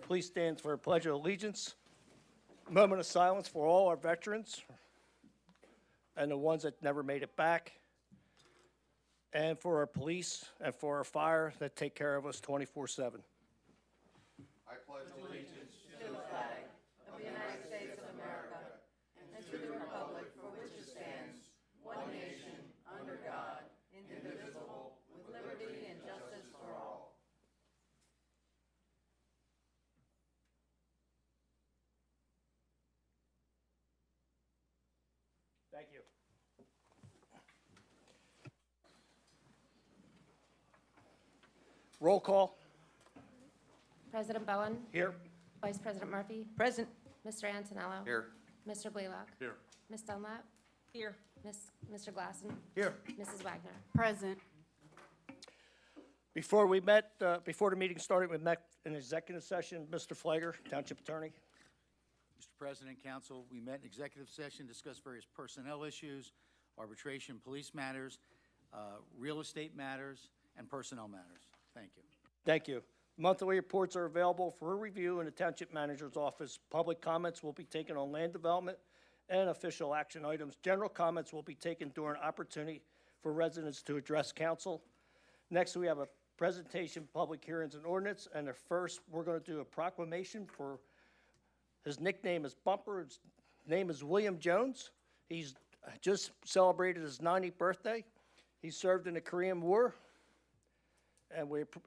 Please stand for a pledge of allegiance. Moment of silence for all our veterans and the ones that never made it back, and for our police and for our fire that take care of us 24/7. I pledge allegiance to the flag of the United States of America and to the republic for which it stands, one nation, under God, indivisible, with liberty and justice for all. Thank you. Roll call. President Bowen. Here. Vice President Murphy. Present. Mr. Antonello. Here. Mr. Blaylock. Here. Ms. Dunlap. Here. Mr. Glassen. Here. Mrs. Wagner. Present. Before the meeting started, we met in executive session. Mr. Flagler, Township Attorney. Mr. President, Council, we met in executive session, discussed various personnel issues, arbitration, police matters, real estate matters, and personnel matters. Thank you. Thank you. Monthly reports are available for review in the Township Manager's office. Public comments will be taken on land development and official action items. General comments will be taken during opportunity for residents to address council. Next, we have a presentation, public hearings and ordinance, and first, we're going to do a proclamation for, his nickname is Bumper, his name is William Jones. He's just celebrated his 90th birthday. He served in the Korean War,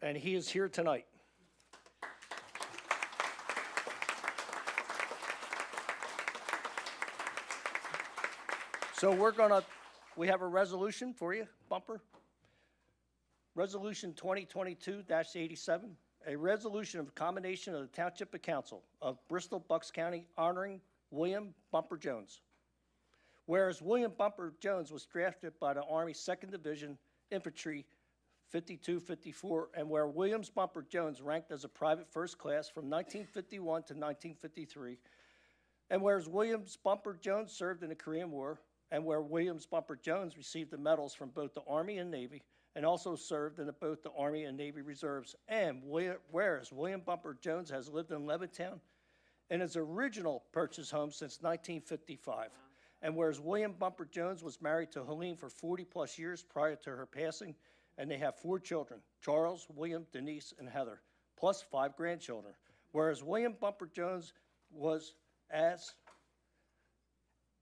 and he is here tonight. So we have a resolution for you, Bumper. Resolution 2022-87, a resolution of combination of the Township of Council of Bristol, Bucks County, honoring William Bumper Jones. Whereas William Bumper Jones was drafted by the Army 2nd Division Infantry 52-54, and where Williams Bumper Jones ranked as a private first class from 1951 to 1953, and whereas Williams Bumper Jones served in the Korean War, and where Williams Bumper Jones received the medals from both the Army and Navy, and also served in both the Army and Navy Reserves, and whereas William Bumper Jones has lived in Levittown in his original purchase home since 1955, and whereas William Bumper Jones was married to Helene for 40-plus years prior to her passing, and they have 4 children, Charles, William, Denise, and Heather, plus 5 grandchildren, whereas William Bumper Jones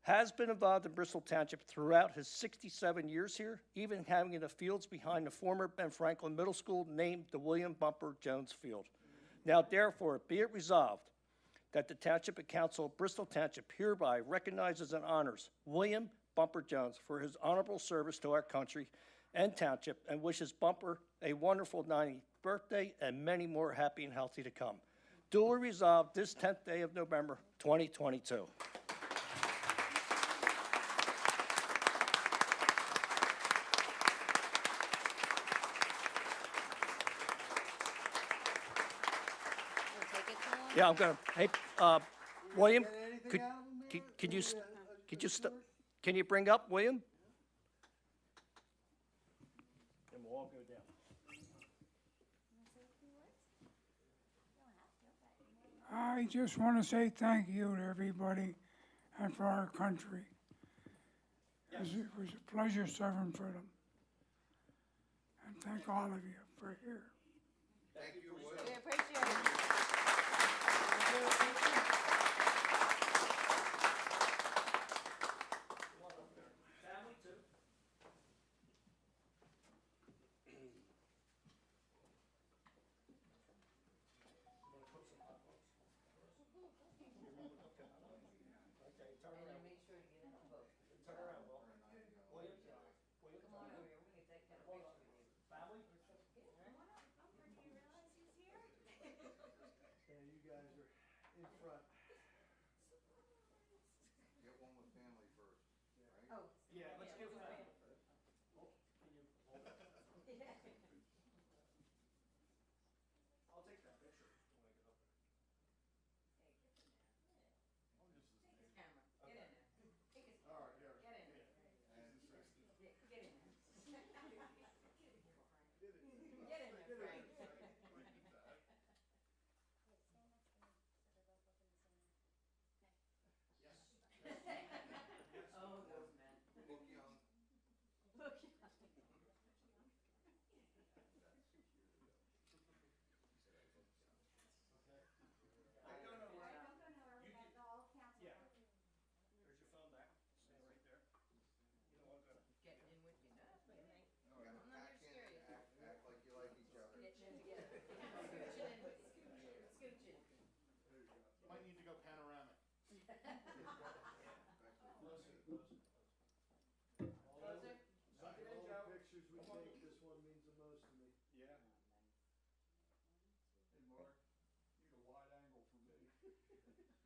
has been involved in Bristol Township throughout his 67 years here, even having the fields behind the former Ben Franklin Middle School named the William Bumper Jones Field. Now, therefore, be it resolved that the Township and Council of Bristol Township hereby recognizes and honors William Bumper Jones for his honorable service to our country and Township, and wishes Bumper a wonderful 90th birthday and many more happy and healthy to come. Duly resolved this 10th day of November, 2022. Yeah, I'm gonna. Hey, William, can you bring up William? And we'll all go down. I just want to say thank you to everybody and for our country. It was a pleasure serving for them. And thank all of you for here. Thank you, Will. We appreciate it. Family too. Get one with family first, right? Oh. Yeah, let's give him that. I'll take that picture. Camera. Get in there. All right, here. Get in there. And Get in there. Get in there, Frank.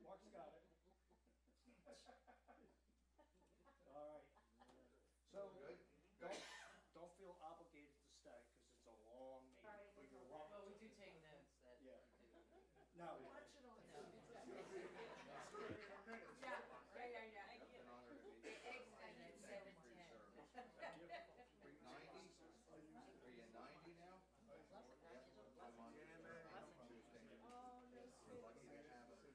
Mark's got it. All right. So, don't feel obligated to stay, because it's a long meeting, but you're welcome. Well, we do take notes that you Yeah. do. No. An honor to meet you. Exit at 7:10. Are you 90 now? I'm on Tuesday. We're lucky to have him.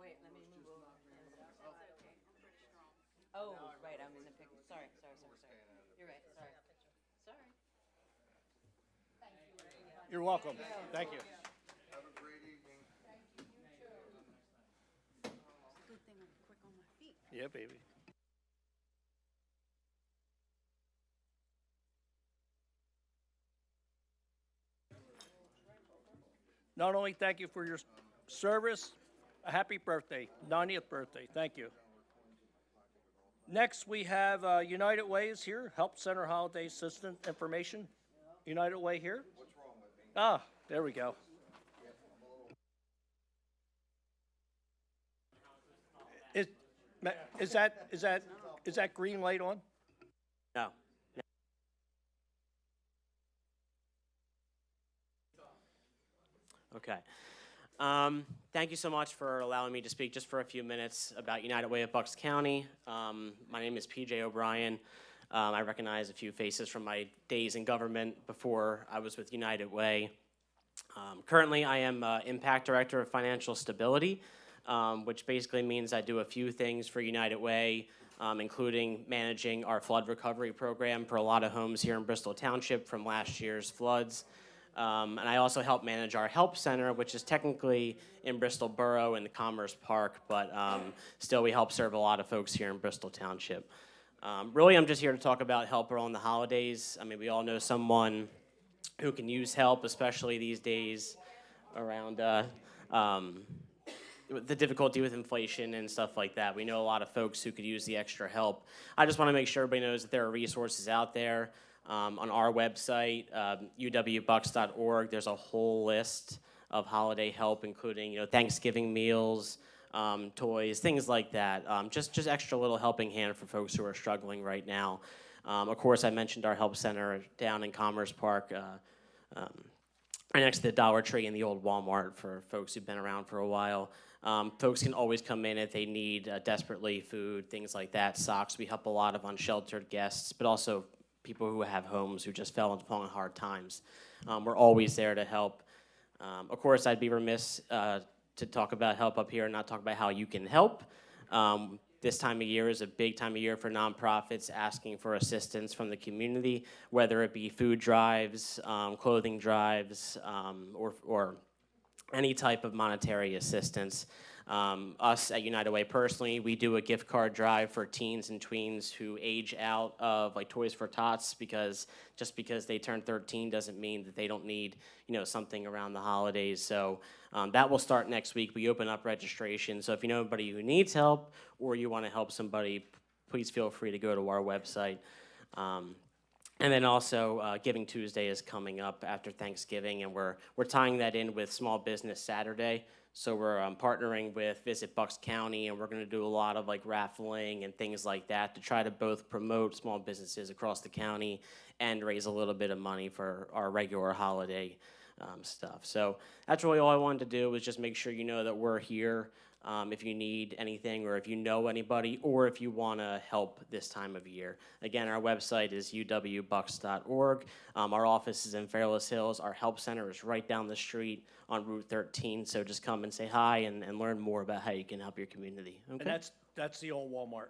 Wait, let me move over. Oh, right, I'm in the picture. Sorry. You're right, sorry. You're welcome. Thank you. Have a great evening. Good thing I'm quick on my feet. Yeah, baby. Not only thank you for your service, a happy birthday, 90th birthday. Thank you. Next, we have United Way is here, Help Center Holiday Assistant Information. United Way here. What's wrong with me? Ah, there we go. Is that green light on? No. Okay. Thank you so much for allowing me to speak just for a few minutes about United Way of Bucks County. My name is PJ O'Brien. I recognize a few faces from my days in government before I was with United Way. Currently, I am Impact Director of Financial Stability, which basically means I do a few things for United Way, including managing our flood recovery program for a lot of homes here in Bristol Township from last year's floods. And I also help manage our help center, which is technically in Bristol Borough in the Commerce Park, but still we help serve a lot of folks here in Bristol Township. Really, I'm just here to talk about help around the holidays. I mean, we all know someone who can use help, especially these days around the difficulty with inflation and stuff like that. We know a lot of folks who could use the extra help. I just want to make sure everybody knows that there are resources out there. On our website, uwbucks.org, there's a whole list of holiday help, including Thanksgiving meals, toys, things like that. Just extra little helping hand for folks who are struggling right now. Of course, I mentioned our help center down in Commerce Park, right next to the Dollar Tree and the old Walmart for folks who've been around for a while. Folks can always come in if they need desperately food, things like that, socks. We help a lot of unsheltered guests, but also people who have homes who just fell on hard times. We're always there to help. Of course, I'd be remiss to talk about help up here and not talk about how you can help. This time of year is a big time of year for nonprofits asking for assistance from the community, whether it be food drives, clothing drives, or any type of monetary assistance. Us at United Way personally, we do a gift card drive for teens and tweens who age out of like Toys for Tots, because just because they turn 13 doesn't mean that they don't need something around the holidays. So that will start next week. We open up registration. So if you know anybody who needs help or you want to help somebody, please feel free to go to our website. And then also, Giving Tuesday is coming up after Thanksgiving, and we're tying that in with Small Business Saturday. So we're partnering with Visit Bucks County, and we're going to do a lot of like raffling and things like that to try to both promote small businesses across the county and raise a little bit of money for our regular holiday stuff. So that's really all I wanted to do, was just make sure you know that we're here. If you need anything, or if you know anybody, or if you want to help this time of year. Again, our website is uwbucks.org. Our office is in Fairless Hills. Our help center is right down the street on Route 13. So just come and say hi and learn more about how you can help your community. Okay? And that's the old Walmart.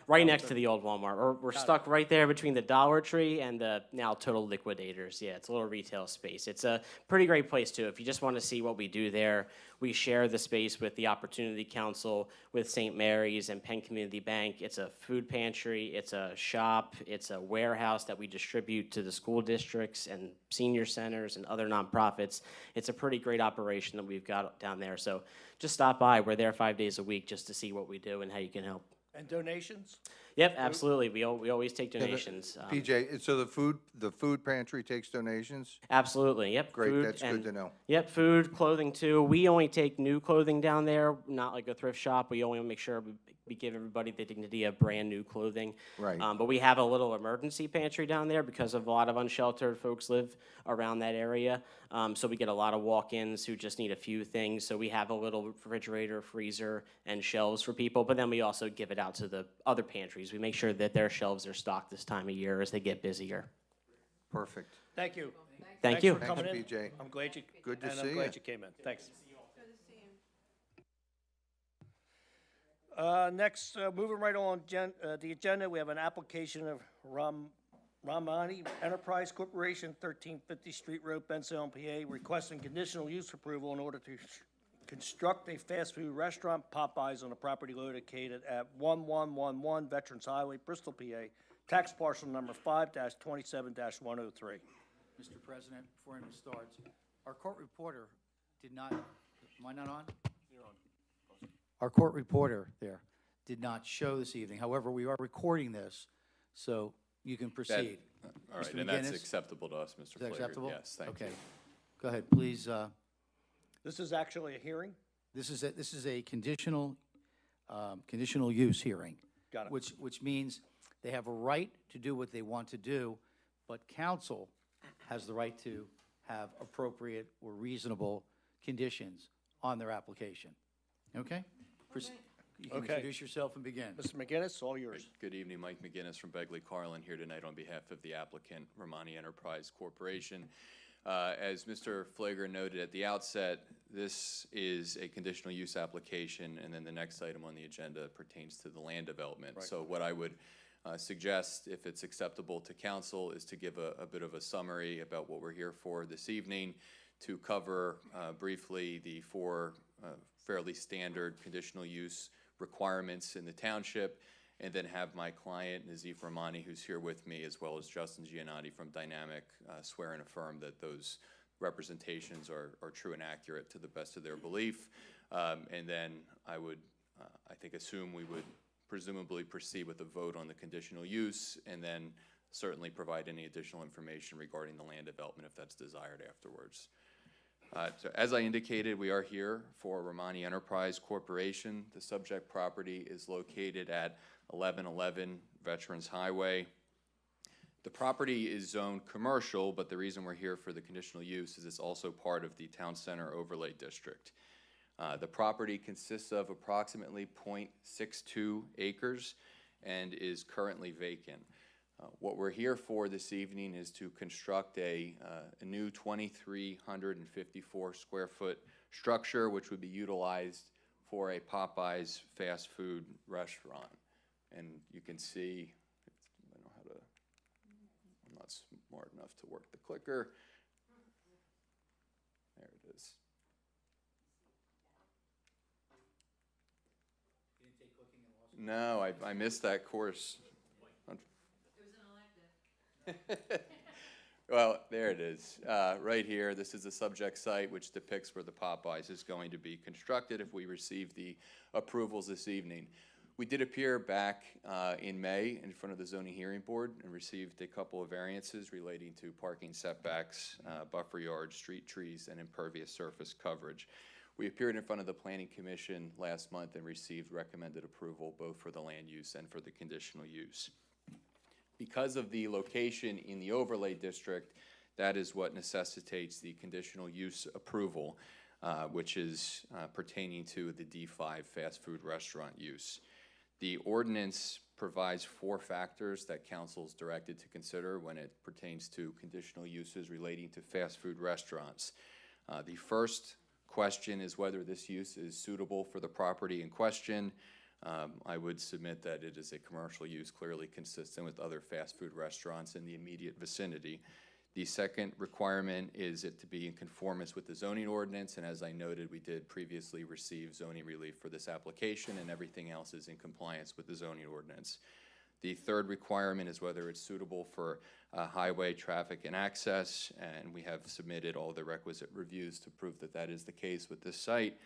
Right next to the old Walmart. We're stuck right there between the Dollar Tree and the now Total Liquidators. Yeah, it's a little retail space. It's a pretty great place too. If you just want to see what we do there, we share the space with the Opportunity Council, with St. Mary's and Penn Community Bank. It's a food pantry, it's a shop, it's a warehouse that we distribute to the school districts and senior centers and other nonprofits. It's a pretty great operation that we've got down there. So just stop by. We're there 5 days a week just to see what we do and how you can help. And donations? Yep, absolutely. We always take donations. PJ, so the food pantry takes donations? Absolutely. Yep. Great, food that's good to know. Yep, food, clothing too. We only take new clothing down there, not like a thrift shop. We only make sure we give everybody the dignity of brand new clothing. Right. But we have a little emergency pantry down there because of a lot of unsheltered folks live around that area. So we get a lot of walk-ins who just need a few things. So we have a little refrigerator, freezer, and shelves for people. But then we also give it out to the other pantries. We make sure that their shelves are stocked this time of year as they get busier. Perfect. Thank you. Thank Thanks you. for coming Thanks, in. PJ. I'm glad you. Good to and see I'm glad you. you came in. Thanks. Good to see you. Next, moving right on the agenda, we have an application of Ramani Enterprise Corporation, 1350 Street Road, Bensalem, PA, requesting conditional use approval in order to construct a fast food restaurant, Popeyes, on a property located at 1111 Veterans Highway, Bristol, PA, tax parcel number 5-27-103. Mr. President, before anyone starts, our court reporter did not, am I not on? You're on. Our court reporter there did not show this evening. However, we are recording this, so you can proceed. All right, Mr. and that's McGinnis? acceptable to us, Mr. Is that Flager. acceptable? Yes, thank you. Okay. Go ahead, please. This is actually a hearing? This is a conditional use hearing. Got it. Which means they have a right to do what they want to do, but council has the right to have appropriate or reasonable conditions on their application. Okay? You can Okay. introduce yourself and begin. Mr. McGinnis, all yours. Good evening, Mike McGinnis from Begley Carlin here tonight on behalf of the applicant, Romani Enterprise Corporation. As Mr. Flager noted at the outset, this is a conditional use application, and then the next item on the agenda pertains to the land development. So what I would suggest, if it's acceptable to council, is to give a bit of a summary about what we're here for this evening, to cover briefly the four fairly standard conditional use requirements in the township, and then have my client, Nazif Rahmani, who's here with me, as well as Justin Giannotti from Dynamic, swear and affirm that those representations are true and accurate to the best of their belief. And then I would, I think, assume we would presumably proceed with a vote on the conditional use, and then certainly provide any additional information regarding the land development if that's desired afterwards. So as I indicated, we are here for Romani Enterprise Corporation. The subject property is located at 1111 Veterans Highway. The property is zoned commercial, but the reason we're here for the conditional use is it's also part of the Town Center Overlay District. The property consists of approximately 0.62 acres and is currently vacant. What we're here for this evening is to construct a new 2,354 square foot structure, which would be utilized for a Popeyes fast food restaurant. And you can see, I don't know how to, I'm not smart enough to work the clicker. There it is. No, I missed that course. Well, there it is, right here. This is the subject site, which depicts where the Popeyes is going to be constructed if we receive the approvals this evening. We did appear back in May in front of the zoning hearing board and received a couple of variances relating to parking setbacks, buffer yards, street trees, and impervious surface coverage. We appeared in front of the Planning Commission last month and received recommended approval both for the land use and for the conditional use. Because of the location in the overlay district, that is what necessitates the conditional use approval, which is pertaining to the D5 fast food restaurant use. The ordinance provides 4 factors that council is directed to consider when it pertains to conditional uses relating to fast food restaurants. The first question is whether this use is suitable for the property in question. I would submit that it is a commercial use clearly consistent with other fast food restaurants in the immediate vicinity. The second requirement is it to be in conformance with the zoning ordinance, and as I noted, we did previously receive zoning relief for this application, and everything else is in compliance with the zoning ordinance. The third requirement is whether it's suitable for highway traffic and access, and we have submitted all the requisite reviews to prove that that is the case with this site.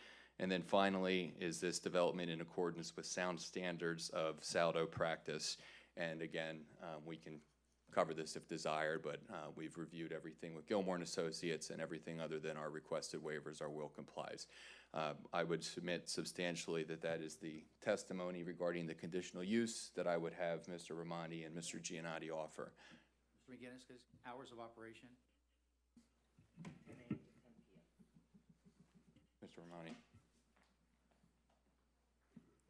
And then finally, is this development in accordance with sound standards of Saldo practice? And again, we can cover this if desired, but we've reviewed everything with Gilmore and Associates, and everything other than our requested waivers our will complies. I would submit substantially that that is the testimony regarding the conditional use that I would have Mr. Romani and Mr. Giannotti offer. Mr. McGinnis, hours of operation? Mr. Romani.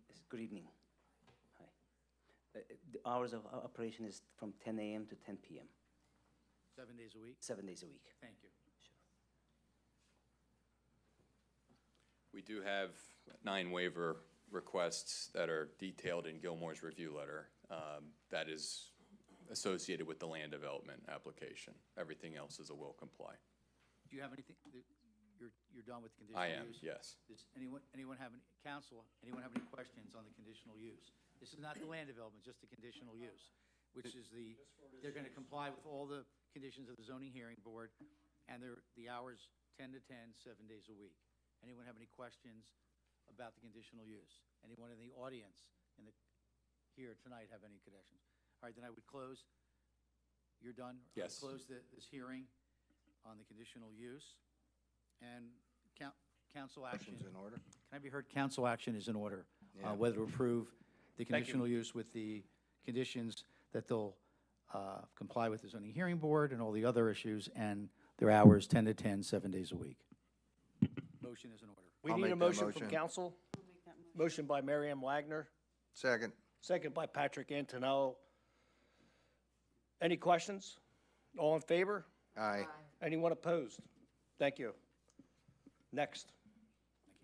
Yes, good evening. Hi. The hours of operation is from 10 a.m. to 10 p.m., 7 days a week? 7 days a week. Thank you. We do have 9 waiver requests that are detailed in Gilmore's review letter. That is associated with the land development application. Everything else is a will comply. Do you have anything, you're done with conditional I use? am, yes. Does anyone have any, council, anyone have any questions on the conditional use? This is not the land development, just the conditional use, which is they're gonna comply with all the conditions of the zoning hearing board, and the hours 10 to 10, 7 days a week. Anyone have any questions about the conditional use? Anyone in the audience here tonight have any questions? All right, then I would close. You're done? Yes. I would close this hearing on the conditional use. And council action. Questions in order? Can I be heard? Council action is in order. Yeah. Whether to approve the Thank you. conditional use with the conditions that they'll comply with the zoning hearing board and all the other issues, and their hours 10 to 10, 7 days a week. Motion is in order. We I'll need a make that motion from motion. council. Motion by Mary Ann Wagner, Second. second by Patrick Antonello. Any questions? All in favor? Aye. Anyone opposed? Thank you. Next,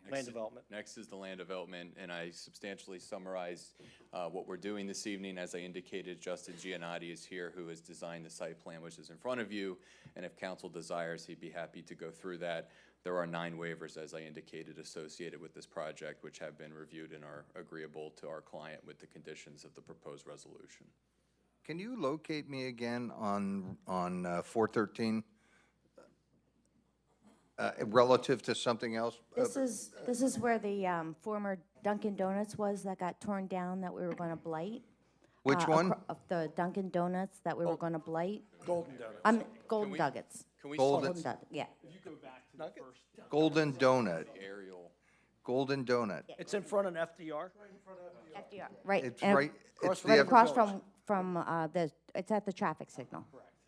land Next- development. Next is the land development, and I substantially summarized what we're doing this evening. As I indicated, Justin Giannotti is here, who has designed the site plan, which is in front of you, and if council desires, he'd be happy to go through that. There are 9 waivers, as I indicated, associated with this project, which have been reviewed and are agreeable to our client with the conditions of the proposed resolution. Can you locate me again on 413? Relative to something else? This is where the former Dunkin' Donuts was that got torn down that we were going to blight. Which one? Of the Dunkin' Donuts that we were going to blight. Golden Donuts. Golden Nuggets. Can we Golden- Golden Nugget, yeah. Golden Donut. aerial? Golden Donut. It's in front of FDR. FDR, right. It's and right, it's Right the, across from it's at the traffic signal.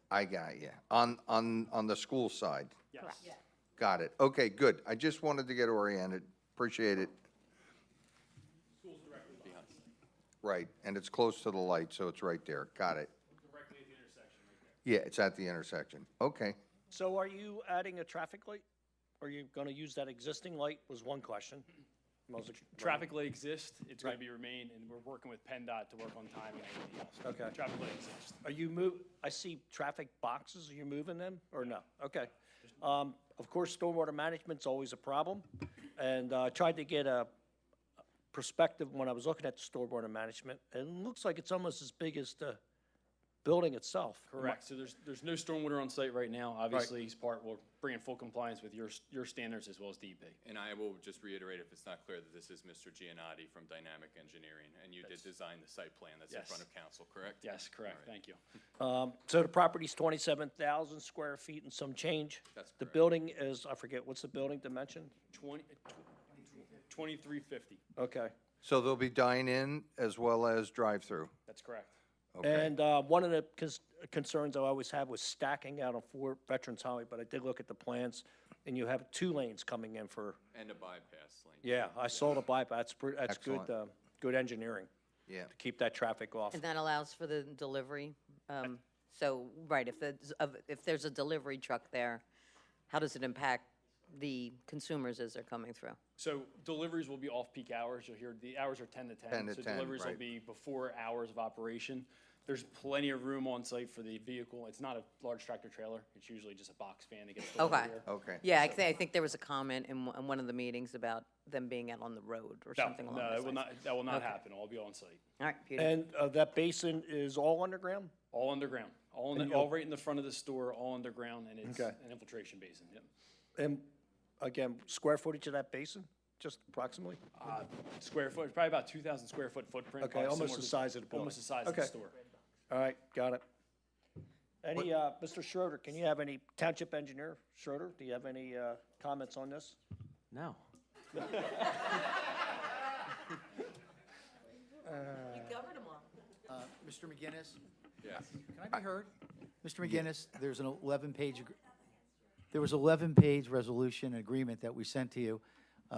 I got you. On the school side. Correct. Got it. Okay, good. I just wanted to get oriented. Appreciate it. Right, and it's close to the light, so it's right there. Got it. Directly at the intersection right there. Yeah, it's at the intersection. Okay. So are you adding a traffic light? Are you going to use that existing light, was one question. Traffic light exists, it's Right. gonna be remain, and we're working with PennDOT to work on timing and everything else. Okay. Traffic light exists. Are you I see traffic boxes, are you moving them, or no? Okay. Of course, stormwater management's always a problem, and I tried to get a perspective when I was looking at the stormwater management, and it looks like it's almost as big as the building itself. Correct, so there's no stormwater on site right now. Obviously, each part will bring in full compliance with your standards as well as DEP. And I will just reiterate, if it's not clear, that this is Mr. Giannotti from Dynamic Engineering, and you did design the site plan that's in Yes. front of council, correct? Yes, correct, thank you. So the property's 27,000 square feet and some change? That's The correct. building is, I forget, what's the building dimension? 2350, Okay. So there'll be dine-in as well as drive-through? that's correct. Okay. And one of the concerns I always had was stacking out on 4 Veterans Highway, but I did look at the plans, and you have 2 lanes coming in for, And a bypass lane. yeah, I saw the bypass, that's good, Excellent. good engineering, Yeah. to keep that traffic off. And that allows for the delivery. So, right, if there's a delivery truck there, how does it impact the consumers as they're coming through? So deliveries will be off-peak hours. You'll hear the hours are 10 to 10. 10 to So 10, deliveries will right. be before hours of operation. There's plenty of room on site for the vehicle. It's not a large tractor trailer. It's usually just a box fan that gets delivered Okay. here. Okay. Yeah, I think there was a comment in one of the meetings about them being out on the road or No, something along no, those that will lines. not, that will not happen. I'll be on site. All right, beautiful. And that basin is all underground? All underground, all right in the front of the store, all underground, and it's Okay. an infiltration basin, yep. And again, square footage of that basin, just approximately? Square foot, probably about 2,000 square foot footprint. Okay, probably almost similar the to- size of the building. Almost the size of the Okay. store. All right, got it. Any, Mr. Schroeder, can you have any, Township Engineer Schroeder, do you have any comments on this? No. You covered them all. Mr. McGinnis, Yes. can I be heard? Mr. McGinnis, there's an 11-page, there was 11-page resolution agreement that we sent to you.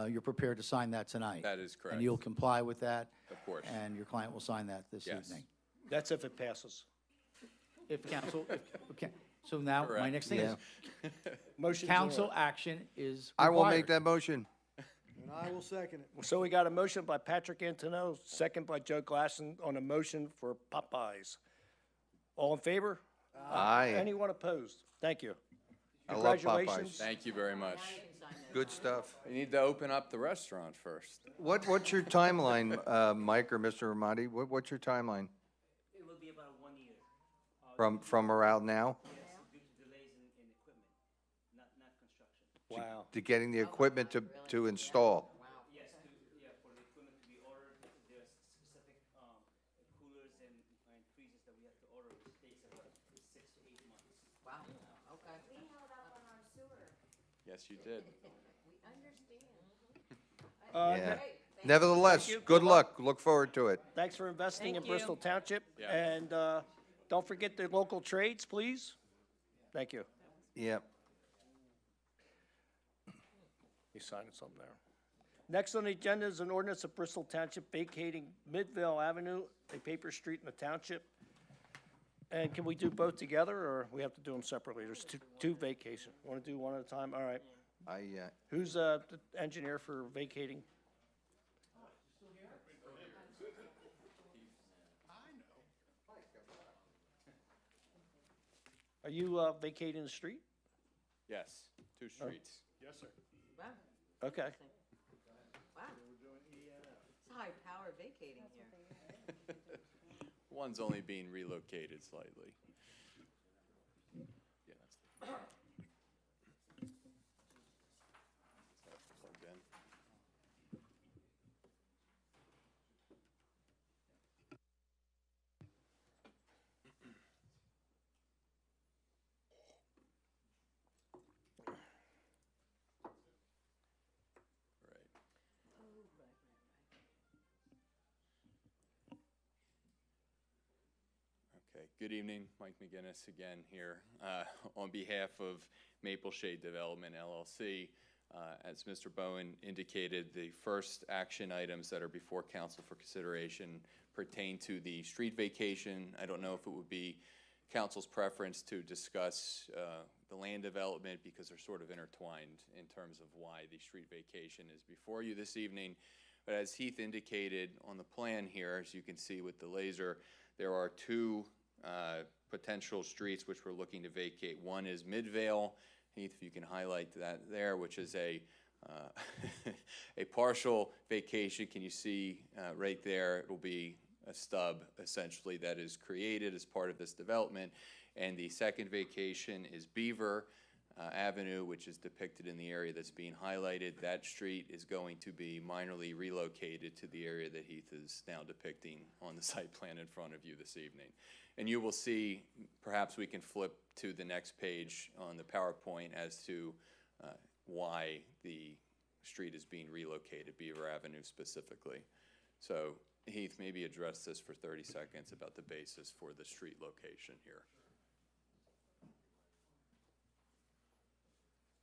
You're prepared to sign that tonight? That is correct. And you'll comply with that? Of course. And your client will sign that this Yes. evening? That's if it passes. If council, okay, so now, my Correct. next thing is, Motion's in council order. action is I will make required. that motion. So we got a motion by Patrick Antonello, second by Joe Glassen on a motion for Popeyes. All in favor? Aye. Anyone opposed? Thank you. I love Congratulations. Popeyes. Thank you very much. Good stuff. You need to open up the restaurant first. What's your timeline, Mike or Mr. Ramadi? What's your timeline? It will be about 1 year. From around now Due to delays in equipment, not construction. Wow. to getting the equipment to install? Yes, for the equipment to be ordered, there's specific coolers and freezers that we have to order, which takes about 6 to 8 months. Wow, okay. We held up on our sewer. Yes, you did. We understand. Yeah. Great. Nevertheless, you. good luck. Look forward to it. Thanks for investing in Thank you. Bristol Township. Yeah. And don't forget the local trades, please. Thank you. Yep. He's signing something there. Next on the agenda is an ordinance of Bristol Township vacating Midvale Avenue, a paper street in the township. And can we do both together, or we have to do them separately? There's two vacation. Want to do one at a time? All right. Who's the engineer for vacating? Are you vacating the street? Yes, 2 streets. Yes, sir. Wow, Okay. wow. It's high-powered vacating here. One's only being relocated slightly. Yeah, that's plugged in. Right. Okay, good evening, Mike McGinnis again here. On behalf of Maple Shade Development LLC, as Mr. Bowen indicated, the first action items that are before council for consideration pertain to the street vacation. I don't know if it would be council's preference to discuss the land development because they're sort of intertwined in terms of why the street vacation is before you this evening. But as Heath indicated on the plan here, as you can see with the laser, there are 2 potential streets which we're looking to vacate. One is Midvale. Heath, if you can highlight that there, which is a a partial vacation. Can you see right there? It will be a stub essentially that is created as part of this development. And the second vacation is Beaver Avenue, which is depicted in the area that's being highlighted. That street is going to be minorly relocated to the area that Heath is now depicting on the site plan in front of you this evening. And you will see, perhaps we can flip to the next page on the PowerPoint as to why the street is being relocated, Beaver Avenue specifically. So Heath, maybe address this for 30 seconds about the basis for the street location here.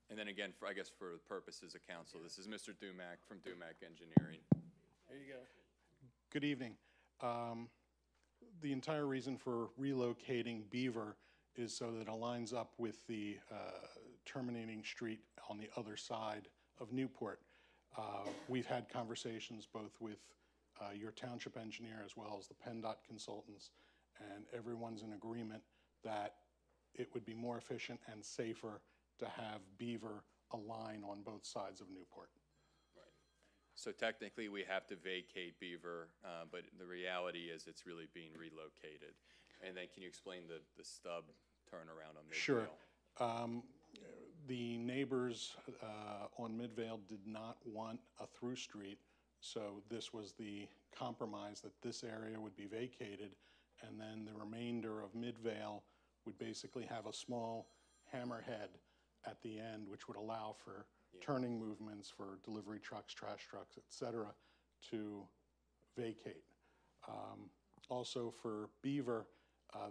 And then again, I guess for the purposes of council, this is Mr. Dumack from Dumack Engineering. There you go. Good evening. The entire reason for relocating Beaver is so that it aligns up with the terminating street on the other side of Newport. We've had conversations both with your township engineer as well as the PennDOT consultants, and everyone's in agreement that it would be more efficient and safer to have Beaver align on both sides of Newport. So technically, we have to vacate Beaver, but the reality is it's really being relocated. And then can you explain the stub turnaround on Midvale? Sure. The neighbors on Midvale did not want a through street, so this was the compromise that this area would be vacated, and then the remainder of Midvale would basically have a small hammerhead at the end, which would allow for turning movements for delivery trucks, trash trucks, et cetera, to vacate. Also for Beaver,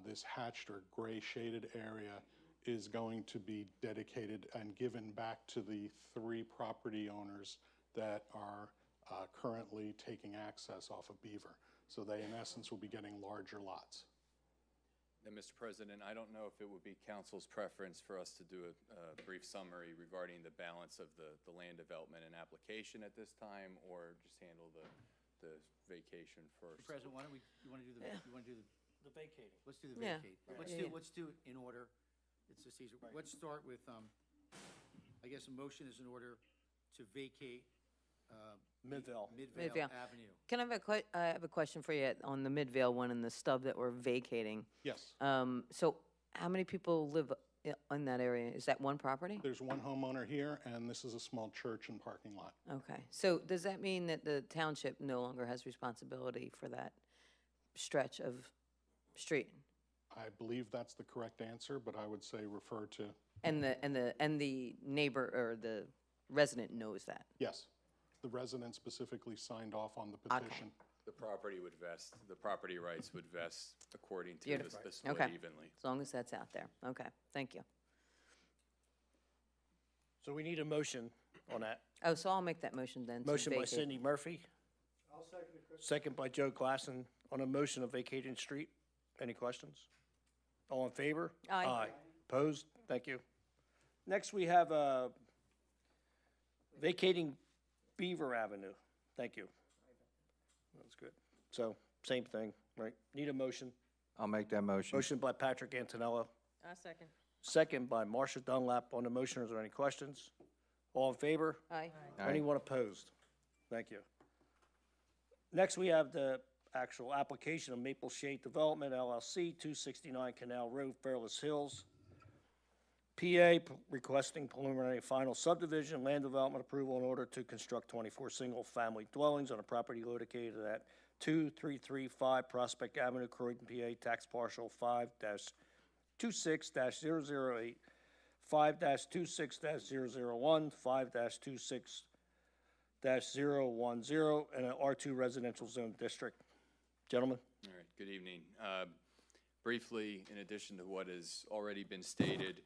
this hatched or gray shaded area is going to be dedicated and given back to the 3 property owners that are currently taking access off of Beaver. So they, in essence, will be getting larger lots. And Mr. President, I don't know if it would be council's preference for us to do a brief summary regarding the balance of the land development and application at this time, or just handle the vacation first. Mr. President, why don't we, you want to do The vacating. let's do the Yeah. vacate. Right. Let's do it in order. It's just easier. Let's start with, I guess a motion is in order to vacate, Midvale. Midvale Avenue. Can I have I have a question for you on the Midvale one and the stub that we're vacating. Yes. So how many people live in that area? Is that one property? There's one homeowner here, and this is a small church and parking lot. Okay, so does that mean that the township no longer has responsibility for that stretch of street? I believe that's the correct answer, but I would say refer to, And the neighbor or the resident knows that? yes. The resident specifically signed off on the petition. The property would vest, the property rights would vest according to Beautiful. the split Okay. evenly. As long as that's out there. Okay, thank you. So we need a motion on that. Oh, so I'll make that motion then to Motion by vacate. Cindy Murphy. I'll second it. Second by Joe Glassen on a motion of vacating street. Any questions? All in favor? Aye. Opposed? Thank you. Next, we have vacating Beaver Avenue. Thank you. That's good. So, same thing, right? Need a motion. I'll make that motion. Motion by Patrick Antonello, A second. second by Marcia Dunlap. On the motion, is there any questions? All in favor? Aye. Aye. Anyone opposed? Thank you. Next, we have the actual application of Maple Shade Development LLC, 269 Canal Road, Fairless Hills, PA, requesting preliminary final subdivision, land development approval in order to construct 24 single-family dwellings on a property located at 2335 Prospect Avenue, Croydon, PA, tax parcel 5-26-008, 5-26-001, 5-26-010, and an R2 residential zone district. Gentlemen? All right, good evening. Briefly, in addition to what has already been stated,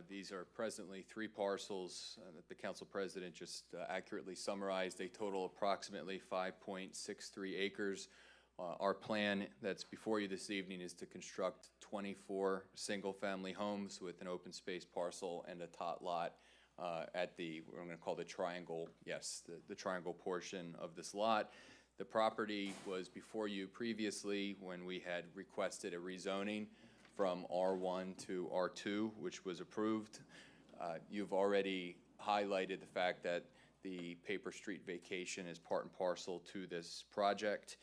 these are presently 3 parcels that the council president just accurately summarized. They total approximately 5.63 acres. Our plan that's before you this evening is to construct 24 single-family homes with an open space parcel and a tot lot at the, what I'm going to call the triangle, yes, the triangle portion of this lot. The property was before you previously when we had requested a rezoning from R1 to R2, which was approved. You've already highlighted the fact that the Paper Street vacation is part and parcel to this project.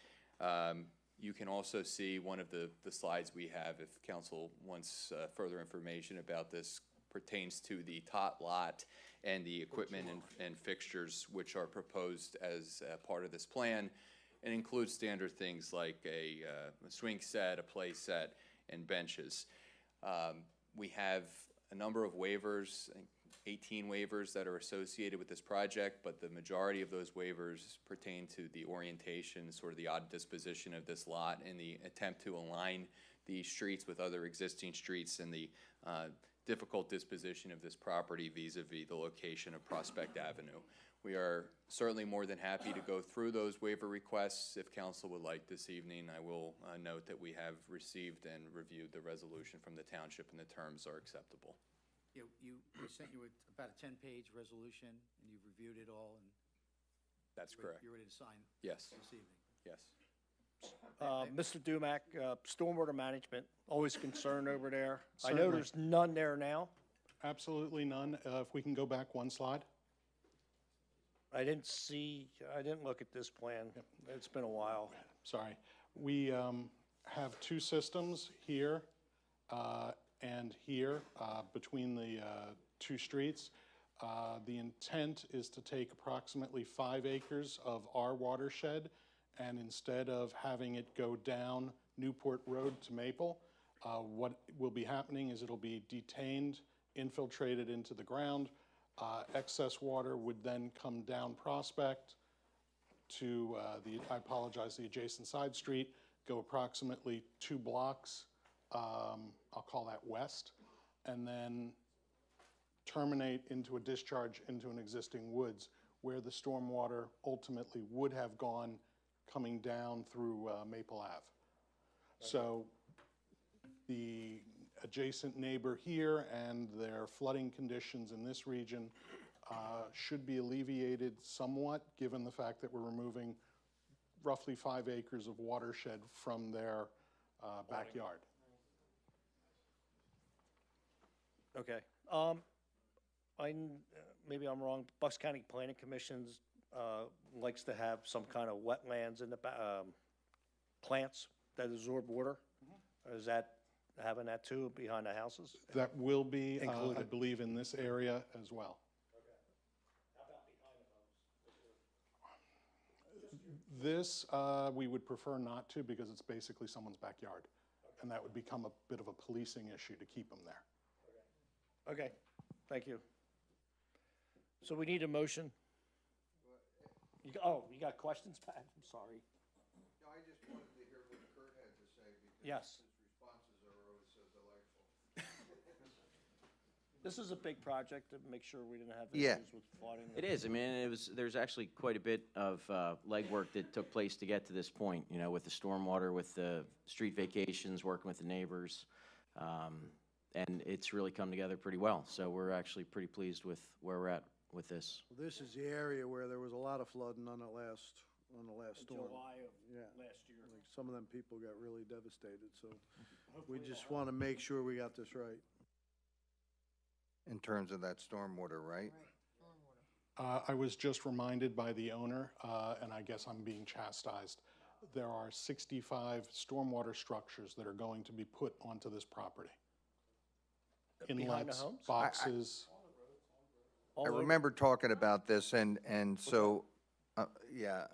You can also see one of the slides we have, if council wants further information about this, pertains to the tot lot and the equipment and fixtures which are proposed as part of this plan, and includes standard things like a swing set, a play set, and benches. We have a number of waivers, I think 18 waivers that are associated with this project, but the majority of those waivers pertain to the orientation, sort of the odd disposition of this lot and the attempt to align the streets with other existing streets and the difficult disposition of this property vis-a-vis the location of Prospect Avenue. We are certainly more than happy to go through those waiver requests if council would like this evening. I will note that we have received and reviewed the resolution from the township and the terms are acceptable. We sent you about a 10-page resolution, and you've reviewed it all, and That's correct. you're ready to sign Yes, this evening. yes. Mr. Dumack, stormwater management, always concerned over there. I know Certainly. there's none there now. Absolutely none. If we can go back one slide. I didn't look at this plan. It's been a while. Sorry. We have two systems here and here between the two streets. The intent is to take approximately 5 acres of our watershed, and instead of having it go down Newport Road to Maple, what will be happening is it'll be detained, infiltrated into the ground. Excess water would then come down Prospect to the adjacent side street, go approximately 2 blocks, I'll call that west, and then terminate into a discharge into an existing woods where the stormwater ultimately would have gone coming down through Maple Ave. So the adjacent neighbor here and their flooding conditions in this region should be alleviated somewhat, given the fact that we're removing roughly 5 acres of watershed from their backyard. Okay. Maybe I'm wrong. Bucks County Planning Commissions likes to have some kind of wetlands in the plants that absorb water. Is that having that too behind the houses? That will be, I Included. believe, in this area as well. This, we would prefer not to, because it's basically someone's backyard. And that would become a bit of a policing issue to keep them there. Okay, thank you. So we need a motion. You got questions, Pat? I'm sorry. No, I just wanted to hear what Kurt had to say because Yes. his responses are always so delightful. This is a big project to make sure we didn't have Yeah. issues with flooding. It is. I mean, there's actually quite a bit of legwork that took place to get to this point, you know, with the stormwater, with the street vacations, working with the neighbors. And it's really come together pretty well. So we're actually pretty pleased with where we're at with this. Well, this is the area where there was a lot of flooding on the last storm. July of Yeah. last year. Like, some of them people got really devastated, so we just want to make sure we got this right. In terms of that stormwater, right? I was just reminded by the owner, and I guess I'm being chastised, there are 65 stormwater structures that are going to be put onto this property. Behind the Inlets, homes? boxes. I remember talking about this and so, yeah.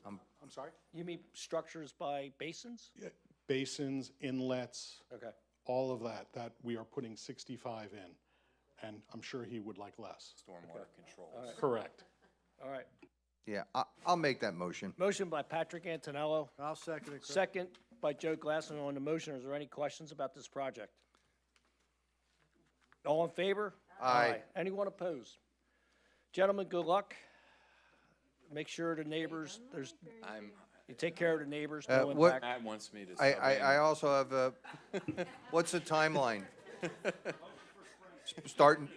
I'm sorry? You mean structures by basins? Basins, inlets, Okay. all of that we are putting 65 in. And I'm sure he would like less. Stormwater controls. Correct. All right. Yeah, I'll make that motion. Motion by Patrick Antonello, I'll second it, Chris. second by Joe Glassman on the motion. Is there any questions about this project? All in favor? Aye. Anyone opposed? Gentlemen, good luck. Make sure the neighbors, you take care of the neighbors, no what- impact. Matt wants me to. I also have a, what's the timeline? Starting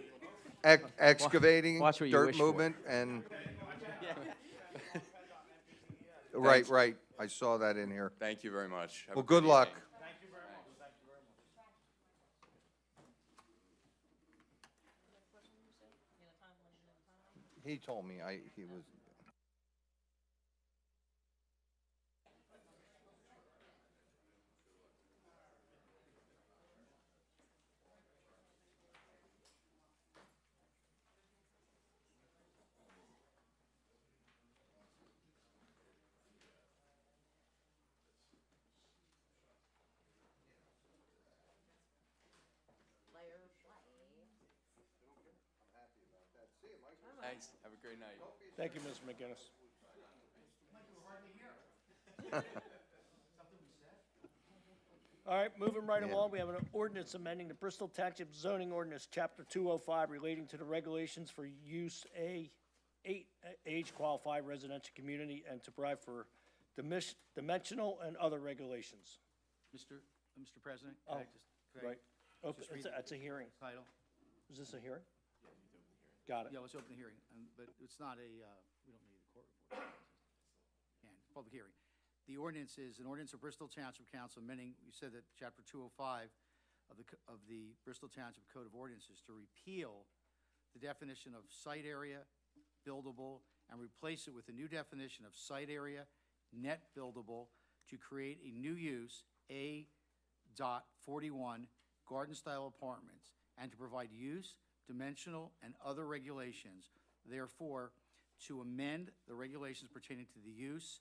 excavating, Watch what you dirt wish for. movement, and. Right, I saw that in here. Thank you very much. Have a Well, good good luck. evening. He told me, he was. Thanks. Have a great night. Thank you, Ms. McGinnis. All right, moving right Yeah. along, we have an ordinance amending the Bristol Township zoning ordinance, chapter 205, relating to the regulations for use age-qualified residential community and to provide for dimensional and other regulations. Mr. President? Oh, could I right. Okay, Just read it's a hearing. Title. Is this a hearing? Got it. Yeah, let's open the hearing, but it's not a, we don't need a court report. And public hearing. The ordinance is an ordinance of Bristol Township Council amending, you said that chapter 205 of the Bristol Township Code of Ordinances to repeal the definition of site area, buildable, and replace it with a new definition of site area, net buildable, to create a new use, A.41, garden-style apartments, and to provide use, dimensional, and other regulations. Therefore, to amend the regulations pertaining to the use,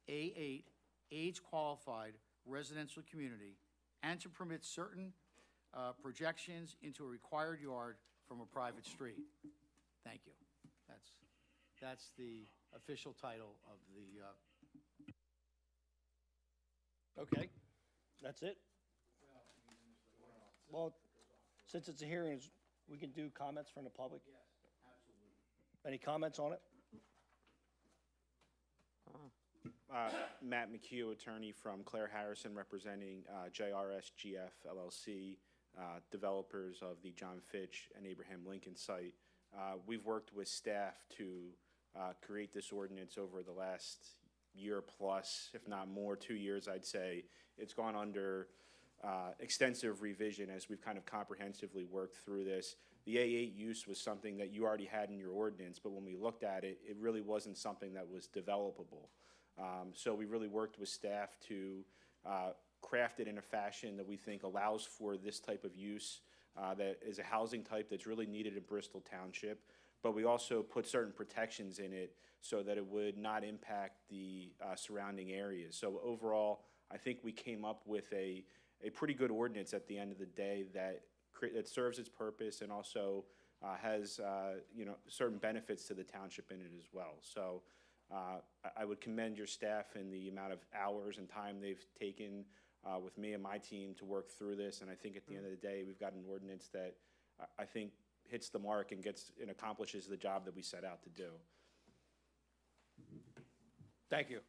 A8, age-qualified residential community, and to permit certain projections into a required yard from a private street. Thank you. That's the official title of the, Okay, that's it? Well, since it's a hearing, we can do comments from the public? Yes, absolutely. Any comments on it? Matt McHugh, attorney from Claire Harrison, representing JRSGF LLC, developers of the John Fitch and Abraham Lincoln site. We've worked with staff to create this ordinance over the last year plus, if not more, 2 years, I'd say. It's gone under extensive revision as we've kind of comprehensively worked through this. The A8 use was something that you already had in your ordinance, but when we looked at it, it really wasn't something that was developable. So we really worked with staff to craft it in a fashion that we think allows for this type of use that is a housing type that's really needed in Bristol Township, but we also put certain protections in it so that it would not impact the surrounding areas. So overall, I think we came up with a pretty good ordinance at the end of the day that serves its purpose and also has certain benefits to the township in it as well. So I would commend your staff and the amount of hours and time they've taken with me and my team to work through this. And I think at the end of the day, we've got an ordinance that I think hits the mark and accomplishes the job that we set out to do. Thank you.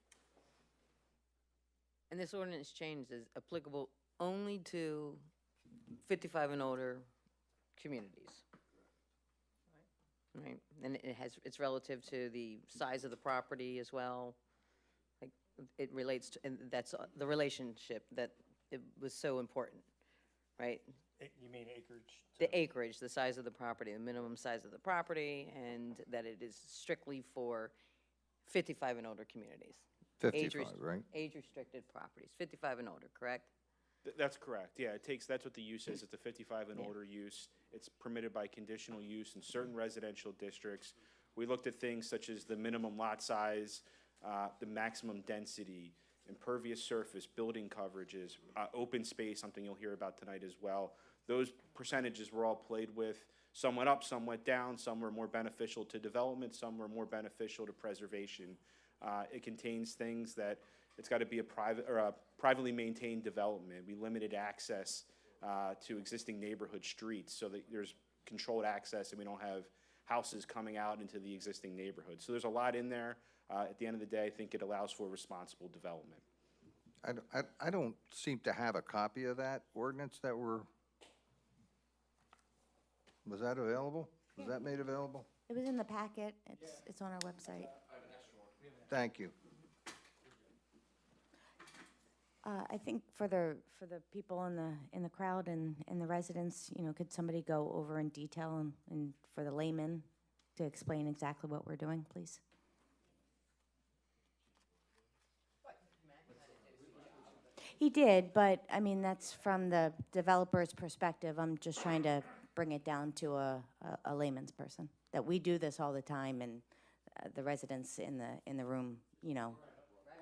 And this ordinance change is applicable only to 55 and older communities. Right, and it's relative to the size of the property as well. Like, it relates to, and that's the relationship that it was so important, right? You mean acreage? The acreage, the size of the property, the minimum size of the property, and that it is strictly for 55 and older communities. 55, right? Age-restricted properties, 55 and older, correct? That's correct. Yeah, that's what the use is. It's a 55 and older use. It's permitted by conditional use in certain residential districts. We looked at things such as the minimum lot size, the maximum density, impervious surface, building coverages, open space, something you'll hear about tonight as well. Those percentages were all played with. Some went up, some went down, some were more beneficial to development, some were more beneficial to preservation. It contains things that it's got to be a privately maintained development. We limited access to existing neighborhood streets so that there's controlled access and we don't have houses coming out into the existing neighborhood. So there's a lot in there. At the end of the day, I think it allows for responsible development. I don't seem to have a copy of that ordinance that was that available? Was that made available? It was in the packet. It's on our website. Thank you. I think for the people in the crowd and the residents, could somebody go over in detail and for the layman to explain exactly what we're doing, please? He did, but I mean, that's from the developer's perspective. I'm just trying to bring it down to a layman's person. That we do this all the time, and the residents in the room,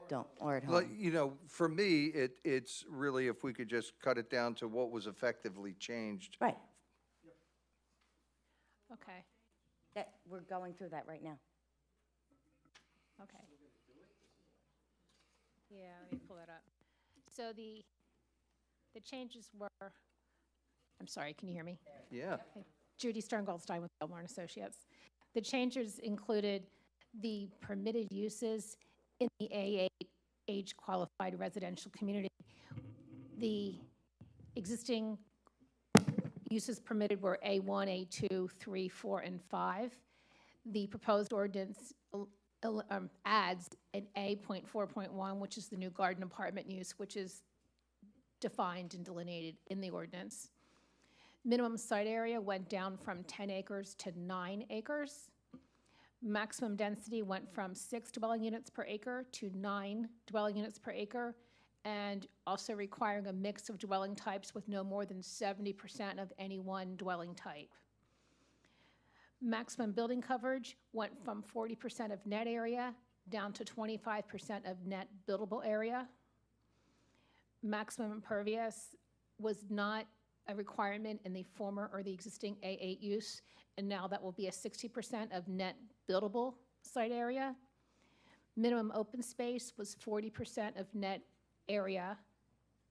don't, or at home. Well, for me, it's really if we could just cut it down to what was effectively changed. Right. Okay, That, we're going through that right now. okay. Yeah, let me pull that up. So the changes were, I'm sorry, can you hear me? Yeah. Okay. Judy Stern-Goldstein with Belmar and Associates. The changes included the permitted uses in the A8 age-qualified residential community. The existing uses permitted were A1, A2, 3, 4, and 5. The proposed ordinance adds an A.4.1, which is the new garden apartment use, which is defined and delineated in the ordinance. Minimum site area went down from 10 acres to 9 acres. Maximum density went from 6 dwelling units per acre to 9 dwelling units per acre, and also requiring a mix of dwelling types with no more than 70% of any one dwelling type. Maximum building coverage went from 40% of net area down to 25% of net buildable area. Maximum impervious was not a requirement in the former or the existing A8 use, and now that will be a 60% of net buildable site area. Minimum open space was 40% of net area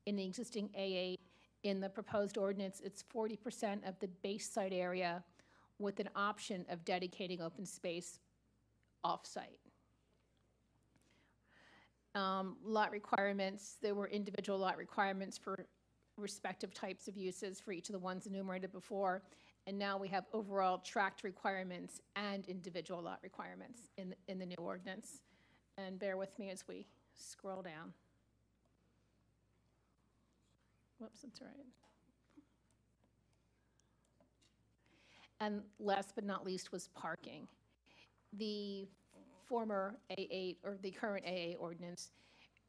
in the existing A8. In the proposed ordinance, it's 40% of the base site area with an option of dedicating open space off-site. Lot requirements, there were individual lot requirements for respective types of uses for each of the ones enumerated before, and now we have overall tract requirements and individual lot requirements in the new ordinance. And bear with me as we scroll down. Whoops, that's all right. And last but not least was parking. The former A8 or the current AA ordinance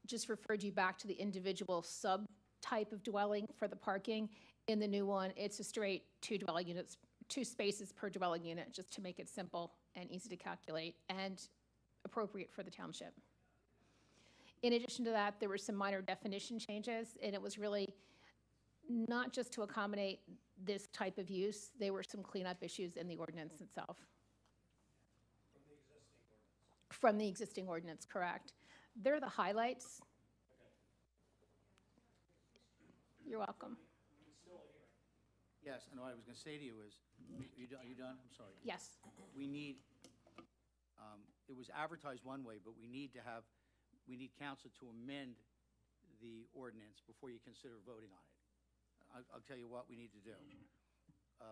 just referred you back to the individual subtype of dwelling for the parking. In the new one, it's a straight 2 dwelling units, 2 spaces per dwelling unit, just to make it simple and easy to calculate and appropriate for the township. In addition to that, there were some minor definition changes, and it was really not just to accommodate this type of use. There were some cleanup issues in the ordinance itself. From the existing ordinance, correct. They're the highlights. You're welcome. Yes, and what I was going to say to you is, are you done? I'm sorry. Yes. We need, it was advertised one way, but we need council to amend the ordinance before you consider voting on it. I'll tell you what we need to do.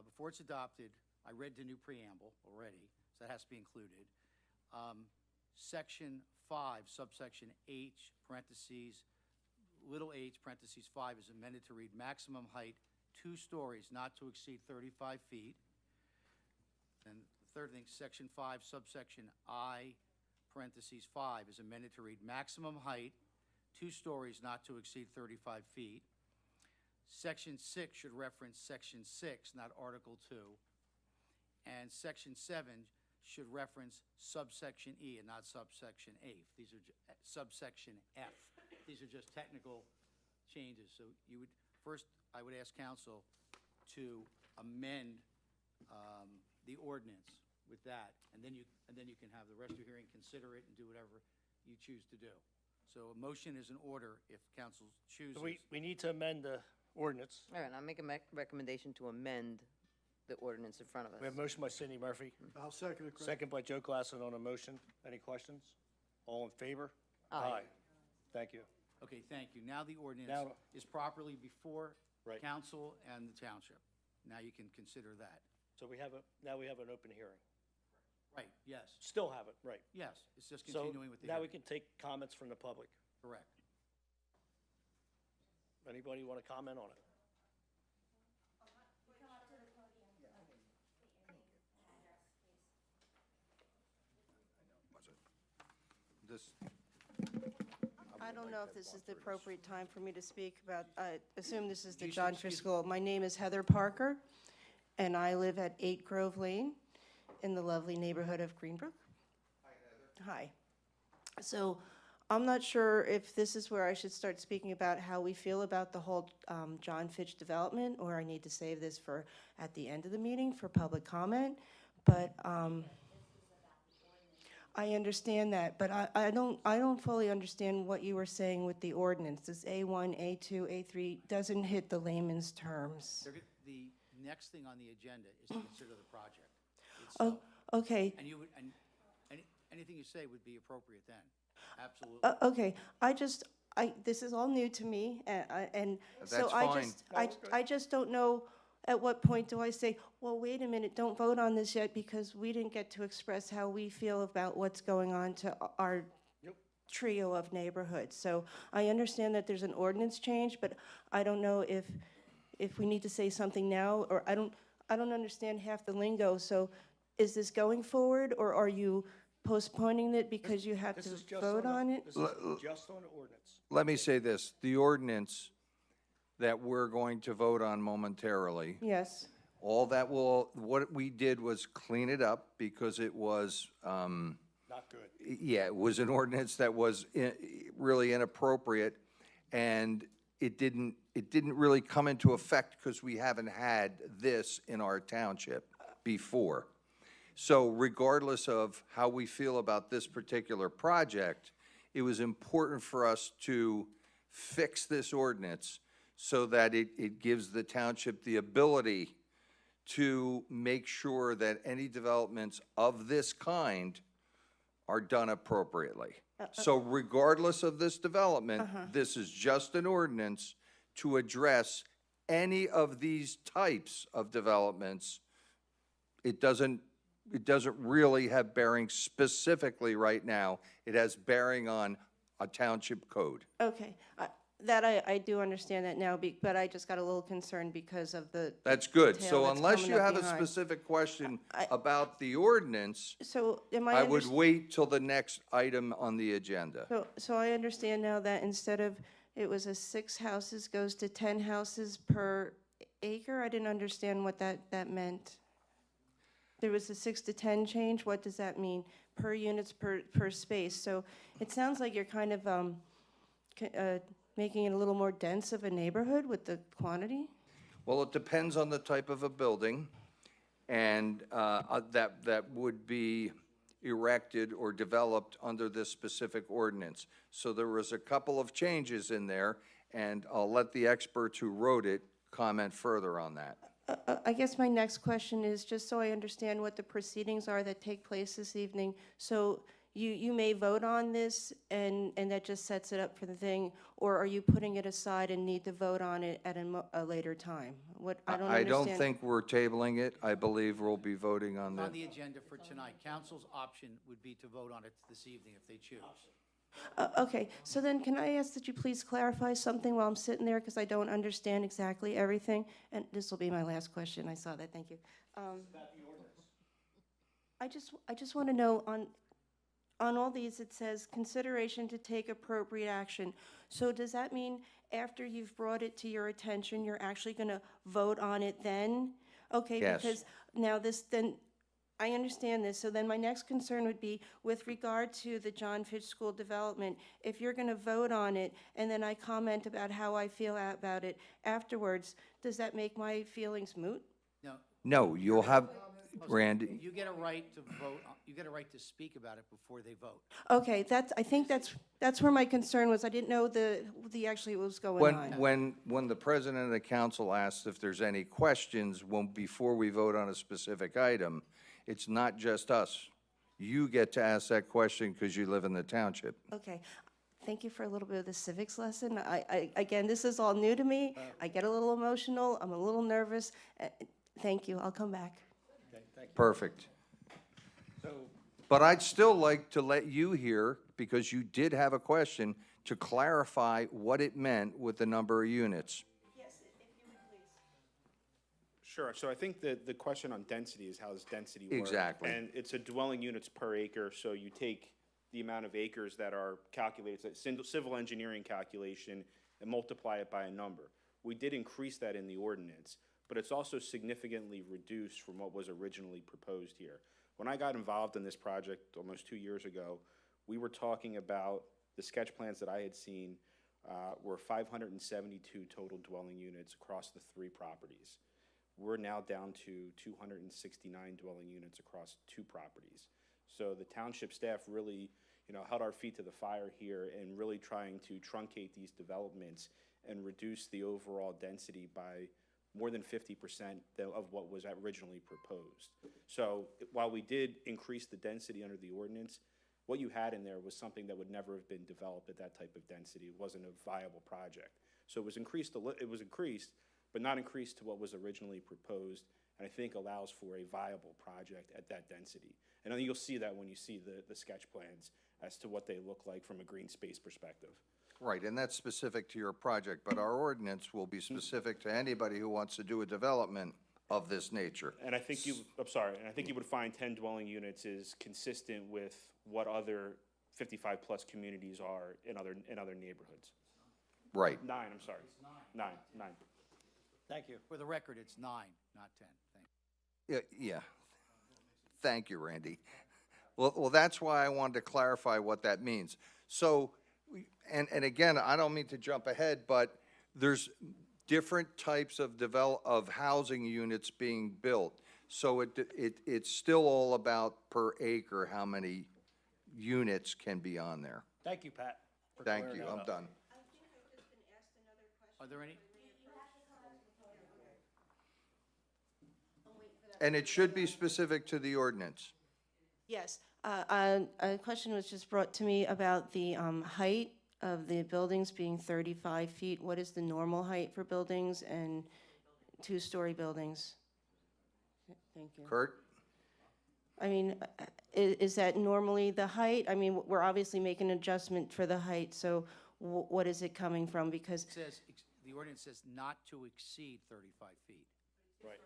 Before it's adopted, I read the new preamble already, so that has to be included. Section 5, subsection H, parentheses, little h, parentheses 5 is amended to read maximum height 2 stories, not to exceed 35 feet. And the third thing, section 5, subsection I, parentheses 5 is amended to read maximum height 2 stories, not to exceed 35 feet. Section 6 should reference section 6, not article 2. And section 7 should reference subsection E and not subsection F. These are subsection F. These are just technical changes. So you would, first, I would ask council to amend the ordinance with that, and then you can have the rest of your hearing, consider it, and do whatever you choose to do. So a motion is in order if council chooses. So we need to amend the ordinance. All right, I'll make a recommendation to amend the ordinance in front of us. We have a motion by Cindy Murphy. I'll second it, Craig. Second by Joe Glassman on a motion. Any questions? All in favor? Aye. Thank you. Okay, thank you. Now the ordinance Now- is properly before Right. council and the township. Now you can consider that. So now we have an open hearing. Right, yes, Still have it, right. yes. It's just So continuing with the now we hearing. can take comments from the public. Correct. Anybody want to comment on it? This, I don't know if this is the appropriate time for me to speak about, I assume this is the Excuse- John excuse- Fish School. My name is Heather Parker, and I live at 8 Grove Lane in the lovely neighborhood of Greenbrook. Hi, Heather. Hi. So I'm not sure if this is where I should start speaking about how we feel about the whole John Fitch development, or I need to save this for at the end of the meeting for public comment. But I understand that, but I don't fully understand what you were saying with the ordinance. This A1, A2, A3 doesn't hit the layman's terms. The next thing on the agenda is to consider the project Oh, itself. okay. And you would, and anything you say would be appropriate then. Absolutely. Okay, this is all new to me, and so That's fine. I just don't know at what point do I say, well, wait a minute, don't vote on this yet because we didn't get to express how we feel about what's going on to our trio of neighborhoods. So I understand that there's an ordinance change, but I don't know if we need to say something now, or I don't understand half the lingo. So is this going forward, or are you postponing it because you have to vote on it? This is just on the ordinance. Let me say this, the ordinance that we're going to vote on momentarily, Yes. what we did was clean it up because it was, Not good. yeah, it was an ordinance that was really inappropriate, and it didn't really come into effect because we haven't had this in our township before. So regardless of how we feel about this particular project, it was important for us to fix this ordinance so that it gives the township the ability to make sure that any developments of this kind are done appropriately. So regardless of this development, this is just an ordinance to address any of these types of developments. It doesn't really have bearing specifically right now. It has bearing on a township code. Okay. That I do understand that now, but I just got a little concerned because of the That's good. detail So that's unless coming you up have a behind. specific question about the ordinance, So am I I would wait till the next item on the agenda. So I understand now that instead of, it was a 6 houses goes to 10 houses per acre? I didn't understand what that meant. There was a 6 to 10 change? What does that mean? Per units per space. So it sounds like you're kind of making it a little more dense of a neighborhood with the quantity? Well, it depends on the type of a building, and that would be erected or developed under this specific ordinance. So there was a couple of changes in there, and I'll let the experts who wrote it comment further on that. I guess my next question is, just so I understand what the proceedings are that take place this evening, so you may vote on this and that just sets it up for the thing, or are you putting it aside and need to vote on it at a later time? I don't understand. I don't think we're tabling it. I believe we'll be voting on On that. the agenda for tonight, council's option would be to vote on it this evening if they choose. Okay, so then can I ask that you please clarify something while I'm sitting there, because I don't understand exactly everything? And this will be my last question. I saw that, thank you. I just want to know, on all these, it says consideration to take appropriate action. So does that mean after you've brought it to your attention, you're actually going to vote on it then? Okay, Yes. because now then, I understand this. So then my next concern would be with regard to the John Fitch School development, if you're going to vote on it and then I comment about how I feel about it afterwards, does that make my feelings moot? No. No, you'll have, Randy, You get a right to vote, you get a right to speak about it before they vote. Okay, I think that's where my concern was. I didn't know actually what was going on. when the president of the council asks if there's any questions before we vote on a specific item, it's not just us. You get to ask that question because you live in the township. Okay. Thank you for a little bit of the civics lesson. Again, this is all new to me. I get a little emotional. I'm a little nervous. Thank you. I'll come back. Okay, thank you. Perfect. But I'd still like to let you hear, because you did have a question, to clarify what it meant with the number of units. Yes, if you would please. Sure. So I think that the question on density is how does density work? Exactly. And it's a dwelling units per acre, so you take the amount of acres that are calculated, it's a civil engineering calculation, and multiply it by a number. We did increase that in the ordinance, but it's also significantly reduced from what was originally proposed here. When I got involved in this project almost 2 years ago, we were talking about the sketch plans that I had seen were 572 total dwelling units across the 3 properties. We're now down to 269 dwelling units across 2 properties. So the township staff really, held our feet to the fire here and really trying to truncate these developments and reduce the overall density by more than 50% of what was originally proposed. So while we did increase the density under the ordinance, what you had in there was something that would never have been developed at that type of density. It wasn't a viable project. So it was increased, but not increased to what was originally proposed, and I think allows for a viable project at that density. And I think you'll see that when you see the sketch plans as to what they look like from a green space perspective. Right, and that's specific to your project, but our ordinance will be specific to anybody who wants to do a development of this nature. And I think you, I'm sorry, and I think you would find 10 dwelling units is consistent with what other 55-plus communities are in other neighborhoods. Right. 9, I'm sorry. 9. Thank you. For the record, it's 9, not 10. Thank you. Yeah. Thank you, Randy. Well, that's why I wanted to clarify what that means. So, and again, I don't mean to jump ahead, but there's different types of housing units being built. So it's still all about per acre, how many units can be on there. Thank you, Pat. for Thank clearing you, that I'm up. done. Are there any? And it should be specific to the ordinance. Yes, a question was just brought to me about the height of the buildings being 35 feet. What is the normal height for buildings and two-story buildings? Thank you. Kurt? I mean, is that normally the height? I mean, we're obviously making an adjustment for the height, so what is it coming from? Because It says, the ordinance says not to exceed 35 feet. Right.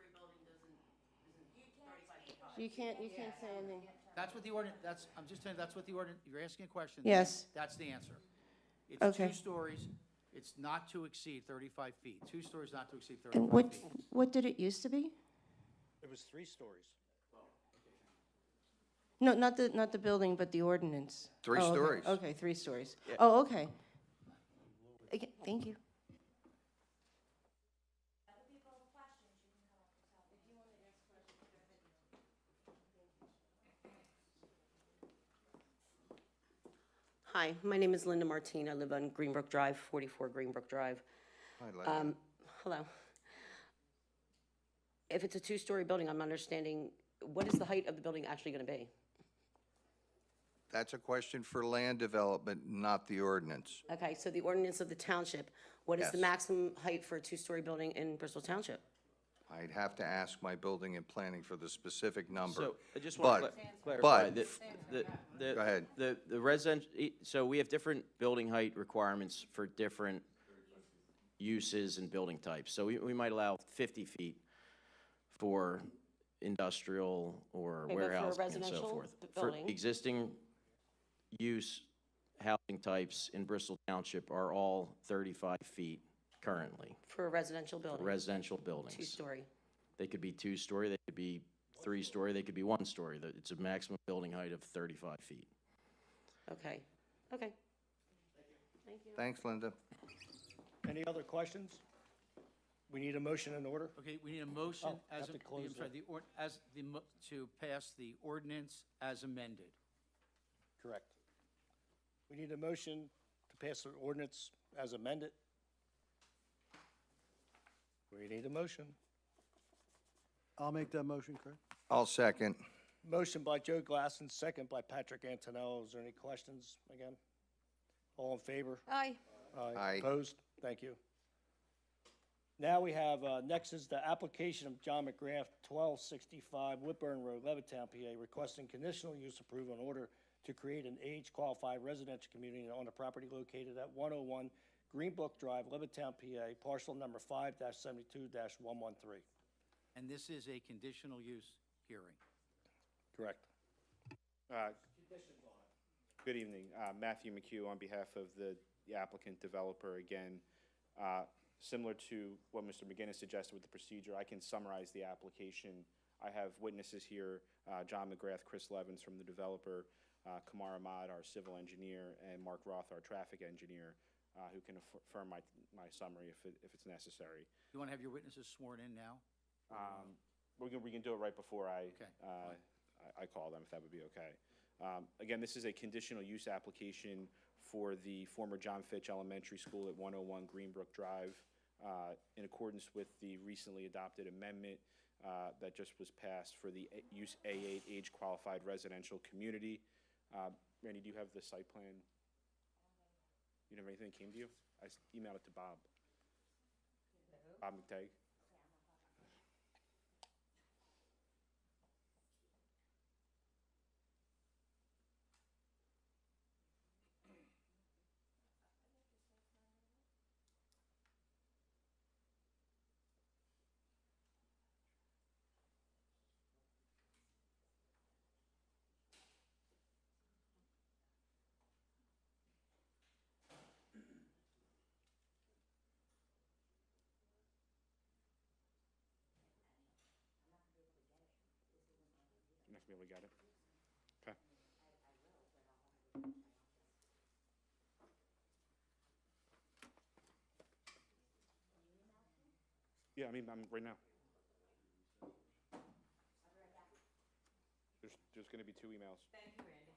you can't say anything. That's what the ordinance, I'm just saying, that's what the ordinance, you're asking a question. Yes. That's the answer. It's Okay. 2 stories, it's not to exceed 35 feet. 2 stories not to exceed And 35 feet. what did it used to be? It was 3 stories. No, not the building, but the ordinance. 3 Oh, okay. stories. Okay, 3 stories. Yeah. Oh, okay. Okay, thank you. Hi, my name is Linda Martine. I live on Greenbrook Drive, 44 Greenbrook Drive. Hi, Linda. Hello. If it's a 2-story building, I'm understanding, what is the height of the building actually going to be? That's a question for land development, not the ordinance. Okay, so the ordinance of the township, what is the Yes. maximum height for a 2-story building in Bristol Township? I'd have to ask my building and planning for the specific number. So I just want to clarify. but- Go ahead. The residential, so we have different building height requirements for different uses and building types. So we might allow 50 feet for industrial or Okay, but for a warehousing and so residential forth. building? For existing use housing types in Bristol Township are all 35 feet currently. For a residential building? Residential buildings. 2-story. They could be 2-story, they could be 3-story, they could be 1-story. It's a maximum building height of 35 feet. Okay, okay. Thank you. Thanks, Linda. Any other questions? We need a motion in order? Okay, we need a motion Oh, as, have to a- close I'm sorry, the- to pass the ordinance as amended. Correct. We need a motion to pass the ordinance as amended. We need a motion. I'll make that motion, Craig. I'll second. Motion by Joe Glasson, second by Patrick Antonello. Is there any questions again? All in favor? Aye. Aye. Opposed? Thank you. Now we have, next is the application of John McGrath, 1265 Whitburn Road, Levittown, PA, requesting conditional use approval in order to create an age-qualified residential community on the property located at 101 Greenbrook Drive, Levittown, PA, parcel number 5-72-113. And this is a conditional use hearing. Correct. Good evening. Matthew McHugh on behalf of the applicant developer again. Similar to what Mr. McGinnis suggested with the procedure, I can summarize the application. I have witnesses here, John McGrath, Chris Levins from the developer, Kamar Ahmad, our civil engineer, and Mark Roth, our traffic engineer, who can affirm my summary if it's necessary. You want to have your witnesses sworn in now? We can do it right before I call them, if that would be okay. Again, this is a conditional use application for the former John Fitch Elementary School at 101 Greenbrook Drive, in accordance with the recently adopted amendment that just was passed for the use A8 age-qualified residential community. Randy, do you have the site plan? You don't have anything that came to you? I emailed it to Bob. Bob McTagg. You're not gonna be able to get it? Okay. Yeah, I mean, I'm right now. There's gonna be 2 emails. Thank you, Randy.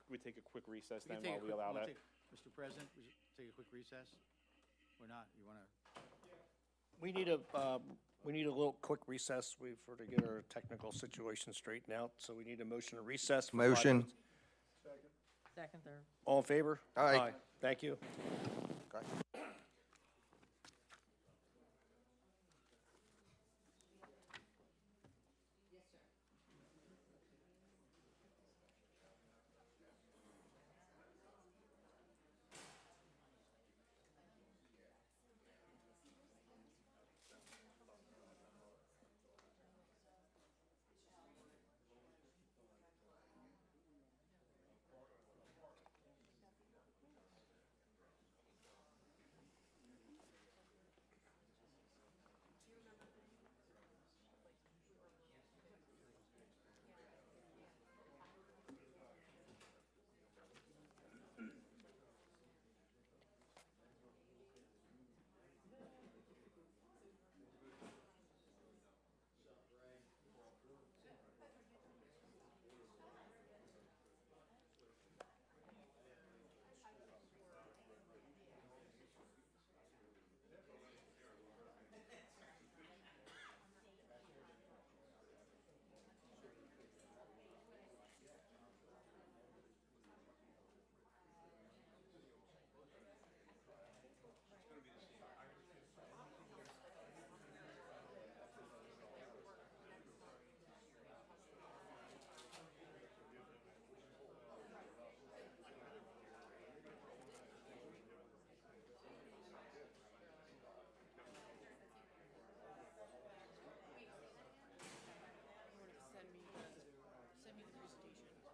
Could we take a quick recess We then can take while a we quick- allow wanna that? Mr. President, we should take a quick recess? Or not? You want to? We need a little quick recess to get our technical situation straightened out, so we need a motion to recess. For 5 Motion. minutes. Second, third. All in favor? Aye. Thank you.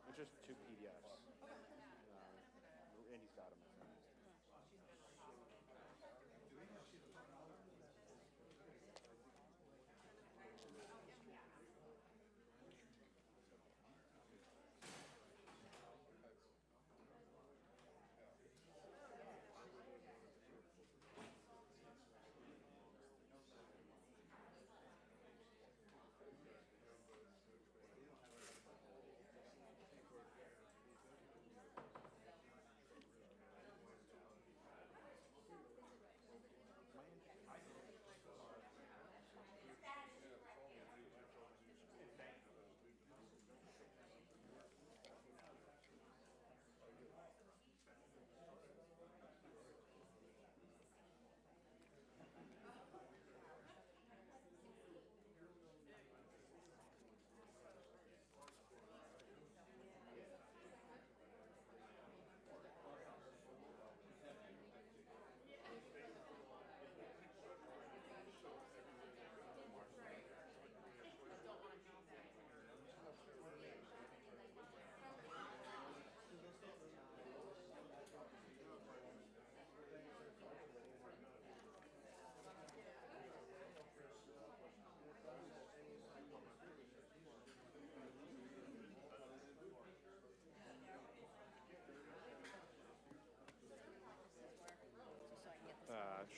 It's just 2 PDFs. Andy's got them.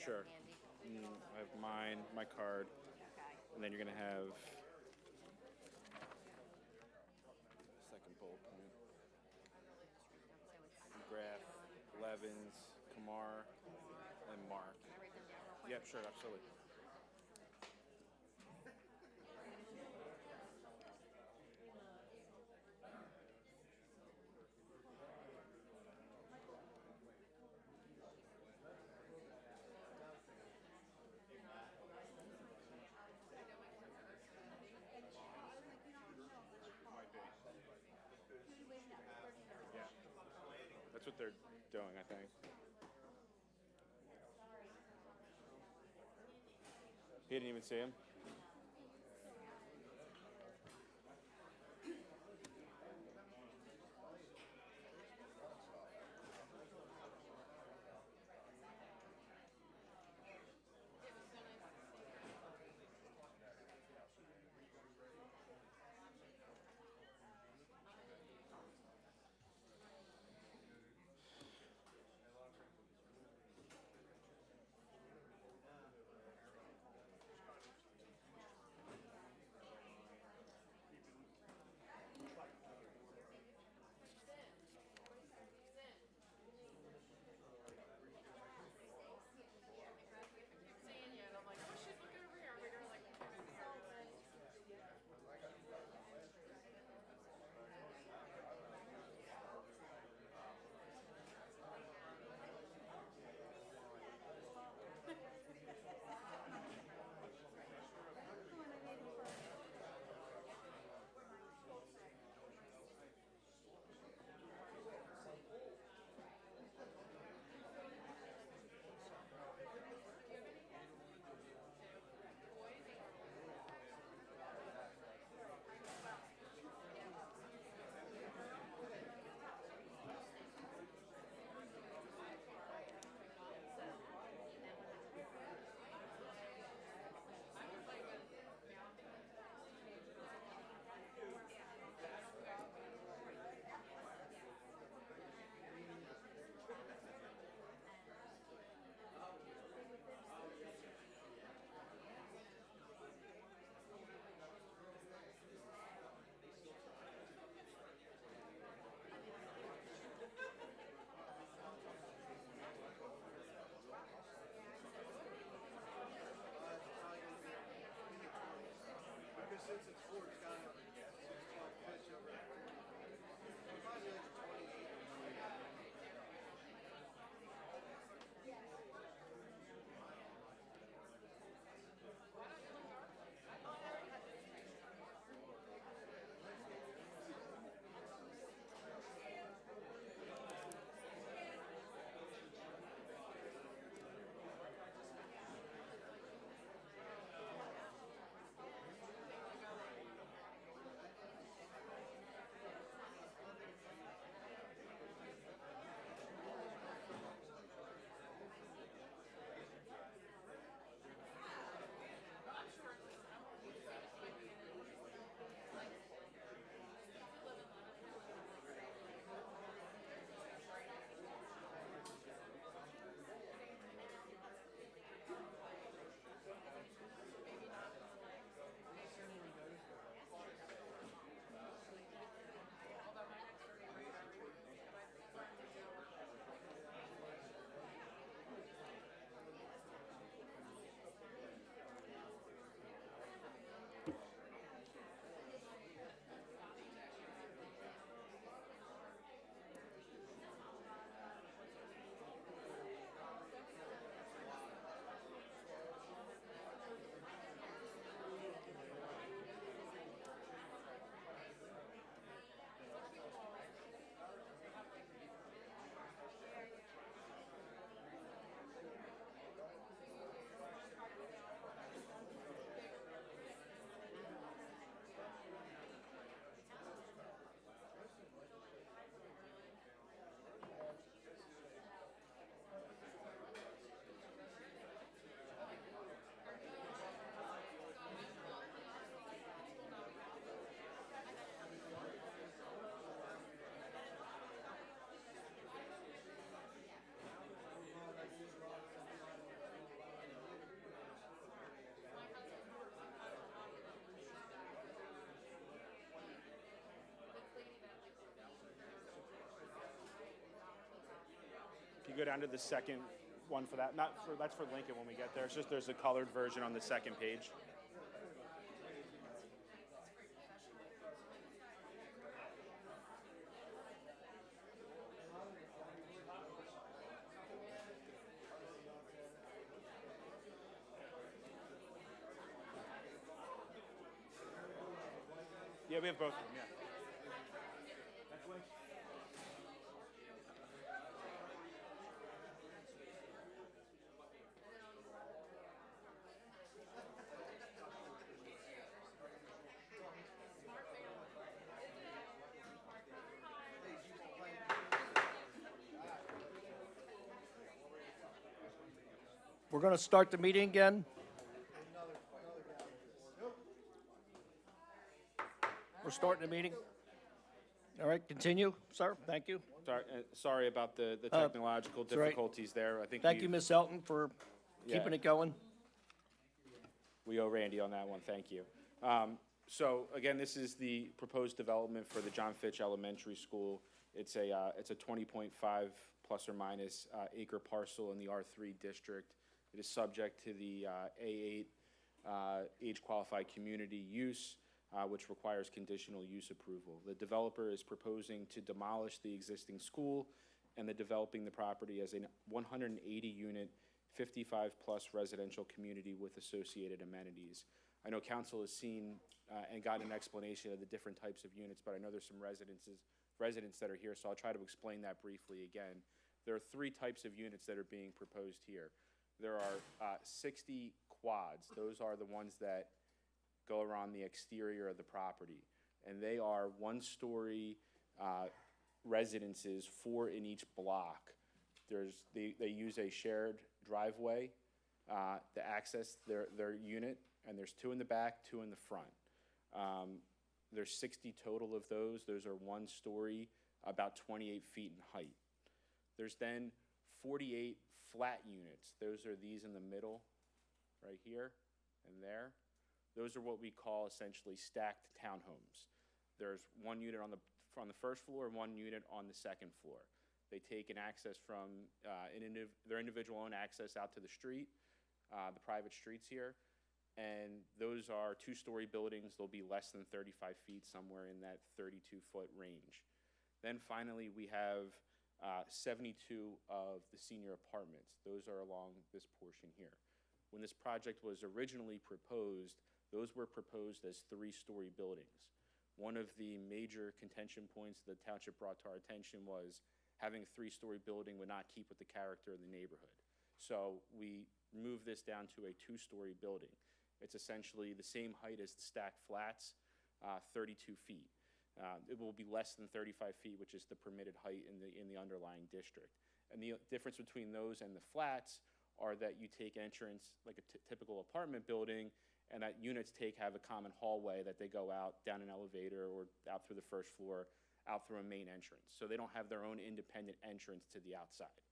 Sure. I have mine, my card, and then you're gonna have second bullet point. McGrath, Levins, Kamar, and Mark. Yep, sure, absolutely. what they're doing, I think. He didn't even see him. If you go down to the second one for that, not for, that's for Lincoln when we get there. It's just there's a colored version on the second page. Yeah, we have both of them, yeah. That's Lincoln. We're going to start the meeting again. We're starting the meeting. All right, continue, sir. Thank you. Sorry about the technological it's all right. difficulties there. I think Thank you, we've- Ms. Elton, for keeping it going. We owe Randy on that one, thank you. So again, this is the proposed development for the John Fitch Elementary School. It's a 20.5 plus or minus acre parcel in the R3 district. It is subject to the A8 age qualified community use, which requires conditional use approval. The developer is proposing to demolish the existing school and developing the property as a 180 unit 55-plus residential community with associated amenities. I know council has seen and got an explanation of the different types of units, but I know there's some residents that are here, so I'll try to explain that briefly again. There are three types of units that are being proposed here. There are 60 quads. Those are the ones that go around the exterior of the property, and they are one-story residences, 4 in each block. They use a shared driveway to access their unit, and there's 2 in the back, 2 in the front. There's 60 total of those. Those are one-story, about 28 feet in height. There's then 48 flat units. Those are these in the middle, right here and there. Those are what we call essentially stacked townhomes. There's 1 unit on the first floor and 1 unit on the second floor. They take an access from their individual own access out to the street, the private streets here. And those are 2-story buildings. They'll be less than 35 feet, somewhere in that 32-foot range. Then finally, we have 72 of the senior apartments. Those are along this portion here. When this project was originally proposed, those were proposed as 3-story buildings. One of the major contention points the township brought to our attention was having a 3-story building would not keep with the character of the neighborhood. So we moved this down to a 2-story building. It's essentially the same height as the stacked flats, 32 feet. It will be less than 35 feet, which is the permitted height in the underlying district. And the difference between those and the flats are that you take entrance like a typical apartment building, and that units have a common hallway that they go out, down an elevator, or out through the first floor, out through a main entrance. So they don't have their own independent entrance to the outside.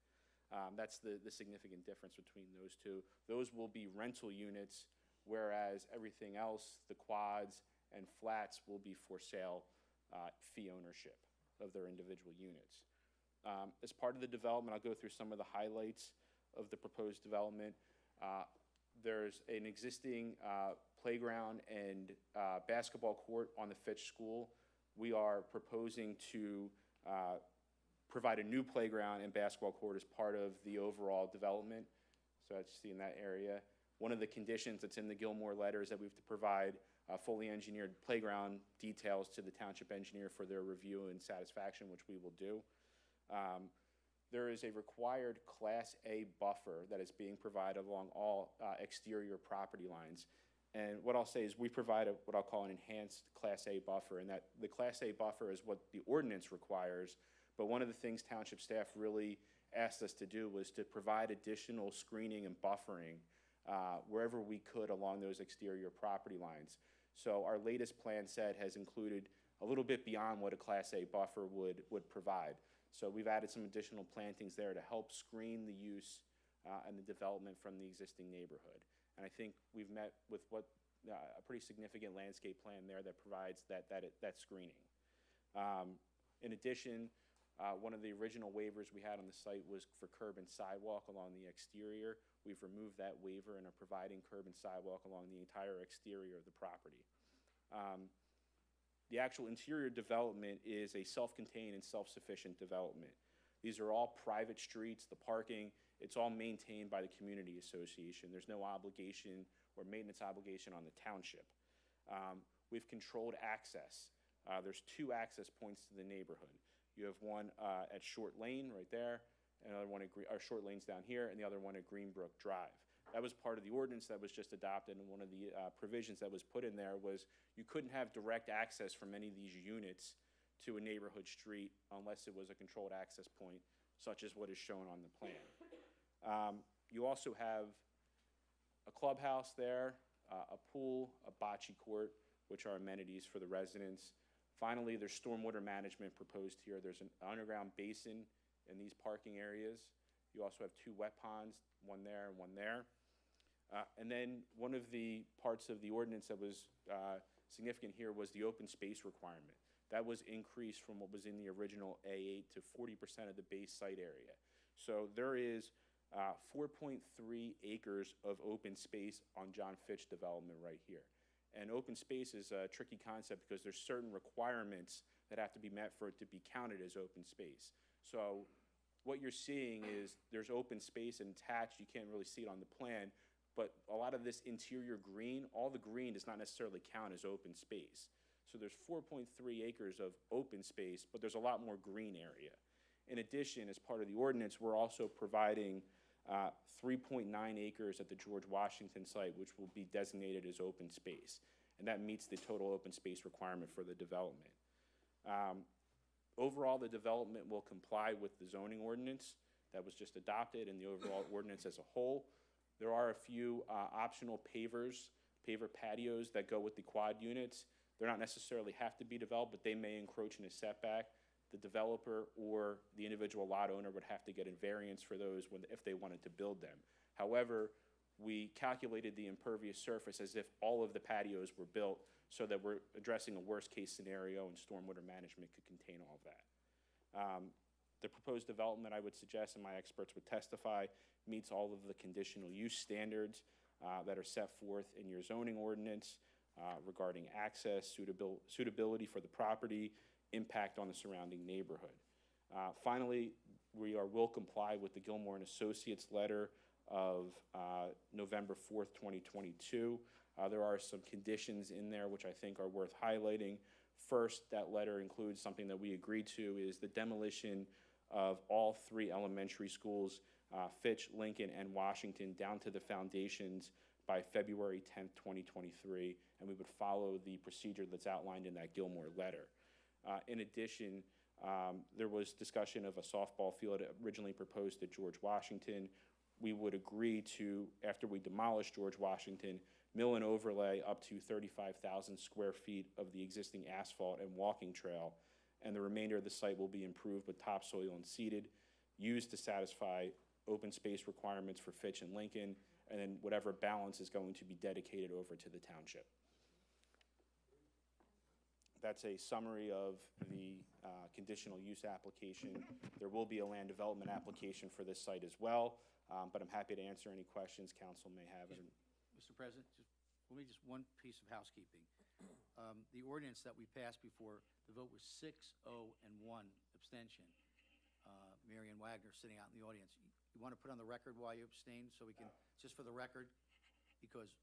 That's the significant difference between those two. Those will be rental units, whereas everything else, the quads and flats, will be for sale, fee ownership of their individual units. As part of the development, I'll go through some of the highlights of the proposed development. There's an existing playground and basketball court on the Fitch School. We are proposing to provide a new playground and basketball court as part of the overall development. So that's see in that area. One of the conditions that's in the Gilmore letter is that we have to provide fully engineered playground details to the township engineer for their review and satisfaction, which we will do. There is a required Class A buffer that is being provided along all exterior property lines. And what I'll say is we provide what I'll call an enhanced Class A buffer, and that the Class A buffer is what the ordinance requires. But one of the things township staff really asked us to do was to provide additional screening and buffering wherever we could along those exterior property lines. So our latest plan set has included a little bit beyond what a Class A buffer would provide. So we've added some additional plantings there to help screen the use and the development from the existing neighborhood. And I think we've met with a pretty significant landscape plan there that provides that screening. In addition, one of the original waivers we had on the site was for curb and sidewalk along the exterior. We've removed that waiver and are providing curb and sidewalk along the entire exterior of the property. The actual interior development is a self-contained and self-sufficient development. These are all private streets. The parking, it's all maintained by the community association. There's no obligation or maintenance obligation on the township. We've controlled access. There's 2 access points to the neighborhood. You have one at Short Lane right there, and another one at Short Lane's down here, and the other one at Greenbrook Drive. That was part of the ordinance that was just adopted, and one of the provisions that was put in there was you couldn't have direct access from any of these units to a neighborhood street unless it was a controlled access point, such as what is shown on the plan. You also have a clubhouse there, a pool, a bocce court, which are amenities for the residents. Finally, there's stormwater management proposed here. There's an underground basin in these parking areas. You also have 2 wet ponds, one there and one there. And then one of the parts of the ordinance that was significant here was the open space requirement. That was increased from what was in the original A8 to 40% of the base site area. So there is 4.3 acres of open space on John Fitch development right here. And open space is a tricky concept because there's certain requirements that have to be met for it to be counted as open space. So what you're seeing is there's open space and attached. You can't really see it on the plan, but a lot of this interior green, all the green does not necessarily count as open space. So there's 4.3 acres of open space, but there's a lot more green area. In addition, as part of the ordinance, we're also providing 3.9 acres at the George Washington site, which will be designated as open space. And that meets the total open space requirement for the development. Overall, the development will comply with the zoning ordinance that was just adopted and the overall ordinance as a whole. There are a few optional paver patios that go with the quad units. They're not necessarily have to be developed, but they may encroach in a setback. The developer or the individual lot owner would have to get a variance for those if they wanted to build them. However, we calculated the impervious surface as if all of the patios were built so that we're addressing a worst-case scenario and stormwater management could contain all of that. The proposed development, I would suggest, and my experts would testify, meets all of the conditional use standards that are set forth in your zoning ordinance regarding access, suitability for the property, impact on the surrounding neighborhood. Finally, will comply with the Gilmore and Associates letter of November 4th, 2022. There are some conditions in there which I think are worth highlighting. First, that letter includes something that we agreed to is the demolition of all 3 elementary schools, Fitch, Lincoln, and Washington, down to the foundations by February 10th, 2023, and we would follow the procedure that's outlined in that Gilmore letter. In addition, there was discussion of a softball field originally proposed at George Washington. We would agree to, after we demolish George Washington, mill and overlay up to 35,000 square feet of the existing asphalt and walking trail, and the remainder of the site will be improved with topsoil and seeded, used to satisfy open space requirements for Fitch and Lincoln, and then whatever balance is going to be dedicated over to the township. That's a summary of the conditional use application. There will be a land development application for this site as well, but I'm happy to answer any questions council may have. Mr. President, just one piece of housekeeping. The ordinance that we passed before, the vote was 6-0 and 1 abstention. Marion Wagner sitting out in the audience. You want to put on the record why you abstained so we can, just for the record, because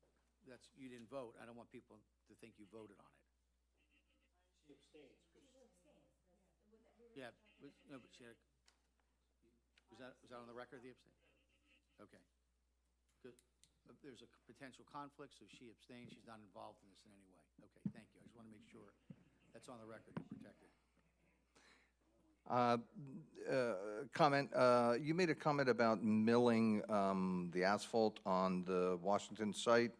you didn't vote. I don't want people to think you voted on it. She abstains. Yeah, no, but she had, was that on the record, the abstain? Okay. Good. There's a potential conflict, so she abstained. She's not involved in this in any way. Okay, thank you. I just want to make sure that's on the record and protected. Comment, you made a comment about milling the asphalt on the Washington site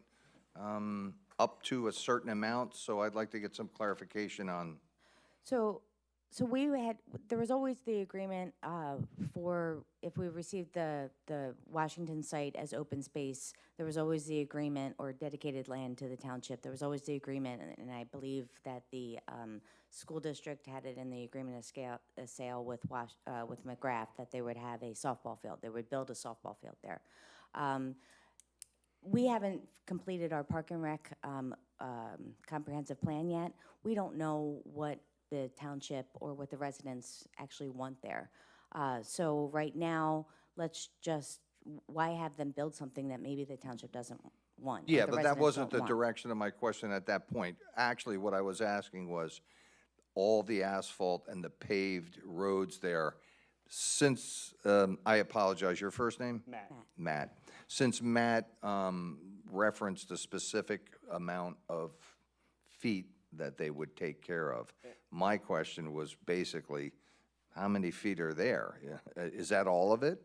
up to a certain amount, so I'd like to get some clarification on. So there was always the agreement for if we received the Washington site as open space, there was always the agreement, or dedicated land to the township, there was always the agreement, and I believe that the school district had it in the agreement of sale with McGrath that they would have a softball field. They would build a softball field there. We haven't completed our park and rec comprehensive plan yet. We don't know what the township or what the residents actually want there. So right now, why have them build something that maybe the township doesn't want? Yeah, but that wasn't the direction of my question at that point. Actually, what I was asking was all the asphalt and the paved roads there, since, I apologize, your first name? Matt. Matt. Since Matt referenced a specific amount of feet that they would take care of, my question was basically, how many feet are there? Is that all of it?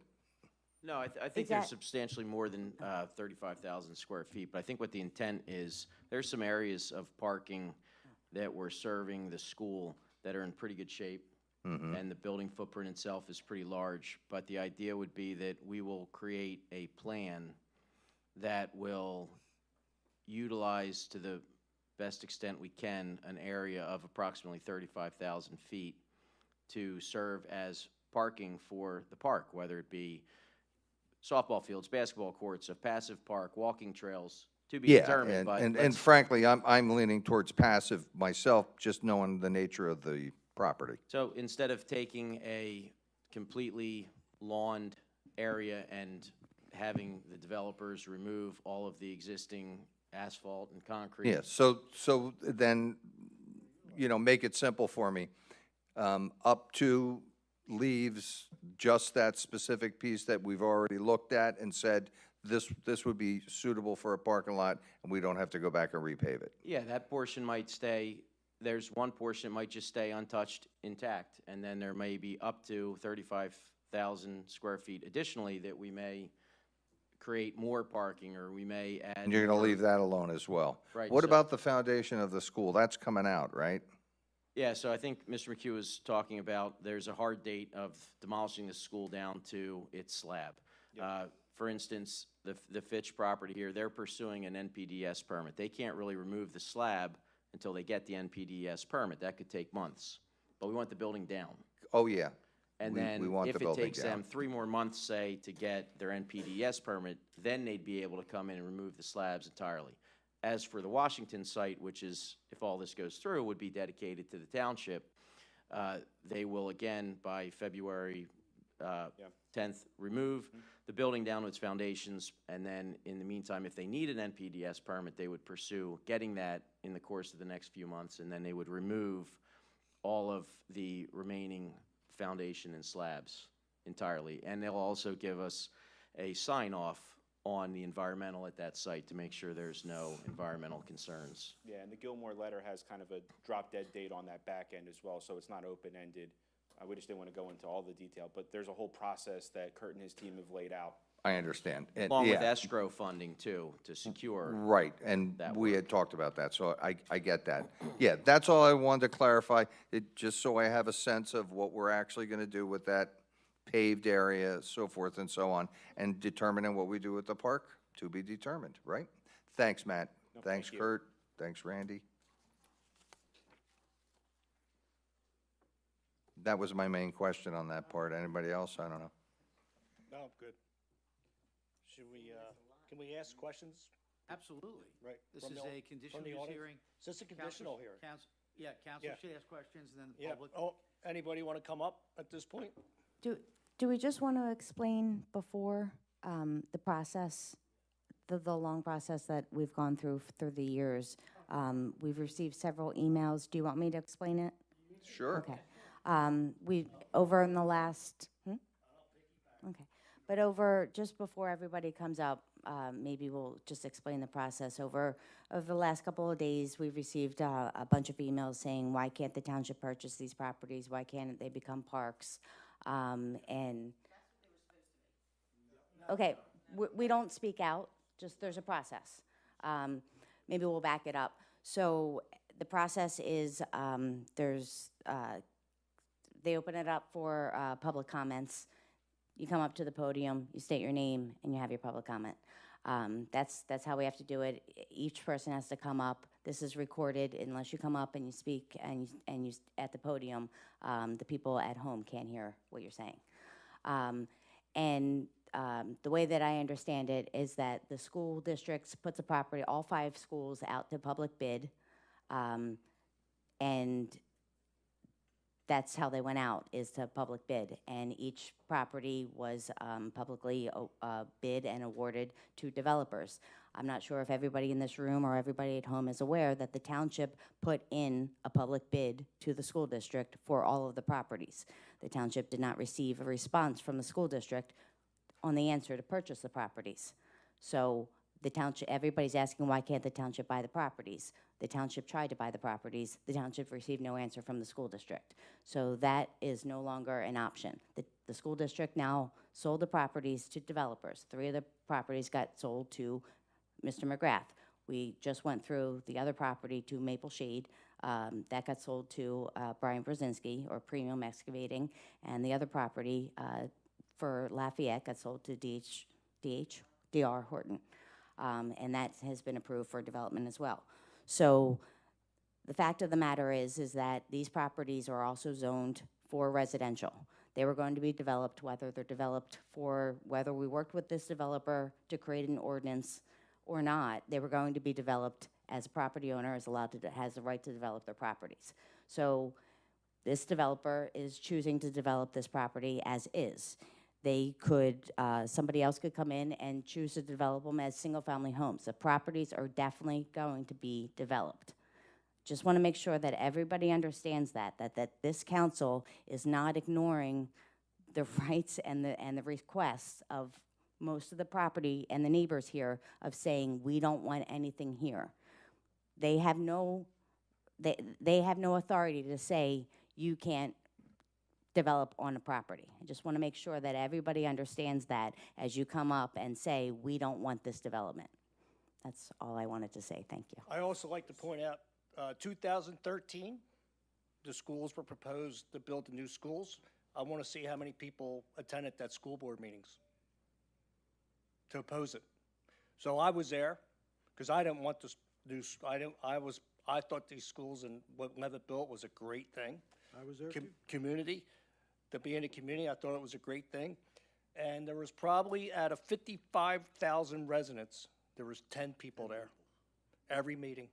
No, I think Is there's that- substantially more than 35,000 square feet, but I think what the intent is, there's some areas of parking that we're serving the school that are in pretty good shape, and the building footprint itself is pretty large, but the idea would be that we will create a plan that will utilize to the best extent we can an area of approximately 35,000 feet to serve as parking for the park, whether it be softball fields, basketball courts, a passive park, walking trails, to be determined. But and let's- frankly, I'm leaning towards passive myself, just knowing the nature of the property. So instead of taking a completely lawned area and having the developers remove all of the existing asphalt and concrete. Yeah, so then, make it simple for me. Up to leaves just that specific piece that we've already looked at and said, this would be suitable for a parking lot, and we don't have to go back and repave it. Yeah, that portion might stay, there's one portion that might just stay untouched, intact, and then there may be up to 35,000 square feet additionally that we may create more parking, or we may add. And you're going to more- leave that alone as well. Right, What so- about the foundation of the school? That's coming out, right? Yeah, so I think Mr. McHugh was talking about, there's a hard date of demolishing the school down to its slab. For instance, the Fitch property here, they're pursuing an NPDES permit. They can't really remove the slab until they get the NPDES permit. That could take months, but we want the building down. Oh, yeah. And We then want if the it building takes down. them 3 more months, say, to get their NPDES permit, then they'd be able to come in and remove the slabs entirely. As for the Washington site, which is, if all this goes through, would be dedicated to the township, they will again, by February 10th, remove the building down to its foundations, and then in the meantime, if they need an NPDES permit, they would pursue getting that in the course of the next few months, and then they would remove all of the remaining foundation and slabs entirely. And they'll also give us a sign-off on the environmental at that site to make sure there's no environmental concerns. Yeah, and the Gilmore letter has kind of a drop-dead date on that back end as well, so it's not open-ended. We just didn't want to go into all the detail, but there's a whole process that Kurt and his team have laid out. I understand. And, Along with yeah, escrow funding, too, to secure. Right, and that we had talked about that, so I get that. Yeah, that's all I wanted to clarify, just so I have a sense of what we're actually going to do with that paved area, so forth and so on, and determining what we do with the park, to be determined, right? Thanks, Matt. No, Thanks, thank you. Kurt. Thanks, Randy. That was my main question on that part. Anybody else? I don't know. No, good. Should we, can we ask questions? Absolutely. Right. This from is the- a from conditional the use audience? hearing. Is this a conditional hearing? Yeah, council Yeah. should ask questions, and then the Yeah. public. Oh, anybody want to come up at this point? Do we just want to explain before the process, the long process that we've gone through the years? We've received several emails. Do you want me to explain it? Sure. Okay. Over in the last, Okay. But just before everybody comes up, maybe we'll just explain the process. Over the last couple of days, we've received a bunch of emails saying, why can't the township purchase these properties? Why can't they become parks? Okay, we don't speak out, just there's a process. Maybe we'll back it up. So the process is, they open it up for public comments. You come up to the podium, you state your name, and you have your public comment. That's how we have to do it. Each person has to come up. This is recorded. Unless you come up and you speak and you at the podium, the people at home can't hear what you're saying. The way that I understand it is that the school districts puts the property, all 5 schools, out to public bid, and that's how they went out, is to public bid. And each property was publicly bid and awarded to developers. I'm not sure if everybody in this room or everybody at home is aware that the township put in a public bid to the school district for all of the properties. The township did not receive a response from the school district on the answer to purchase the properties. So The township, everybody's asking, why can't the township buy the properties? The township tried to buy the properties. The township received no answer from the school district. So that is no longer an option. The school district now sold the properties to developers. 3 of the properties got sold to Mr. McGrath. We just went through the other property to Maple Shade. That got sold to Brian Brzezinski, or Premium Excavating. And the other property for Lafayette got sold to DR Horton. And that has been approved for development as well. So the fact of the matter is that these properties are also zoned for residential. They were going to be developed, whether they're developed for, whether we worked with this developer to create an ordinance or not, they were going to be developed as a property owner is allowed to, has the right to develop their properties. So this developer is choosing to develop this property as is. They could, somebody else could come in and choose to develop them as single-family homes. The properties are definitely going to be developed. Just want to make sure that everybody understands that this council is not ignoring the rights and the requests of most of the property and the neighbors here of saying, we don't want anything here. They have no authority to say you can't develop on a property. I just want to make sure that everybody understands that as you come up and say, we don't want this development. That's all I wanted to say. Thank you. I also like to point out, 2013, the schools were proposed to build the new schools. I want to see how many people attended that school board meetings to oppose it. So I was there because I didn't want this new. I thought these schools and what Levitt built was a great thing. I was there too. Community, to be in a community, I thought it was a great thing. And there was probably out of 55,000 residents, there was 10 people there, every meeting,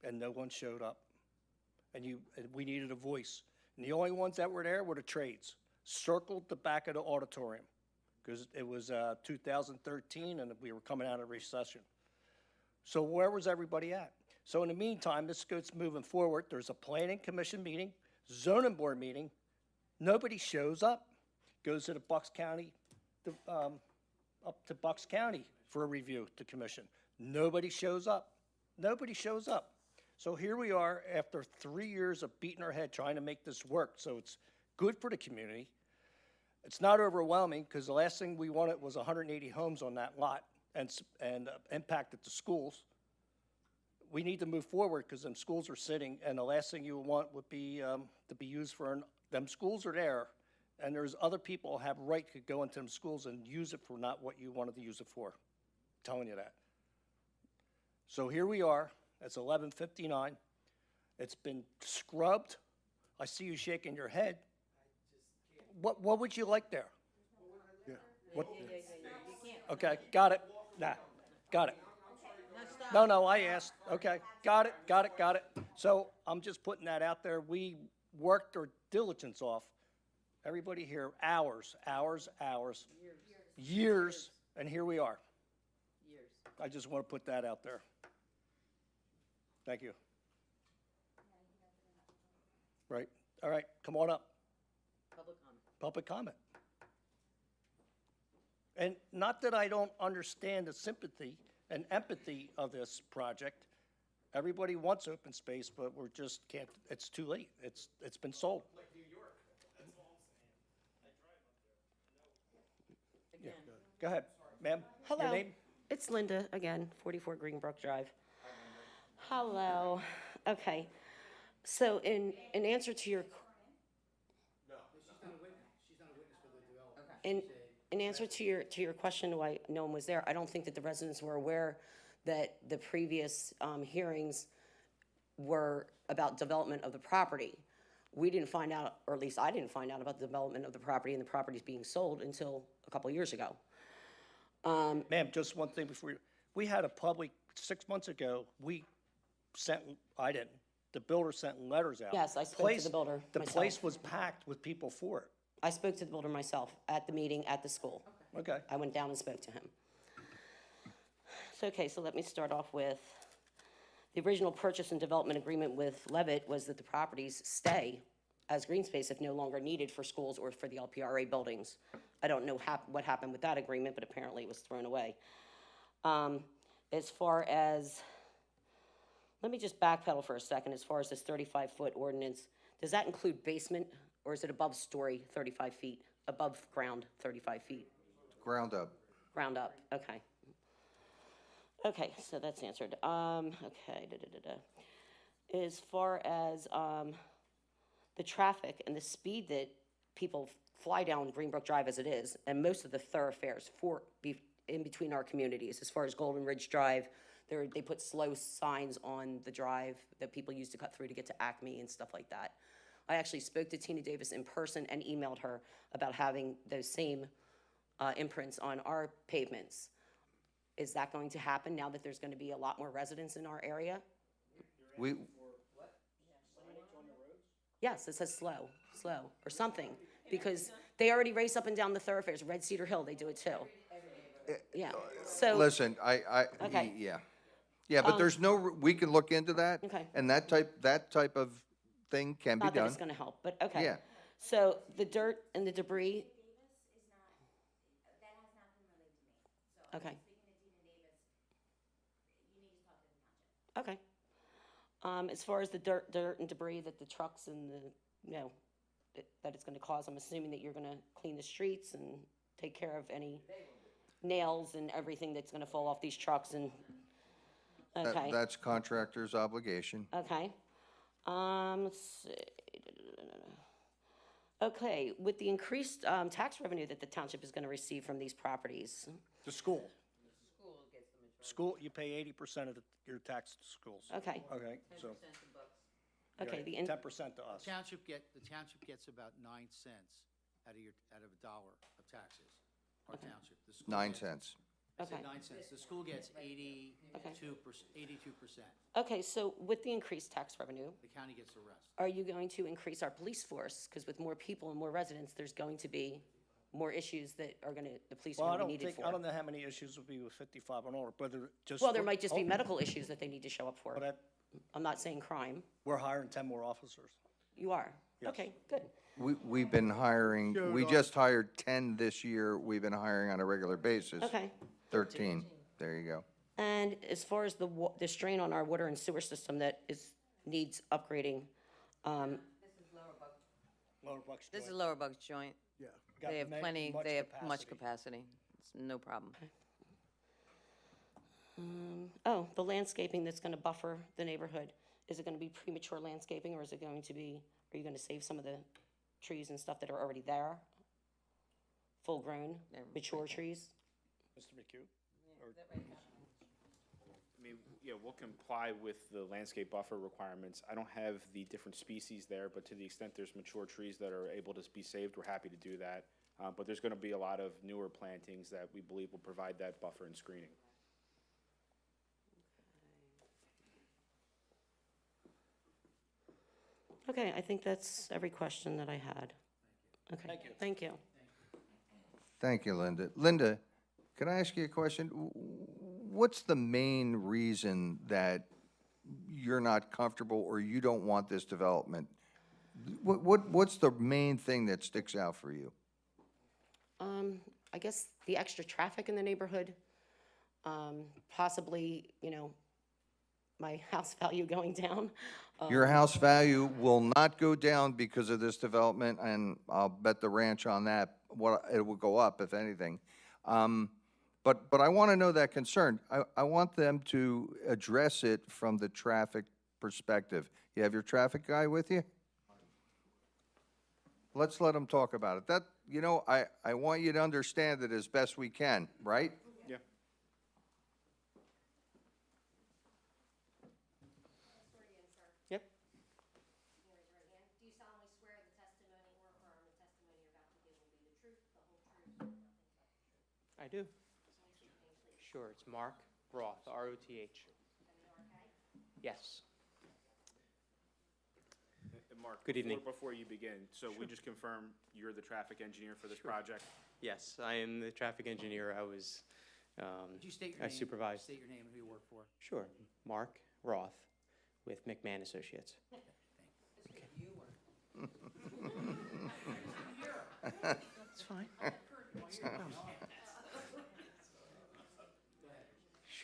and no one showed up. And we needed a voice. And the only ones that were there were the trades, circled the back of the auditorium, because it was 2013 and we were coming out of recession. So where was everybody at? So in the meantime, this goes moving forward. There's a planning commission meeting, zoning board meeting. Nobody shows up. Goes to the Bucks County, up to Bucks County for a review, the commission. Nobody shows up. Nobody shows up. So here we are after 3 years of beating our head trying to make this work. So it's good for the community. It's not overwhelming because the last thing we wanted was 180 homes on that lot and impacted the schools. We need to move forward because them schools are sitting, and the last thing you want would be to be used for them schools are there, and there's other people have right to go into them schools and use it for not what you wanted to use it for. I'm telling you that. So here we are. It's 11:59. It's been scrubbed. I see you shaking your head. What would you like there? Yeah. What? Okay, got it. Nah, got it. No, I asked. Okay, got it. So I'm just putting that out there. We worked our diligence off. Everybody here, hours, years, and here we are. I just want to put that out there. Thank you. Right, all right, come on up. Public comment. And not that I don't understand the sympathy and empathy of this project. Everybody wants open space, but we're just can't, it's too late. It's been sold. Like New York, that's all I'm saying. I drive up there. Yeah. Go ahead, ma'am. Hello. Your name? It's Linda, again, 44 Greenbrook Drive. Hello. Okay. So in answer to your... In answer to your question, why no one was there, I don't think that the residents were aware that the previous hearings were about development of the property. We didn't find out, or at least I didn't find out about the development of the property and the properties being sold until a couple of years ago. Ma'am, just one thing before you. We had a public, 6 months ago, I didn't. The builder sent letters out. Yes, I spoke to the builder The myself. place was packed with people for it. I spoke to the builder myself at the meeting at the school. Okay. I went down and spoke to him. So let me start off with, the original purchase and development agreement with Levitt was that the properties stay as green space if no longer needed for schools or for the LPRA buildings. I don't know what happened with that agreement, but apparently it was thrown away. As far as, let me just backpedal for a second, as far as this 35-foot ordinance, does that include basement, or is it above story 35 feet, above ground 35 feet? Ground up. Ground up, okay. Okay, so that's answered. Okay, As far as, the traffic and the speed that people fly down Greenbrook Drive as it is, and most of the thoroughfares in between our communities, as far as Golden Ridge Drive, they put slow signs on the drive that people use to cut through to get to Acme and stuff like that. I actually spoke to Tina Davis in person and emailed her about having those same imprints on our pavements. Is that going to happen now that there's going to be a lot more residents in our area? We, Yes, it says slow, or something, because they already race up and down the thoroughfares. Red Cedar Hill, they do it too. Yeah, so. listen, Okay. yeah. Yeah, but there's no, we can look into that. Okay. And that type of thing can be Not that done. it's gonna help, but okay. Yeah. So the dirt and the debris. Okay. Okay. As far as the dirt and debris that the trucks and that it's gonna cause, I'm assuming that you're gonna clean the streets and take care of any nails and everything that's gonna fall off these trucks and, okay. That's contractor's obligation. Okay. Let's see. Okay, with the increased tax revenue that the township is going to receive from these properties. The school. School, you pay 80% of your tax to schools. Okay. Okay, so. Okay, the 10% to us. The township gets about 9 cents out of a dollar of taxes. Our township. The school 9 gets- cents. I said Okay. 9 cents. The school gets 82%. Okay, so with the increased tax revenue, The county gets the rest. are you going to increase our police force? Because with more people and more residents, there's going to be more issues that the police Well, are I going to don't be needed think, for. I don't know how many issues would be with 55 and older, whether just. Well, there might just be Oh, medical issues that they need to show up for. But I'm not saying crime. we're hiring 10 more officers. You are? Yes. Okay, good. We've been hiring, we just hired 10 this year. We've been hiring on a regular basis. Okay. 13. There you go. And as far as the strain on our water and sewer system that needs upgrading, Lower Bucks This is Joint. Lower Bucks Joint. Yeah. Got They have much plenty, they have much capacity. capacity. It's no problem. the landscaping that's gonna buffer the neighborhood, is it gonna be premature landscaping, or is it going to be, are you gonna save some of the trees and stuff that are already there? Full-grown, mature trees? Mr. McHugh? I mean, yeah, we'll comply with the landscape buffer requirements. I don't have the different species there, but to the extent there's mature trees that are able to be saved, we're happy to do that. But there's gonna be a lot of newer plantings that we believe will provide that buffer and screening. Okay, I think that's every question that I had. Okay, thank you. Thank you, Linda. Linda, can I ask you a question? What's the main reason that you're not comfortable or you don't want this development? What's the main thing that sticks out for you? I guess the extra traffic in the neighborhood, possibly, my house value going down. Your house value will not go down because of this development, and I'll bet the ranch on that, it will go up, if anything. But I want to know that concern. I want them to address it from the traffic perspective. You have your traffic guy with you? Let's let him talk about it. I want you to understand it as best we can, right? Yeah. Yep. Do you solemnly swear the testimony or affirm the testimony you're about to give will be the truth, the whole truth, and nothing but the truth? I do. Sure, it's Mark Roth, R-O-T-H. Yes. Mark, Good evening. Before you begin, so we just confirm you're the traffic engineer for this project? Yes, I am the traffic engineer. I was, Could you state your I name? supervised. State your name and who you work for. Sure, Mark Roth with McMahon Associates. That's fine.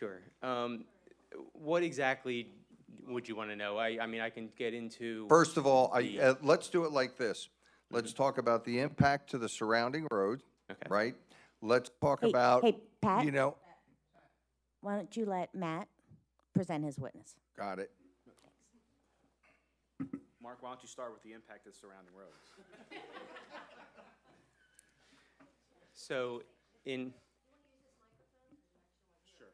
Sure. What exactly would you want to know? I mean, I can get into. First of all, the- let's do it like this. Let's talk about the impact to the surrounding road, Okay. right? Let's talk Hey, about, hey, Pat? you know, Why don't you let Matt present his witness? got it. Mark, why don't you start with the impact of surrounding roads? So in. Sure.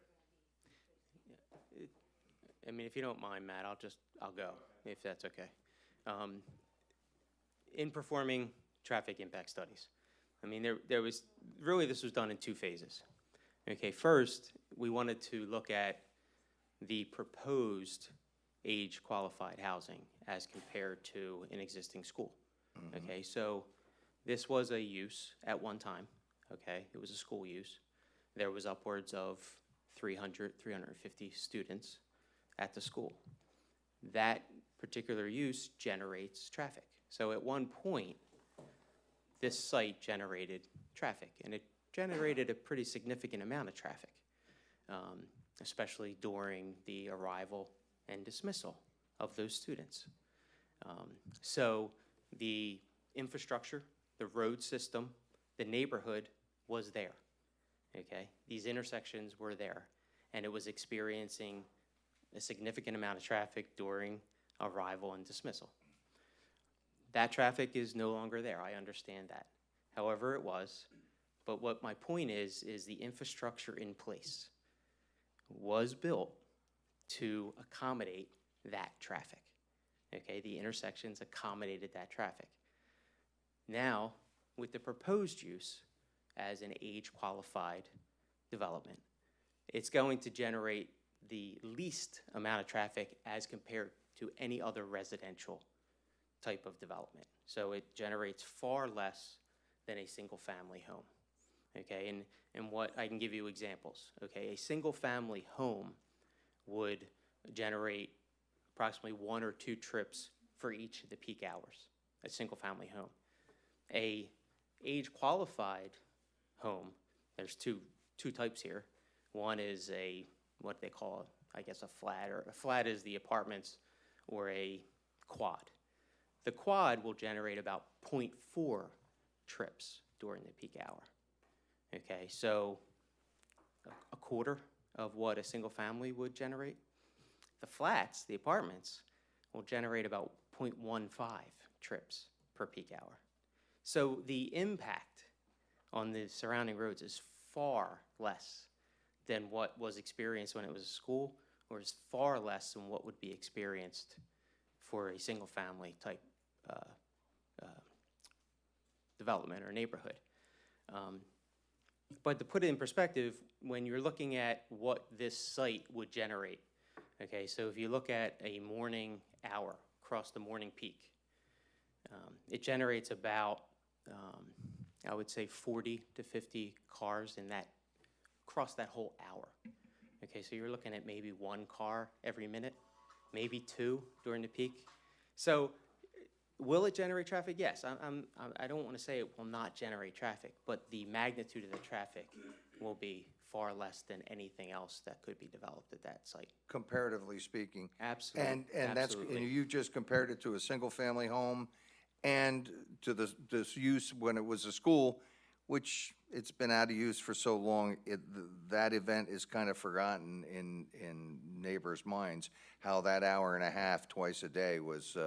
I mean, if you don't mind, Matt, I'll go, if that's okay. In performing traffic impact studies, I mean, there was, really this was done in two phases. Okay, first, we wanted to look at the proposed age-qualified housing as compared to an existing school. Okay, so this was a use at one time, okay? It was a school use. There was upwards of 300, 350 students at the school. That particular use generates traffic. So at one point, this site generated traffic, and it generated a pretty significant amount of traffic, especially during the arrival and dismissal of those students. So the infrastructure, the road system, the neighborhood was there, okay? These intersections were there, and it was experiencing a significant amount of traffic during arrival and dismissal. That traffic is no longer there, I understand that. However, it was, but what my point is the infrastructure in place was built to accommodate that traffic, okay? The intersections accommodated that traffic. Now, with the proposed use as an age-qualified development, it's going to generate the least amount of traffic as compared to any other residential type of development. So it generates far less than a single-family home, okay? And what, I can give you examples, okay? A single-family home would generate approximately 1 or 2 trips for each of the peak hours, a single-family home. A age-qualified home, there's two types here. One is a, what they call, I guess, a flat, or a flat is the apartments, or a quad. The quad will generate about 0.4 trips during the peak hour. Okay, so a quarter of what a single family would generate. The flats, the apartments, will generate about 0.15 trips per peak hour. So the impact on the surrounding roads is far less than what was experienced when it was a school, or is far less than what would be experienced for a single family type development or neighborhood. But to put it in perspective, when you're looking at what this site would generate, okay, so if you look at a morning hour across the morning peak, it generates about, I would say 40 to 50 cars in that, across that whole hour. Okay, so you're looking at maybe 1 car every minute, maybe 2 during the peak. So will it generate traffic? Yes. I don't want to say it will not generate traffic, but the magnitude of the traffic will be far less than anything else that could be developed at that site. Comparatively speaking. Absolutely. And that's, and you just compared it to a single-family home and to this use when it was a school, which it's been out of use for so long, that event is kind of forgotten in neighbors' minds, how that hour and a half twice a day was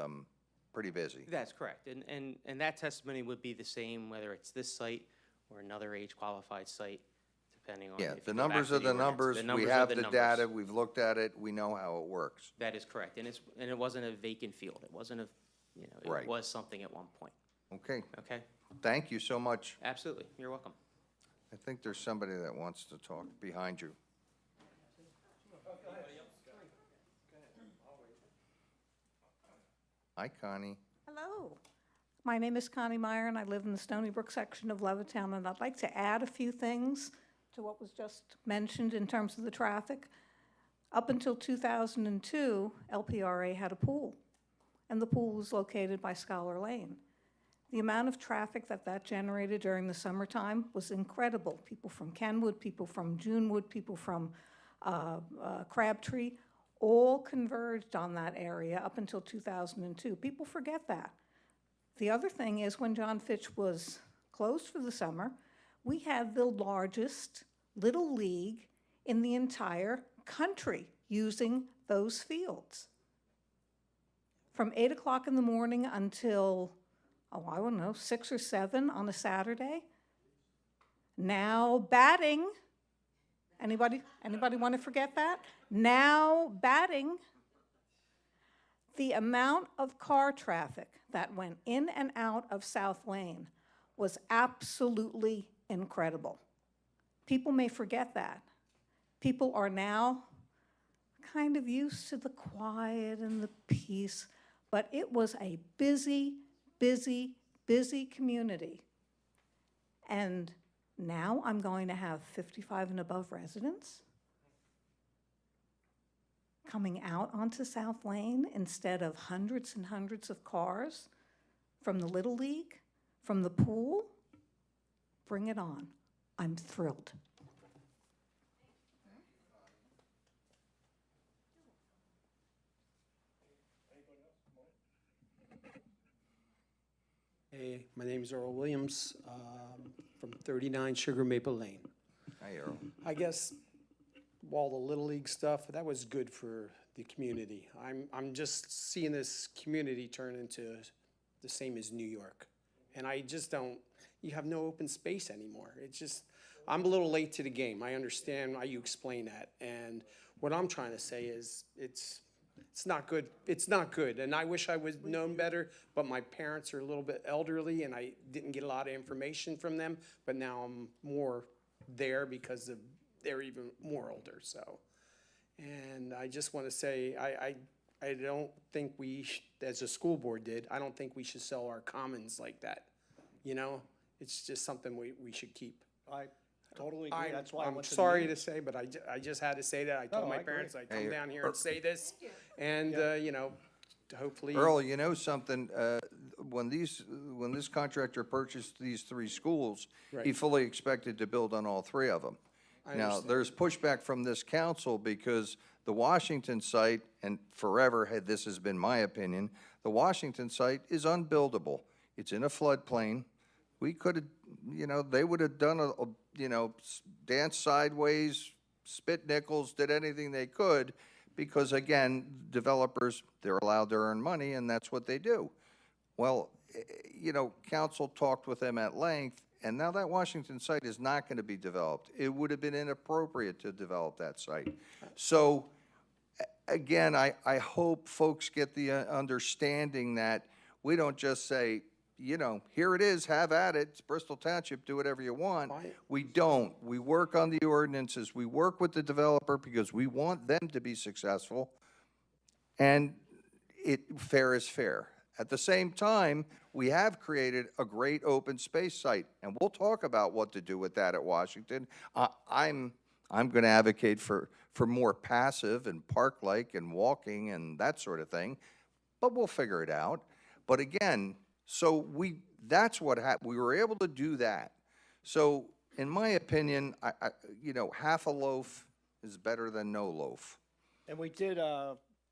pretty busy. That's correct. And that testimony would be the same whether it's this site or another age-qualified site, depending on. Yeah, if the you go back numbers to are the ordinance. numbers. The numbers We are have the the numbers. data, we've looked at it, we know how it works. That is correct. And it wasn't a vacant field. It wasn't a, it Right. was something at one point. Okay. Okay? Thank you so much. Absolutely. You're welcome. I think there's somebody that wants to talk behind you. Hi, Connie. Hello. My name is Connie Meyer, and I live in the Stony Brook section of Levittown, and I'd like to add a few things to what was just mentioned in terms of the traffic. Up until 2002, LPRA had a pool, and the pool was located by Scholar Lane. The amount of traffic that generated during the summertime was incredible. People from Kenwood, people from Junewood, people from Crabtree, all converged on that area up until 2002. People forget that. The other thing is when John Fitch was closed for the summer, we had the largest Little League in the entire country using those fields. From 8 o'clock in the morning until, oh, I don't know, 6 or 7 on a Saturday. Now batting, anybody want to forget that? Now batting, the amount of car traffic that went in and out of South Lane was absolutely incredible. People may forget that. People are now kind of used to the quiet and the peace, but it was a busy, busy, busy community. And now I'm going to have 55 and above residents coming out onto South Lane instead of hundreds and hundreds of cars from the Little League, from the pool. Bring it on. I'm thrilled. Hey, my name is Earl Williams, from 39 Sugar Maple Lane. Hi, Earl. I guess all the Little League stuff, that was good for the community. I'm just seeing this community turn into the same as New York. And I just don't, you have no open space anymore. It's just, I'm a little late to the game. I understand how you explain that. And what I'm trying to say is it's not good. It's not good. And I wish I would known better, but my parents are a little bit elderly and I didn't get a lot of information from them, but now I'm more there because they're even more older, so. And I just want to say, I don't think we, as a school board did, I don't think we should sell our commons like that. You know, it's just something we should keep. I totally agree. That's why I I'm went to the sorry meeting. to say, but I just had to say that. I told No, my I agree. parents I'd come Hey, down here and say this. And, you know, hopefully. Earl, you know something, when this contractor purchased these 3 schools, he Right. fully expected to build on all 3 of them. I Now, understand. there's pushback from this council because the Washington site, and forever this has been my opinion, the Washington site is unbuildable. It's in a floodplain. We could have, you know, they would have done dance sideways, spit nickels, did anything they could, because again, developers, they're allowed to earn money, and that's what they do. Well, you know, council talked with them at length, and now that Washington site is not going to be developed. It would have been inappropriate to develop that site. So, again, I hope folks get the understanding that we don't just say, you know, here it is, have at it, it's Bristol Township, do whatever you want. We don't. We work on the ordinances. We work with the developer because we want them to be successful, and fair is fair. At the same time, we have created a great open space site, and we'll talk about what to do with that at Washington. I'm going to advocate for more passive and park-like and walking and that sort of thing, but we'll figure it out. But again, so that's what happened. We were able to do that. So in my opinion, you know, half a loaf is better than no loaf. And we did,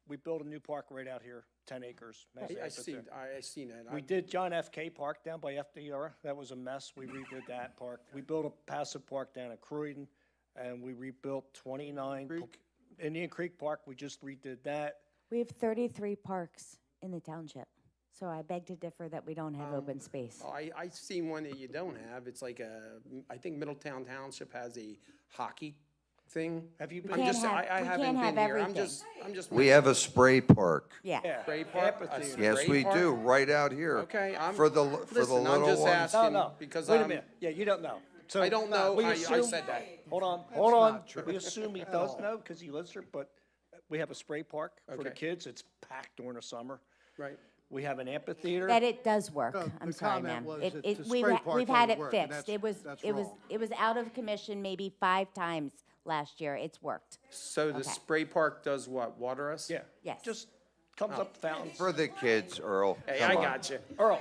we built a new park right out here, 10 acres. massive I amphitheater. seen that. We did John F. K. Park down by FDR. That was a mess. We redid that park. We built a passive park down at Croydon, and we rebuilt 29. Indian Creek Park, we just redid that. We have 33 parks in the township, so I beg to differ that we don't have open space. I've seen one that you don't have. It's like I think Middletown Township has a hockey thing. Have you We been? can't I have- we haven't can't been have here. everything. I'm just. We have a spray park. Yeah. Spray park? A Amphitheater. Yes, spray we park? do, right out here. Okay, For the listen, I'm little just ones. asking. No, Because wait a I'm- minute. Yeah, you don't know. So I don't know. we I assume- said that. Hold on. We assume he does know because he lives here, but we have a spray park for the Okay. kids. It's packed during the summer. Right. We have an amphitheater. That it does work. No, I'm the sorry, comment ma'am. was It, that it, the we've, spray ha- park we've had doesn't it work, and fixed. that's It was wrong. out of commission maybe 5 times last year. It's worked. So the Okay. spray park does what? Water us? Yeah. Yes. Just comes up the fountains. For the kids, Earl. Hey, Come I on. got you. Earl.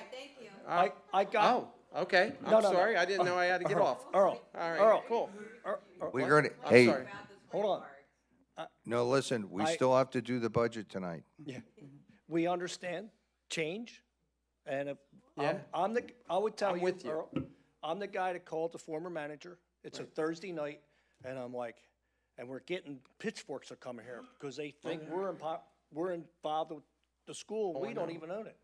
I got. Oh, okay. No, I'm no, no. sorry. I didn't know I had to get Earl, off. Earl. All right. Earl. Cool. We're What? going to, I'm hey, sorry. Hold on. No, listen, we I- still have to do the budget tonight. Yeah. We understand change, and if, Yeah. I would tell I'm you, with you. Earl, I'm the guy that called the former manager. It's a Thursday night, and I'm like, and we're getting pitchforks are coming here because they think we're involved with the school. Oh, We I don't know. even own it.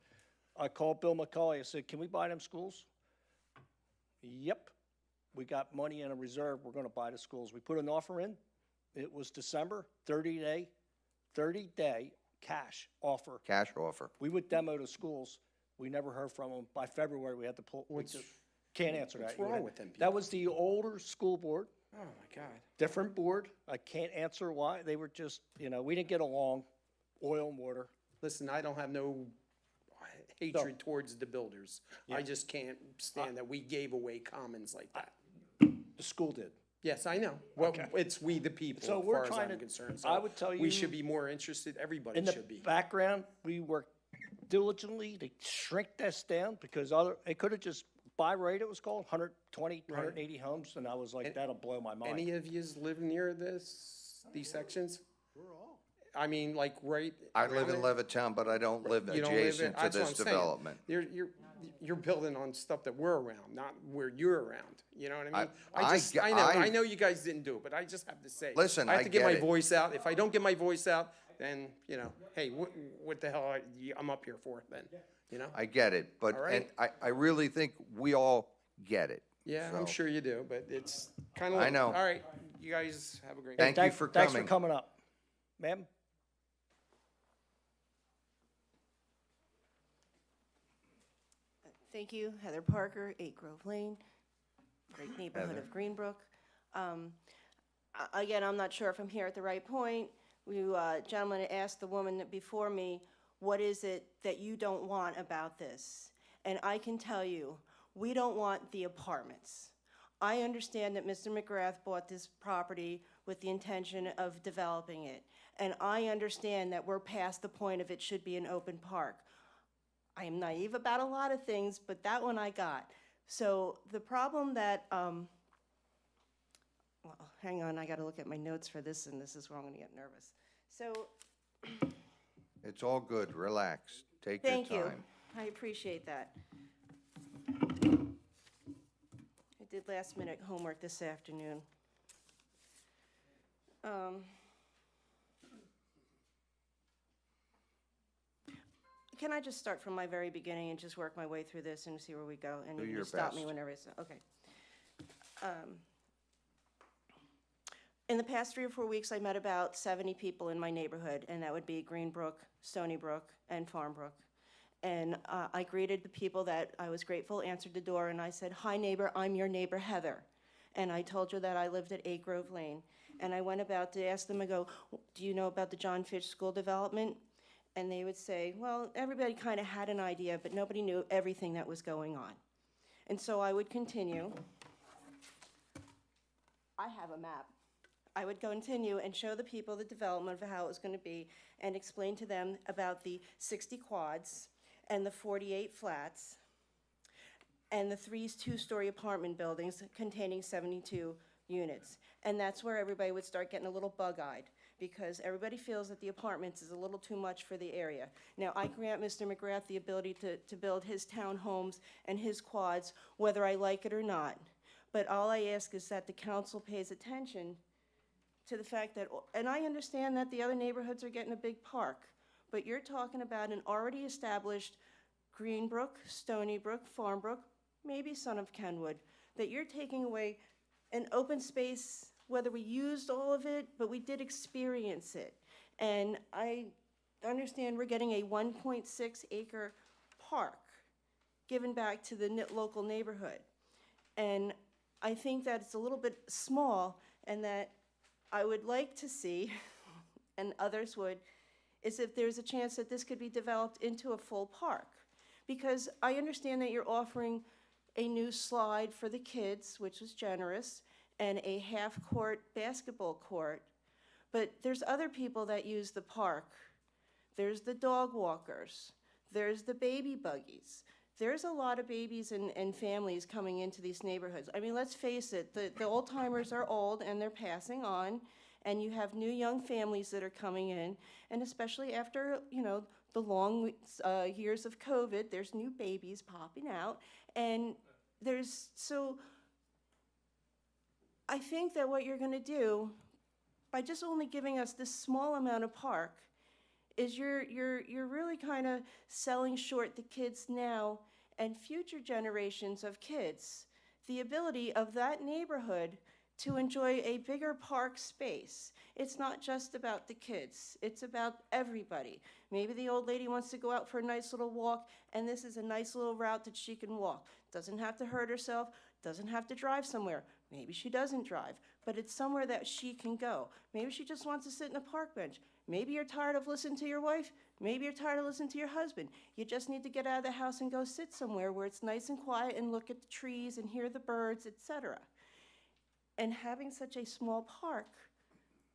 I called Bill McCauley. I said, can we buy them schools? Yep. We got money in a reserve. We're gonna buy the schools. We put an offer in. It was December, 30-day cash offer. Cash offer. We would demo the schools. We never heard from them. By February, we had to pull, can't answer that. what's wrong with them That was the older school board, Oh, my God. different board. I can't answer why. They were just, we didn't get along, oil and water. Listen, I don't have no hatred towards the builders. I just can't stand that we gave away commons like that. The school did. Yes, I know. Well, it's we the people, So as we're far as trying I'm to- concerned. I So would tell we you- should be more interested, everybody In the should be. background, we worked diligently to shrink this down because it could have just, by right, it was called 120, 180 homes, and I was like, that'll blow my mind. Any of yous live near these sections? I mean, like, right? I live in around it? Levittown, but I don't live You don't live in- adjacent to that's what this I'm saying. development. You're building on stuff that we're around, not where you're around. You know what I mean? I I know you guys didn't do it, but I just have to say. Listen, I have I to get get my it. voice out. If I don't get my voice out, then, hey, what the hell I'm up here for then, I get it, but, All and right. I really think we all get it. Yeah, I'm So, sure you do, but it's kind of. I know. All right, you guys have a great. Thank you for Thanks for coming. coming up. Ma'am? Thank you, Heather Parker, 8 Grove Lane, great neighborhood of Greenbrook. Again, I'm not sure if I'm here at the right point. You gentlemen asked the woman before me, what is it that you don't want about this? And I can tell you, we don't want the apartments. I understand that Mr. McGrath bought this property with the intention of developing it. And I understand that we're past the point of it should be an open park. I am naive about a lot of things, but that one I got. So the problem that, well, hang on, I gotta look at my notes for this, and this is where I'm gonna get nervous. So, It's all good, relax, take your time. thank you, I appreciate that. I did last minute homework this afternoon. Can I just start from my very beginning and just work my way through this and see where we go? And Do you your can stop me best. whenever it's, okay. In the past 3 or 4 weeks, I met about 70 people in my neighborhood, and that would be Greenbrook, Stony Brook, and Farmbrook. And I greeted the people that I was grateful, answered the door, and I said, "Hi, neighbor, I'm your neighbor, Heather." And I told her that I lived at 8 Grove Lane. And I went about to ask them, I go, "Do you know about the John Fitch School development?" And they would say, well, everybody kind of had an idea, but nobody knew everything that was going on. And so I would continue. I have a map. I would continue and show the people the development of how it was going to be and explain to them about the 60 quads and the 48 flats and the 3 two-story apartment buildings containing 72 units. And that's where everybody would start getting a little bug-eyed, because everybody feels that the apartments is a little too much for the area. Now, I grant Mr. McGrath the ability to build his townhomes and his quads, whether I like it or not. But all I ask is that the council pays attention to the fact that, and I understand that the other neighborhoods are getting a big park, but you're talking about an already established Greenbrook, Stony Brook, Farmbrook, maybe Son of Kenwood, that you're taking away an open space, whether we used all of it, but we did experience it. And I understand we're getting a 1.6 acre park given back to the local neighborhood. And I think that it's a little bit small, and that I would like to see, and others would, is if there's a chance that this could be developed into a full park. Because I understand that you're offering a new slide for the kids, which is generous, and a half-court basketball court, but there's other people that use the park. There's the dog walkers, there's the baby buggies. There's a lot of babies and families coming into these neighborhoods. I mean, let's face it, the old timers are old and they're passing on, and you have new young families that are coming in, and especially after, the long years of COVID, there's new babies popping out, and so I think that what you're gonna do, by just only giving us this small amount of park, is you're really kind of selling short the kids now and future generations of kids the ability of that neighborhood to enjoy a bigger park space. It's not just about the kids, it's about everybody. Maybe the old lady wants to go out for a nice little walk, and this is a nice little route that she can walk. Doesn't have to hurt herself, doesn't have to drive somewhere. Maybe she doesn't drive, but it's somewhere that she can go. Maybe she just wants to sit in a park bench. Maybe you're tired of listening to your wife. Maybe you're tired of listening to your husband. You just need to get out of the house and go sit somewhere where it's nice and quiet and look at the trees and hear the birds, etc. And having such a small park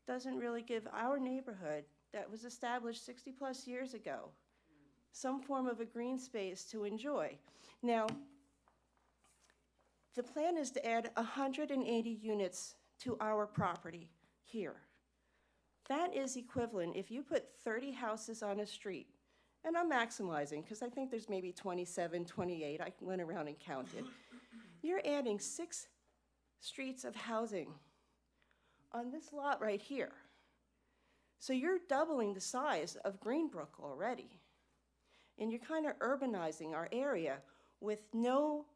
doesn't really give our neighborhood that was established 60+ years ago some form of a green space to enjoy. Now, the plan is to add 180 units to our property here. That is equivalent, if you put 30 houses on a street, and I'm maximizing because I think there's maybe 27, 28, I went around and counted. You're adding 6 streets of housing on this lot right here. So you're doubling the size of Greenbrook already. And you're kind of urbanizing our area with no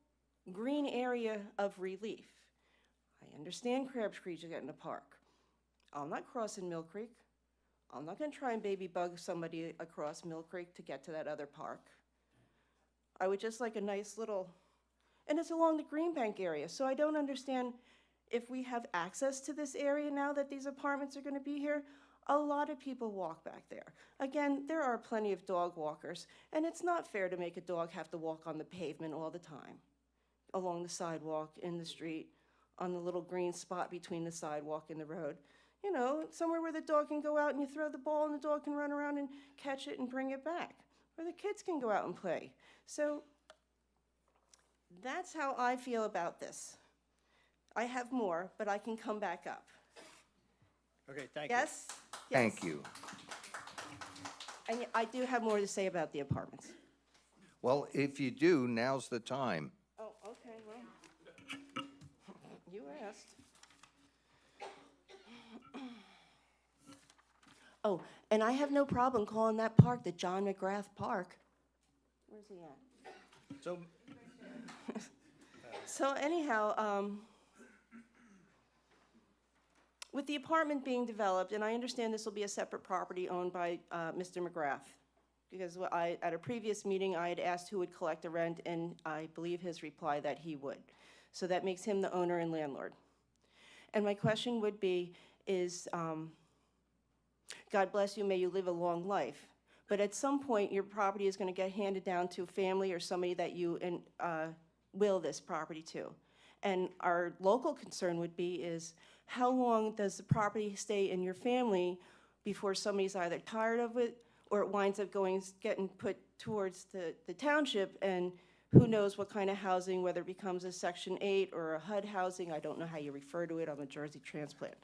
green area of relief. I understand Crabs Creek is getting a park. I'm not crossing Mill Creek. I'm not gonna try and baby bug somebody across Mill Creek to get to that other park. I would just like a nice little, and it's along the Greenbank area, so I don't understand if we have access to this area now that these apartments are gonna be here. A lot of people walk back there. Again, there are plenty of dog walkers, and it's not fair to make a dog have to walk on the pavement all the time, along the sidewalk, in the street, on the little green spot between the sidewalk and the road. You know, somewhere where the dog can go out and you throw the ball and the dog can run around and catch it and bring it back, where the kids can go out and play. So that's how I feel about this. I have more, but I can come back up. Okay, thank you. Yes? Thank you. And I do have more to say about the apartments. Well, if you do, now's the time. Oh, okay, well, you asked. Oh, and I have no problem calling that park the John McGrath Park. Where's he at? So, So anyhow, with the apartment being developed, and I understand this will be a separate property owned by Mr. McGrath, because at a previous meeting, I had asked who would collect the rent, and I believe his reply that he would. So that makes him the owner and landlord. And my question would be, is, God bless you, may you live a long life. But at some point, your property is going to get handed down to a family or somebody that you will this property to. And our local concern would be is, how long does the property stay in your family before somebody's either tired of it or it winds up getting put towards the township, and who knows what kind of housing, whether it becomes a Section 8 or a HUD housing. I don't know how you refer to it. I'm a Jersey transplant.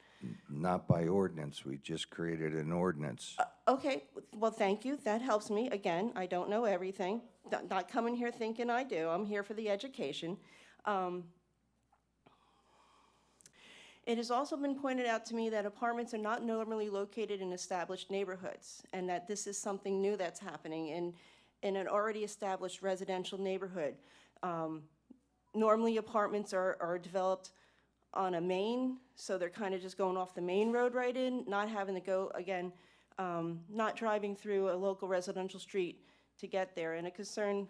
Not by ordinance. We just created an ordinance. Okay, well, thank you. That helps me. Again, I don't know everything. Not coming here thinking I do. I'm here for the education. It has also been pointed out to me that apartments are not normally located in established neighborhoods, and that this is something new that's happening in an already established residential neighborhood. Normally, apartments are developed on a main, so they're kind of just going off the main road right in, not having to go, again, not driving through a local residential street to get there. And a concern,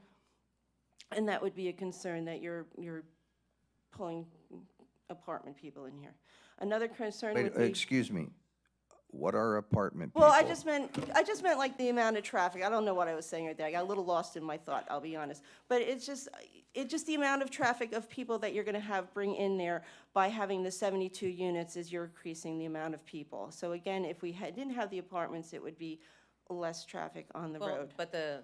and that would be a concern that you're pulling apartment people in here. Another concern Wait, would be... excuse me. What are apartment people? Well, I just meant like the amount of traffic. I don't know what I was saying right there. I got a little lost in my thought, I'll be honest. But it's just the amount of traffic of people that you're going to bring in there by having the 72 units is you're increasing the amount of people. So again, if we didn't have the apartments, it would be less traffic on the road. But the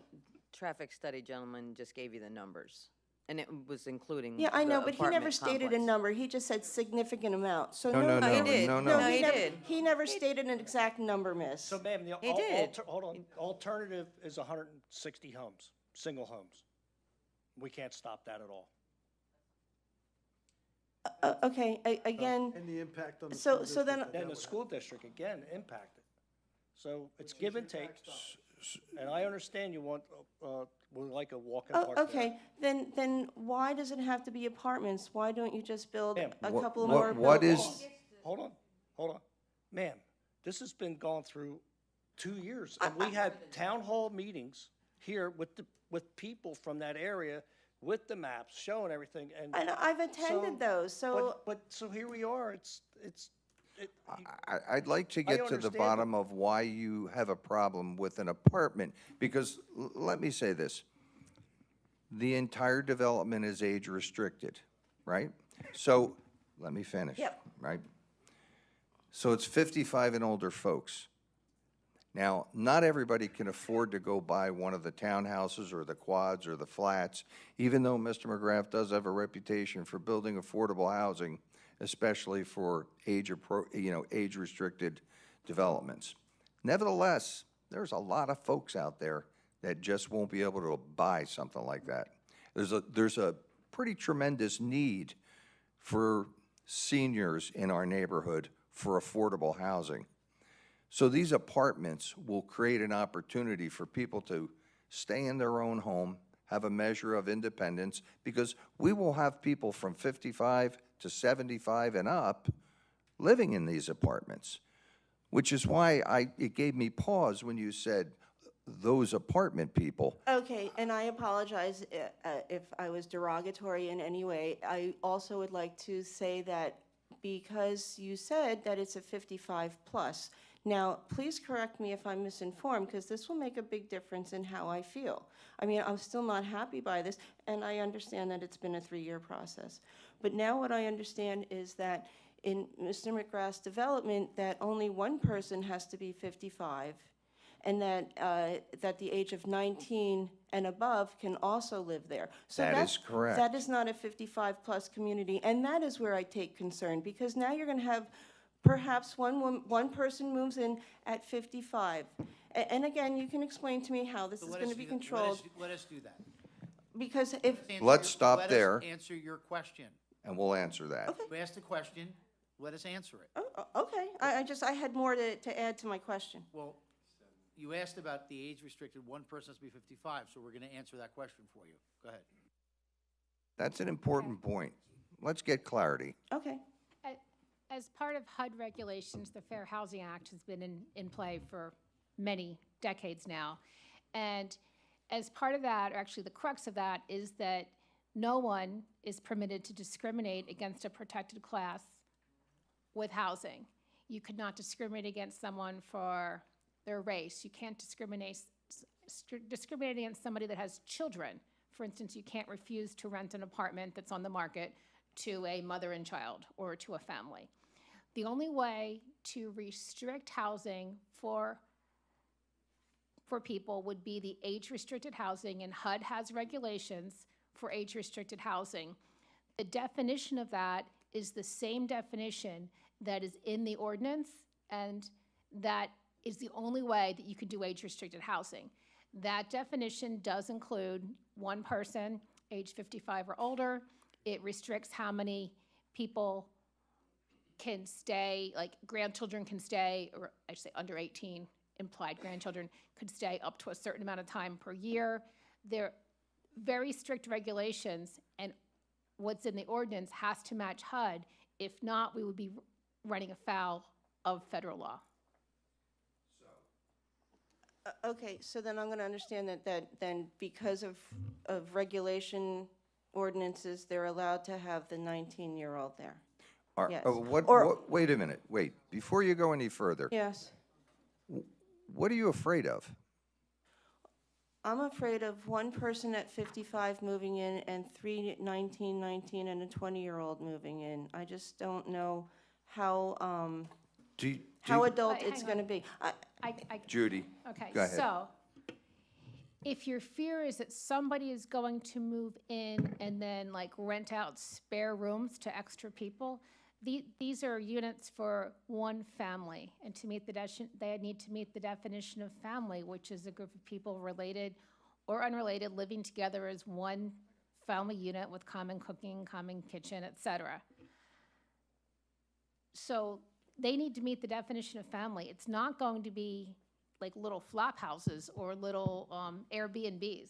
traffic study gentleman just gave you the numbers. And it was including Yeah, I know, the but he never apartment stated a complex. number. He just said significant amount. So No, no, no, no, he did. no, no. he he never, did. he never stated an exact number, miss. So ma'am, the He did. hold on, alternative is 160 homes, single homes. We can't stop that at all. Okay, again, And the impact on the So- school so then- district that And the would school district, again, impacted. So it's give and take. And I understand you want, would like a walk-in oh, park there. okay, then why does it have to be apartments? Why don't you just build Ma'am, a What- couple of what- more? what buildings? is- Hold on. Ma'am, this has been gone through 2 years, and we had town hall meetings here with people from that area, with the maps, showing everything, and. And I've attended those, so. So here we are, I'd like to get to the understand it. bottom of why you have a problem with an apartment, because let me say this. The entire development is age restricted, right? So, let me finish. Yep. Right? So it's 55 and older folks. Now, not everybody can afford to go buy one of the townhouses or the quads or the flats, even though Mr. McGrath does have a reputation for building affordable housing, especially for age-restricted developments. Nevertheless, there's a lot of folks out there that just won't be able to buy something like that. There's a pretty tremendous need for seniors in our neighborhood for affordable housing. So these apartments will create an opportunity for people to stay in their own home, have a measure of independence, because we will have people from 55 to 75 and up living in these apartments, which is why it gave me pause when you said those apartment people. Okay, and I apologize if I was derogatory in any way. I also would like to say that because you said that it's a 55 plus. Now, please correct me if I'm misinformed, because this will make a big difference in how I feel. I mean, I'm still not happy by this, and I understand that it's been a 3-year process. But now what I understand is that in Mr. McGrath's development, that only one person has to be 55, and that the age of 19 and above can also live there. So That that's is correct. That is not a 55-plus community, and that is where I take concern, because now you're going to have perhaps one person moves in at 55. And again, you can explain to me how this is going to be controlled, Let us do that. because if, Let's stop there. Let us answer your question. And we'll answer that. You asked a question, let us answer it. okay, I had more to add to my question. Well, you asked about the age restricted, one person has to be 55, so we're going to answer that question for you. Go ahead. That's an important point. Let's get clarity. Okay. As part of HUD regulations, the Fair Housing Act has been in play for many decades now. And as part of that, or actually the crux of that, is that no one is permitted to discriminate against a protected class with housing. You could not discriminate against someone for their race. You can't discriminate against somebody that has children. For instance, you can't refuse to rent an apartment that's on the market to a mother and child or to a family. The only way to restrict housing for people would be the age-restricted housing, and HUD has regulations for age-restricted housing. The definition of that is the same definition that is in the ordinance, and that is the only way that you could do age-restricted housing. That definition does include one person, age 55 or older. It restricts how many people can stay, like grandchildren can stay, or I should say under 18, implied grandchildren could stay up to a certain amount of time per year. They're very strict regulations, and what's in the ordinance has to match HUD. If not, we would be running afoul of federal law. Okay, so then I'm going to understand that then because of regulation ordinances, they're allowed to have the 19-year-old there. Yes. Wait a minute, wait. Before you go any further, Yes. what are you afraid of? I'm afraid of one person at 55 moving in and 19, and a 20-year-old moving in. I just don't know how adult Wait, it's hang going to on. be. I Judy, Okay, go ahead. so if your fear is that somebody is going to move in and then like rent out spare rooms to extra people, these are units for one family. And to meet they need to meet the definition of family, which is a group of people related or unrelated living together as one family unit with common cooking, common kitchen, et cetera. So they need to meet the definition of family. It's not going to be like little flop houses or little Airbnbs.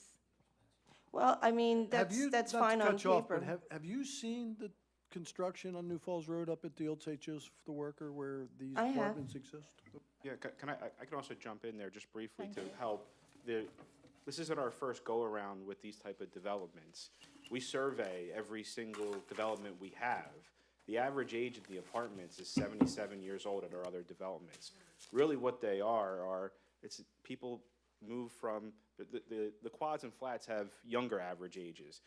Well, I mean, Have you- that's not to fine on cut you off, but paper. have you seen the construction on New Falls Road up at the old St. Joseph the Worker where these I have. apartments exist? Yeah, can I can also jump in there just briefly to help. This isn't our first go-around with these type of developments. We survey every single development we have. The average age of the apartments is 77 years old at our other developments. Really what they are it's people move from, the quads and flats have younger average ages.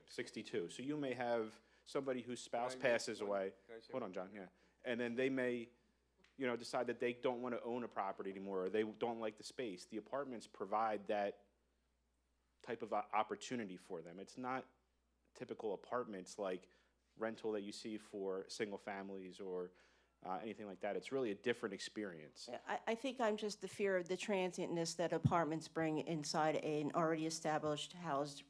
62. So you may have somebody whose spouse passes away. Hold on, John, yeah. And then they may, decide that they don't want to own a property anymore, or they don't like the space. The apartments provide that type of opportunity for them. It's not typical apartments like rental that you see for single families or anything like that. It's really a different experience. I think I'm just the fear of the transientness that apartments bring inside an already established housed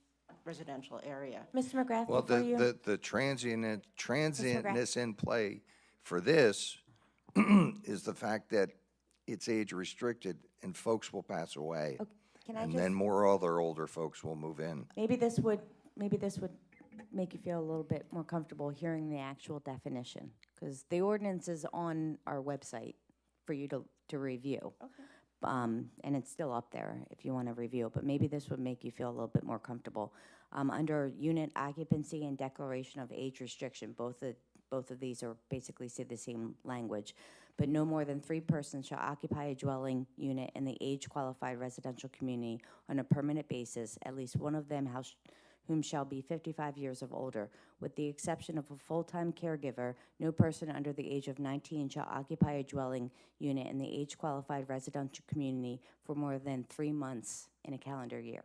residential area. Mr. McGrath, Well, before you. the transientness in play for this is the fact that it's age restricted and folks will pass away. Okay, can I And just- then more other older folks will move in. Maybe this would make you feel a little bit more comfortable hearing the actual definition, because the ordinance is on our website for you to review. Okay. And it's still up there if you want to review it, but maybe this would make you feel a little bit more comfortable. Under unit occupancy and declaration of age restriction, both of these are basically say the same language, but no more than 3 persons shall occupy a dwelling unit in the age-qualified residential community on a permanent basis, at least one of them whom shall be 55 years of older. With the exception of a full-time caregiver, no person under the age of 19 shall occupy a dwelling unit in the age-qualified residential community for more than 3 months in a calendar year.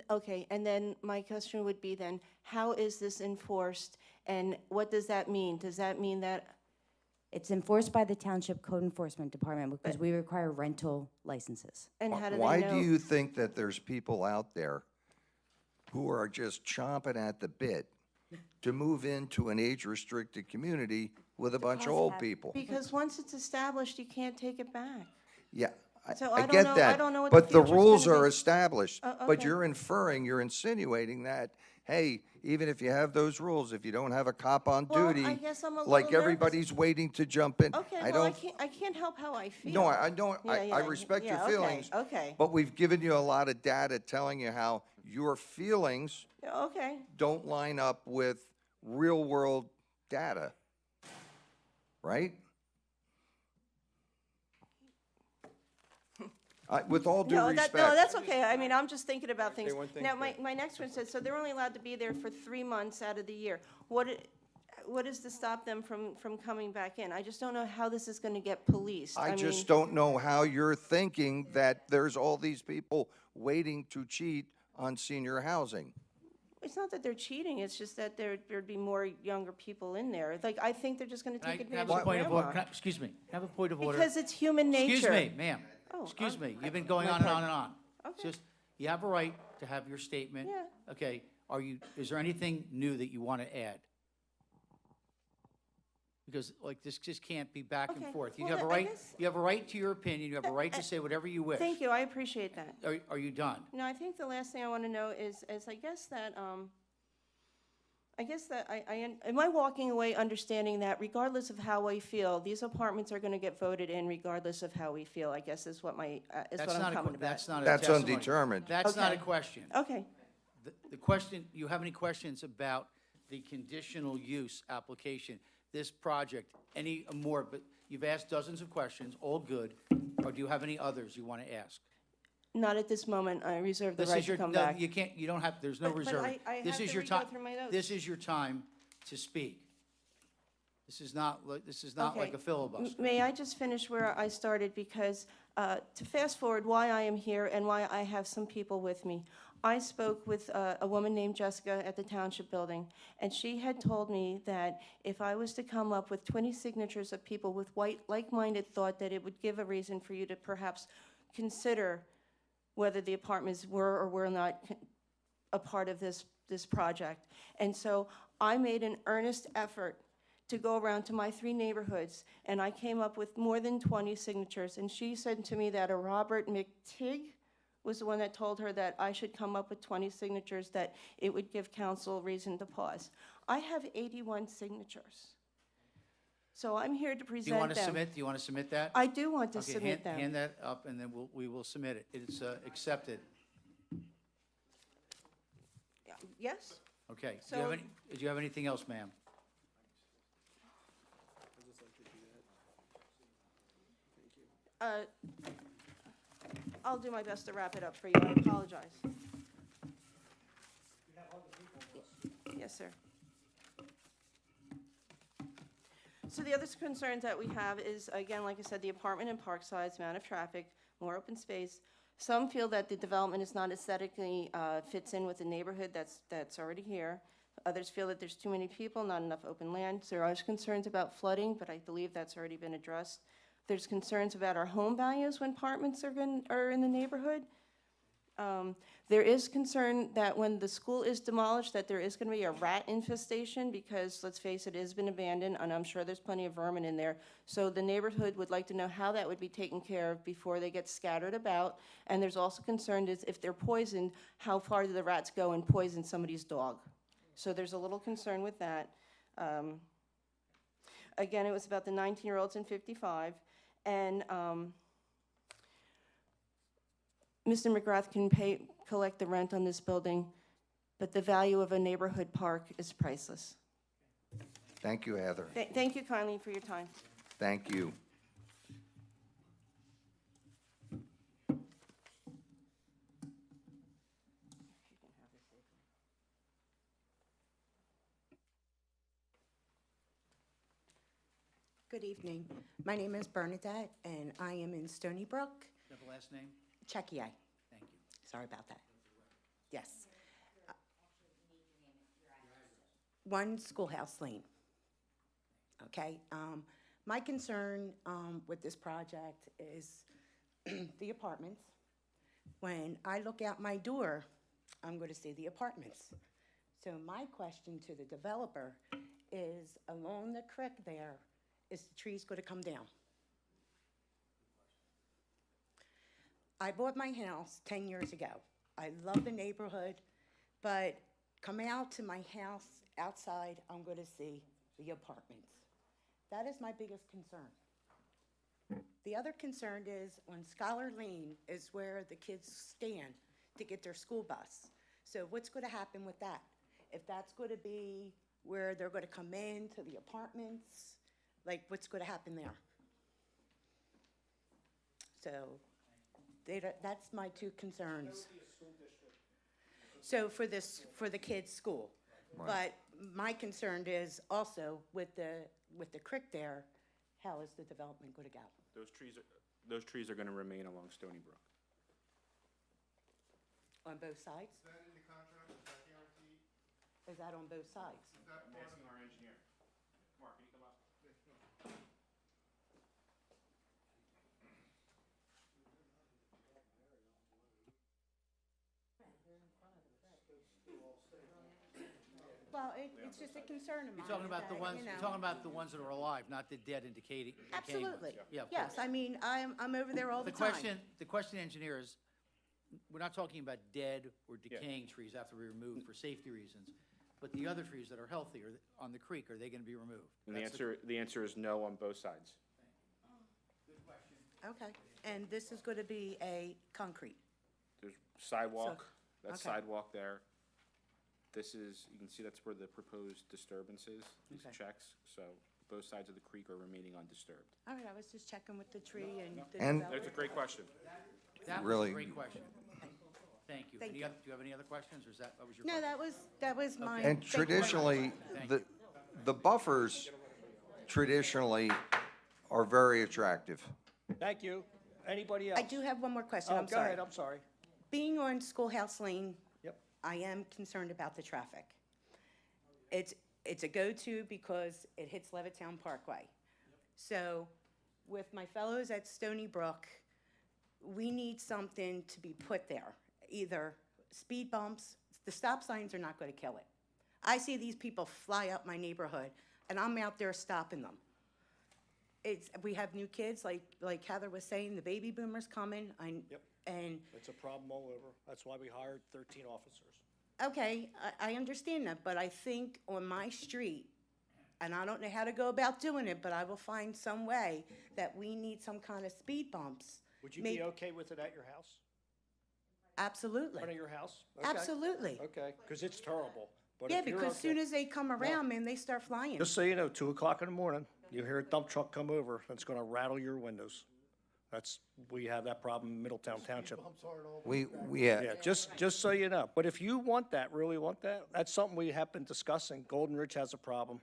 Okay, and then my question would be then, how is this enforced, and what does that mean? Does that mean that? It's enforced by the Township Code Enforcement Department because we require rental licenses. And how do they Why know? do you think that there's people out there who are just chomping at the bit to move into an age-restricted community with a bunch of old people? Because once it's established, you can't take it back. Yeah, So I I don't get know- that. I don't know what But the the future's rules gonna are be. established. But Okay. you're insinuating that, hey, even if you have those rules, if you don't have a cop on Well, duty, I guess I'm a little like nervous. everybody's waiting to jump in. Okay, I well, don't, I can't help how I feel. no, I don't, Yeah, I yeah, respect your yeah, okay, feelings. okay. But we've given you a lot of data telling you how your feelings Yeah, okay. don't line up with real-world data, right? With all due respect. No, that's okay. I mean, I'm just thinking about things. one thing Now, first. my next one says, so they're only allowed to be there for 3 months out of the year. What is to stop them from coming back in? I just don't know how this is going to get policed. I mean, just don't know how you're thinking that there's all these people waiting to cheat on senior housing. It's not that they're cheating, it's just that there'd be more younger people in there. Like, I think they're just going to Can I take can I have advantage a of point of order? grandma. Excuse me, can I have a point of order? Because it's human nature. Excuse me, ma'am. Oh, Excuse I'm- me, you've been going my on and pardon. on and on. Okay. Just, you have a right to have your statement. Yeah. Okay, is there anything new that you want to add? Because like this just can't be back and Okay, forth. You well, have a I right, guess- you have a right to your opinion, you have a right to say whatever you wish. Thank you, I appreciate that. Are you done? No, I think the last thing I want to know is I guess that, am I walking away understanding that regardless of how I feel, these apartments are going to get voted in regardless of how we feel, I guess is what my, is That's what I'm not a coming que- about. That's not a That's testimony. undetermined. That's not a Okay. question. Okay. The question, you have any questions about the conditional use application, this project, any more, but you've asked dozens of questions, all good, or do you have any others you want to ask? Not at this moment, I reserve the This right is to your, come no, back. you can't, you don't have, there's no But reserve. I This have is to your re-go time. through my notes. This is your time to speak. This is not, this is not like Okay. a filibuster. May I just finish where I started? Because to fast forward why I am here and why I have some people with me. I spoke with a woman named Jessica at the Township Building, and she had told me that if I was to come up with 20 signatures of people with like-minded thought, that it would give a reason for you to perhaps consider whether the apartments were or were not a part of this project. And so I made an earnest effort to go around to my 3 neighborhoods, and I came up with more than 20 signatures. And she said to me that a Robert McTigg was the one that told her that I should come up with 20 signatures, that it would give council reason to pause. I have 81 signatures. So I'm here to present them. Do you want to submit, do you want to submit that? I do want to Okay, submit them. hand that up, and then we will submit it. It's accepted. Yes? Okay. So- Do you have anything else, ma'am? I'll do my best to wrap it up for you. I apologize. Yes, sir. So the other concerns that we have is, again, like I said, the apartment and park size, amount of traffic, more open space. Some feel that the development is not aesthetically fits in with the neighborhood that's already here. Others feel that there's too many people, not enough open land. There are concerns about flooding, but I believe that's already been addressed. There's concerns about our home values when apartments are in the neighborhood. There is concern that when the school is demolished, that there is going to be a rat infestation because, let's face it, it has been abandoned, and I'm sure there's plenty of vermin in there. So the neighborhood would like to know how that would be taken care of before they get scattered about. And there's also concern is if they're poisoned, how far do the rats go and poison somebody's dog? So there's a little concern with that. Again, it was about the 19-year-olds and 55. And Mr. McGrath can collect the rent on this building, but the value of a neighborhood park is priceless. Thank you, Heather. Thank you kindly for your time. Thank you. Good evening. My name is Bernadette, and I am in Stony Brook. You have the last name? Chekiai. Thank you. Sorry about that. Yes. 1 Schoolhouse Lane. Okay. My concern with this project is the apartments. When I look out my door, I'm going to see the apartments. So my question to the developer is, along the creek there, is the trees going to come down? I bought my house 10 years ago. I love the neighborhood, but coming out to my house outside, I'm going to see the apartments. That is my biggest concern. The other concern is on Scholar Lane is where the kids stand to get their school bus. So what's going to happen with that? If that's going to be where they're going to come into the apartments, like what's going to happen there? So that's my 2 concerns. So for the kids' school. Right. But my concern is also with the creek there, how is the development going to go? Those trees are going to remain along Stony Brook. On both sides? Is that in the contract? Is that guaranteed? Is that on both sides? Is that I'm asking our engineer. Mark, can you come up? Well, it's just a concern of mine. You're talking about the that, ones, you know. you're talking about the ones that are alive, not the dead and decaying ones. Absolutely. Yeah, of Yes, course. I mean, I'm over there all the time. The question, engineer, is, we're not talking about dead or decaying trees that have to be removed for safety reasons, but the other trees that are healthy are on the creek, are they going to be removed? And That's the answer is no on both sides. Okay, and this is going to be a concrete? There's sidewalk, that's okay. sidewalk there. This is, you can see that's where the proposed disturbance is, these Okay. checks. So both sides of the creek are remaining undisturbed. All right, I was just checking with the tree and the And- developer. That's a great question. That was Really- a great question. Thank you. Thank Do you. you have any other questions, or that was your No, question? that was my. And thank you very much. traditionally, Thank the buffers traditionally are very attractive. Thank you. Anybody else? I do have one more question, Oh, I'm go sorry. ahead, I'm sorry. Being on Schoolhouse Lane, Yep. I am concerned about the traffic. It's a go-to because it hits Levittown Parkway. So with my fellows at Stony Brook, we need something to be put there. Either speed bumps, the stop signs are not going to kill it. I see these people fly up my neighborhood, and I'm out there stopping them. We have new kids, like Heather was saying, the baby boomers coming, Yep. and It's a problem all over. That's why we hired 13 officers. okay, I understand that, but I think on my street, and I don't know how to go about doing it, but I will find some way that we need some kind of speed bumps. Would you May- be okay with it at your house? Absolutely. In front of your house? Okay. Absolutely. Okay, because it's terrible. But Yeah, if you're because okay- soon as they come around, man, they start flying. Just so you know, 2 o'clock in the morning, you hear a dump truck come over, that's gonna rattle your windows. We have that problem in Middletown Township. Yeah, just so you know. But if you want that, really want that, that's something we have been discussing. Golden Ridge has a problem.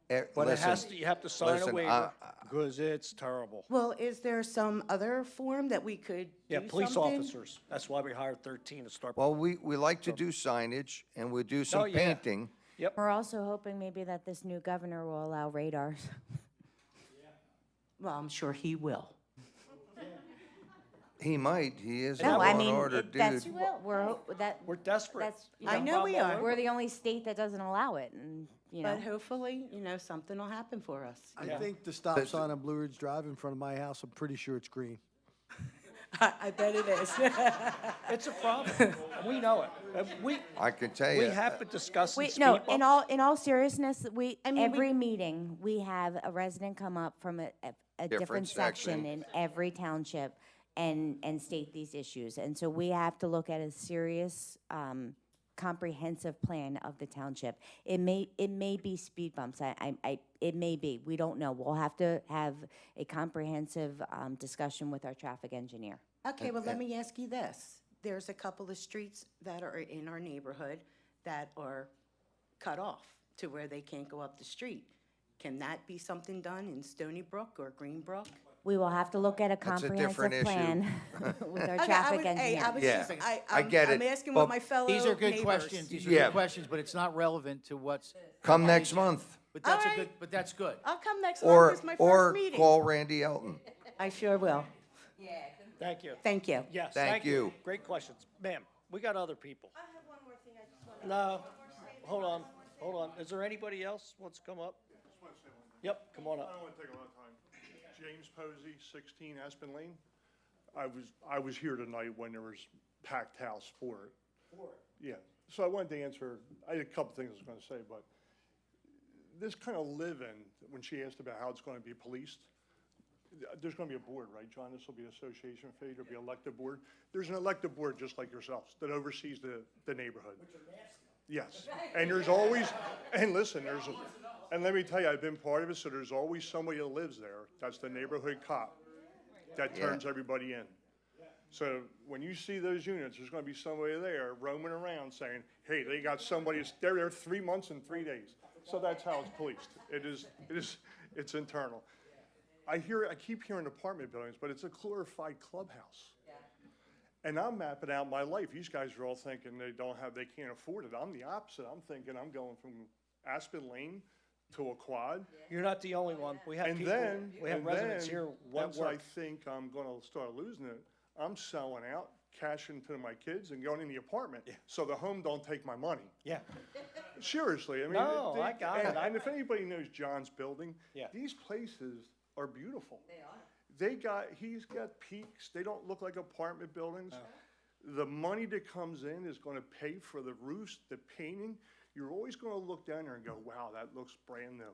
But it has to, you have to sign a listen, waiver, because it's terrible. Well, is there some other form that we could do Yeah, police something? officers, that's why we hired 13 to start. Well, we like to do signage, and we do Oh, some yeah. painting. We're also hoping maybe that this new governor will allow radars. Well, I'm sure he will. He might, he is a No, law I and mean, order that's, dude. We're desperate. that's, you I know we are. we're the only state that doesn't allow it, and, you know. But hopefully, something will happen for us. I think the stop sign on Blue Ridge Drive in front of my house, I'm pretty sure it's green. I bet it is. It's a problem, we know it. I can tell you. We have been discussing Wait, speed no, bumps. in all seriousness, mean, every meeting, we have a resident come up from a Different different section section. in every township and state these issues. And so we have to look at a serious, comprehensive plan of the township. It may be speed bumps, it may be, we don't know. We'll have to have a comprehensive, discussion with our traffic engineer. Okay, well, let me ask you this. There's a couple of streets that are in our neighborhood that are cut off to where they can't go up the street. Can that be something done in Stony Brook or Greenbrook? We will have to look at a That's a comprehensive different issue. plan with our Okay, traffic hey, engineer. I was Yeah, just, I get I'm it, asking but what my fellow These are good neighbors- questions, these are Yeah. good questions, but it's not relevant to what's. Come next month, But that's All a right. good, but that's good. I'll come next month, or, it's my or first meeting. call Randy Elton. I sure will. Thank you. Thank you. Yes, Thank you. Great questions. Ma'am, we got other people. I have one more thing I just want to. No, hold on. Is there anybody else wants to come up? Yep, come on I up. don't want to take a lot of time. James Posey, 16 Aspen Lane. I was here tonight when there was packed house for it. Yeah, so I wanted to answer, I had a couple things I was going to say, but this kind of live-in, when she asked about how it's going to be policed, there's going to be a board, right, John? This will be an association fee, there'll be an elected board. There's an elected board just like yourselves that oversees the neighborhood. Yes, and there's always, and listen, and let me tell you, I've been part of it, so there's always somebody that lives there, that's the neighborhood cop, that turns everybody in. So when you see those units, there's gonna be somebody there roaming around saying, hey, they got somebody, they're there 3 months and 3 days. So that's how it's policed. It's internal. I keep hearing apartment buildings, but it's a glorified clubhouse. And I'm mapping out my life. These guys are all thinking they can't afford it. I'm the opposite. I'm thinking I'm going from Aspen Lane to a quad. You're not the only one. We have And people, then, we have and residents then, here that once I work. think I'm gonna start losing it, I'm selling out, cashing to my kids and going in the apartment. So the home don't take my money. Yeah. Seriously, I mean. No, I got it. And if anybody knows John's building, Yeah. these places are beautiful. They are. He's got peaks, they don't look like apartment buildings. The money that comes in is gonna pay for the roofs, the painting. You're always gonna look down there and go, wow, that looks brand new.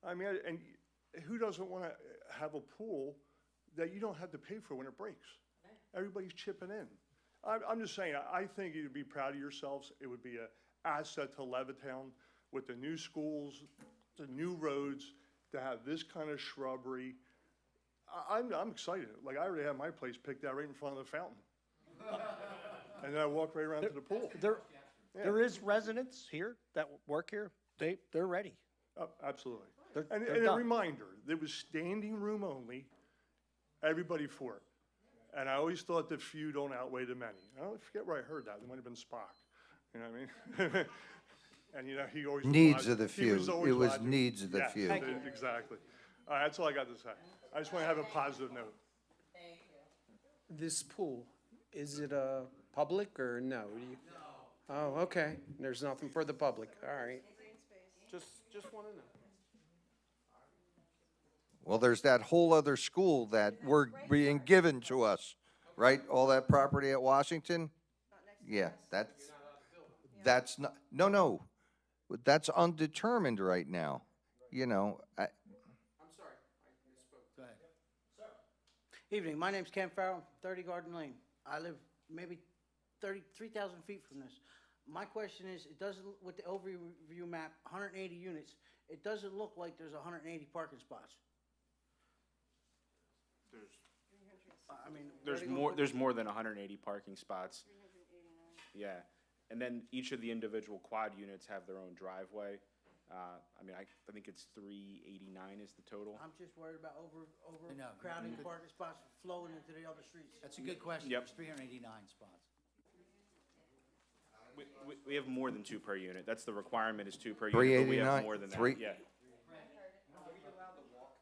I mean, and who doesn't wanna have a pool that you don't have to pay for when it breaks? Everybody's chipping in. I'm just saying, I think you'd be proud of yourselves. It would be an asset to Levittown with the new schools, the new roads, to have this kind of shrubbery. I'm excited. Like, I already have my place picked out right in front of the fountain. And then I walk right around to the pool. There is residents here that work here. They're ready. Absolutely. They're And a done. reminder, there was standing room only, everybody for it. And I always thought the few don't outweigh the many. I don't forget where I heard that. It might have been Spock. You know what I mean? And, you know, he always. Needs of the he was few. always It was logical. needs of the Yes, few. Thank you. Exactly. All right, that's all I got to say. I just want to have a positive note. This pool, is it public or no? Oh, okay. There's nothing for the public. All right. Just want to know. Well, there's that whole other school that we're being given to us, right? All that property at Washington? Yeah, that's not, no. That's undetermined right now. You know, I'm sorry, I misspoke. Go ahead. Evening, my name's Ken Farrell, 30 Garden Lane. I live maybe 3,000 feet from this. My question is, it doesn't, with the overview map, 180 units, it doesn't look like there's 180 parking spots. I mean. There's more than 180 parking spots. Yeah, and then each of the individual quad units have their own driveway. I mean, I think it's 389 is the total. I'm just worried about No, overcrowding good. parking spots flowing into the other streets. That's a good question. Yep. There's 389 spots. We have more than 2 per unit. That's the requirement is 2 per unit, but we have 389, more than that. three- Yeah.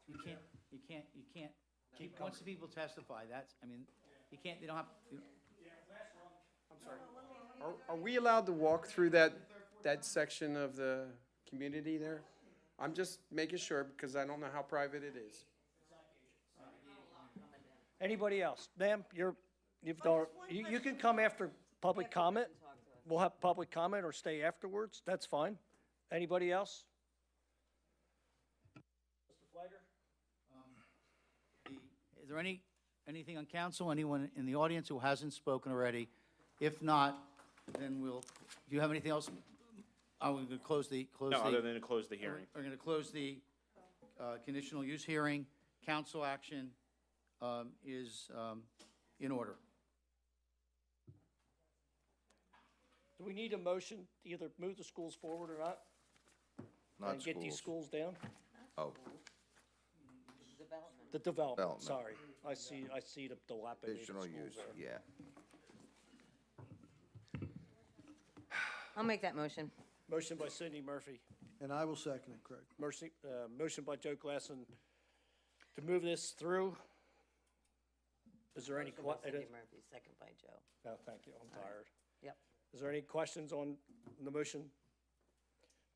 You can't, once the people testify, that's, I mean, you can't, they don't have, I'm sorry. Are we allowed to walk through that section of the community there? I'm just making sure because I don't know how private it is. Anybody else? Ma'am, you can come after public comment. We'll have public comment or stay afterwards. That's fine. Anybody else? Mr. Flagger? Is there anything on council, anyone in the audience who hasn't spoken already? If not, then do you have anything else? Are we going to close the? No, other than to close the hearing. We're going to close the conditional use hearing. Council action is in order. Do we need a motion to either move the schools forward or not? Not And get these schools. schools down? Oh, The development, Development. sorry. I see the dilapidated additional schools use, there. yeah. I'll make that motion. Motion by Sidney Murphy. And I will second it, Craig. Motion by Joe Glassen to move this through. Is there any? Motion by Cindy Murphy, second by Joe. No, thank you, I'm tired. Yep. Is there any questions on the motion?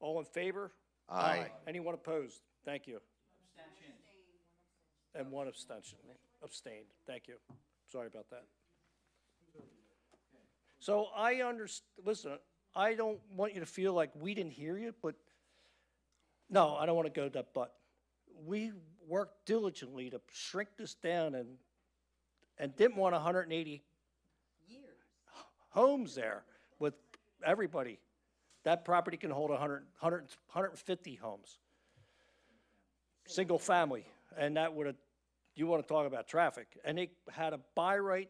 All in favor? Aye. Anyone opposed? Thank you. And one abstention, abstained, thank you. Sorry about that. So listen, I don't want you to feel like we didn't hear you, but, no, I don't want to go that, but we worked diligently to shrink this down and didn't want 180 homes there with everybody. That property can hold 150 homes, single family, and that would have, you want to talk about traffic. And they had a buy right,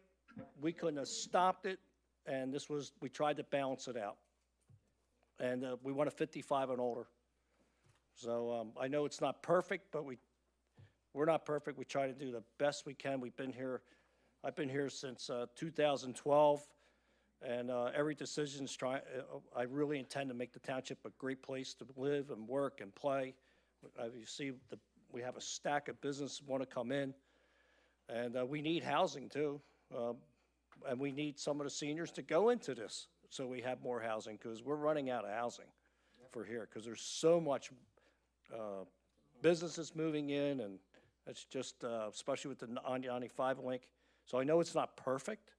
we couldn't have stopped it, and we tried to balance it out. And we want a 55 and older. So I know it's not perfect, but we're not perfect. We try to do the best we can. I've been here since 2012, and every decision's I really intend to make the township a great place to live and work and play. You see, we have a stack of business want to come in, and we need housing too. And we need some of the seniors to go into this so we have more housing, because we're running out of housing for here, because there's so much businesses moving in, and it's just, especially with the 95 link. So I know it's not perfect,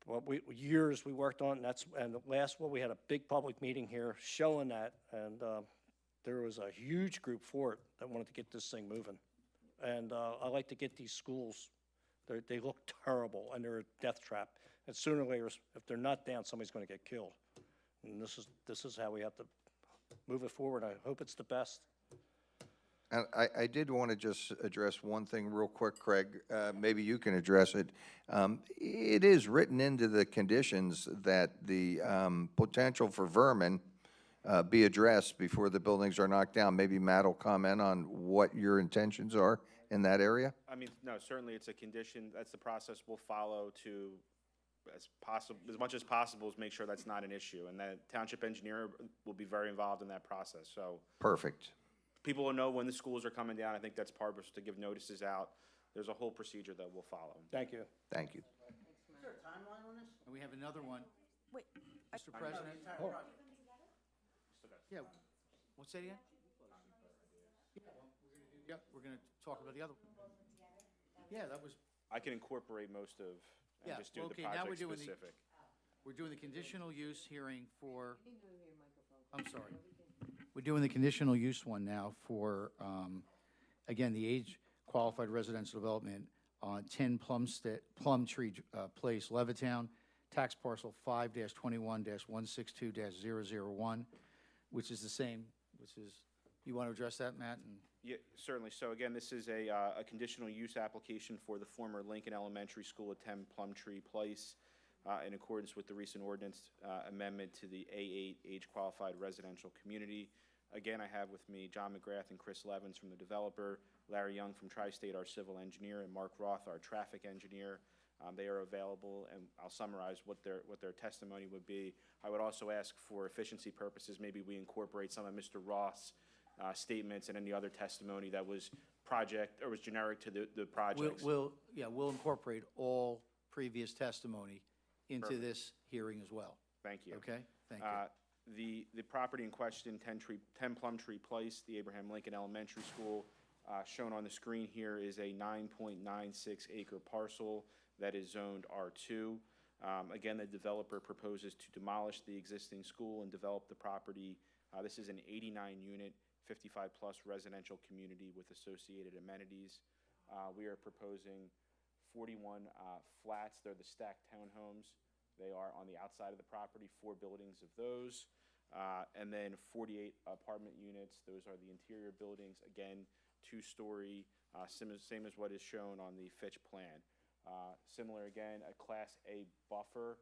but years we worked on, and the last one, we had a big public meeting here showing that, and there was a huge group for it that wanted to get this thing moving. And I like to get these schools, they look terrible, and they're a death trap. And sooner or later, if they're not down, somebody's going to get killed. And this is how we have to move it forward. I hope it's the best. And I did want to just address one thing real quick, Craig. Maybe you can address it. It is written into the conditions that the potential for vermin be addressed before the buildings are knocked down. Maybe Matt will comment on what your intentions are in that area? I mean, no, certainly it's a condition, that's the process we'll follow to, as much as possible, is make sure that's not an issue, and that township engineer will be very involved in that process, so. Perfect. People will know when the schools are coming down, I think that's part of us to give notices out. There's a whole procedure that we'll follow. Thank you. Thank you. Is there a timeline on this? And we have another one. Wait, Mr. President? Entire project. Yeah, what's that again? Yeah, we're gonna talk about the other. Yeah, that was, I can incorporate most of, yeah, and just do the okay, now we're project doing specific. we're doing the conditional use hearing for, I'm sorry. We're doing the conditional use one now for, again, the age-qualified residential development on 10 Plumtree Place, Levittown, tax parcel 5-21-162-001, which is the same, which is, you want to address that, Matt? And Yeah, certainly. So again, this is a conditional use application for the former Lincoln Elementary School at 10 Plumtree Place in accordance with the recent ordinance amendment to the A8 age-qualified residential community. Again, I have with me John McGrath and Chris Levins from the developer, Larry Young from Tri-State, our civil engineer, and Mark Roth, our traffic engineer. They are available, and I'll summarize what their testimony would be. I would also ask, for efficiency purposes, maybe we incorporate some of Mr. Roth's statements and any other testimony that was was generic to the projects. we'll incorporate all previous testimony into Perfect. this hearing as well. Thank you. Okay? Thank you. The property in question, 10 Plumtree Place, the Abraham Lincoln Elementary School, shown on the screen here is a 9.96 acre parcel that is zoned R2. Again, the developer proposes to demolish the existing school and develop the property. This is an 89-unit, 55-plus residential community with associated amenities. We are proposing 41 flats. They're the stacked townhomes. They are on the outside of the property, 4 buildings of those. And then 48 apartment units. Those are the interior buildings. Again, 2-story, same as what is shown on the Fitch plan. Similar again, a Class A buffer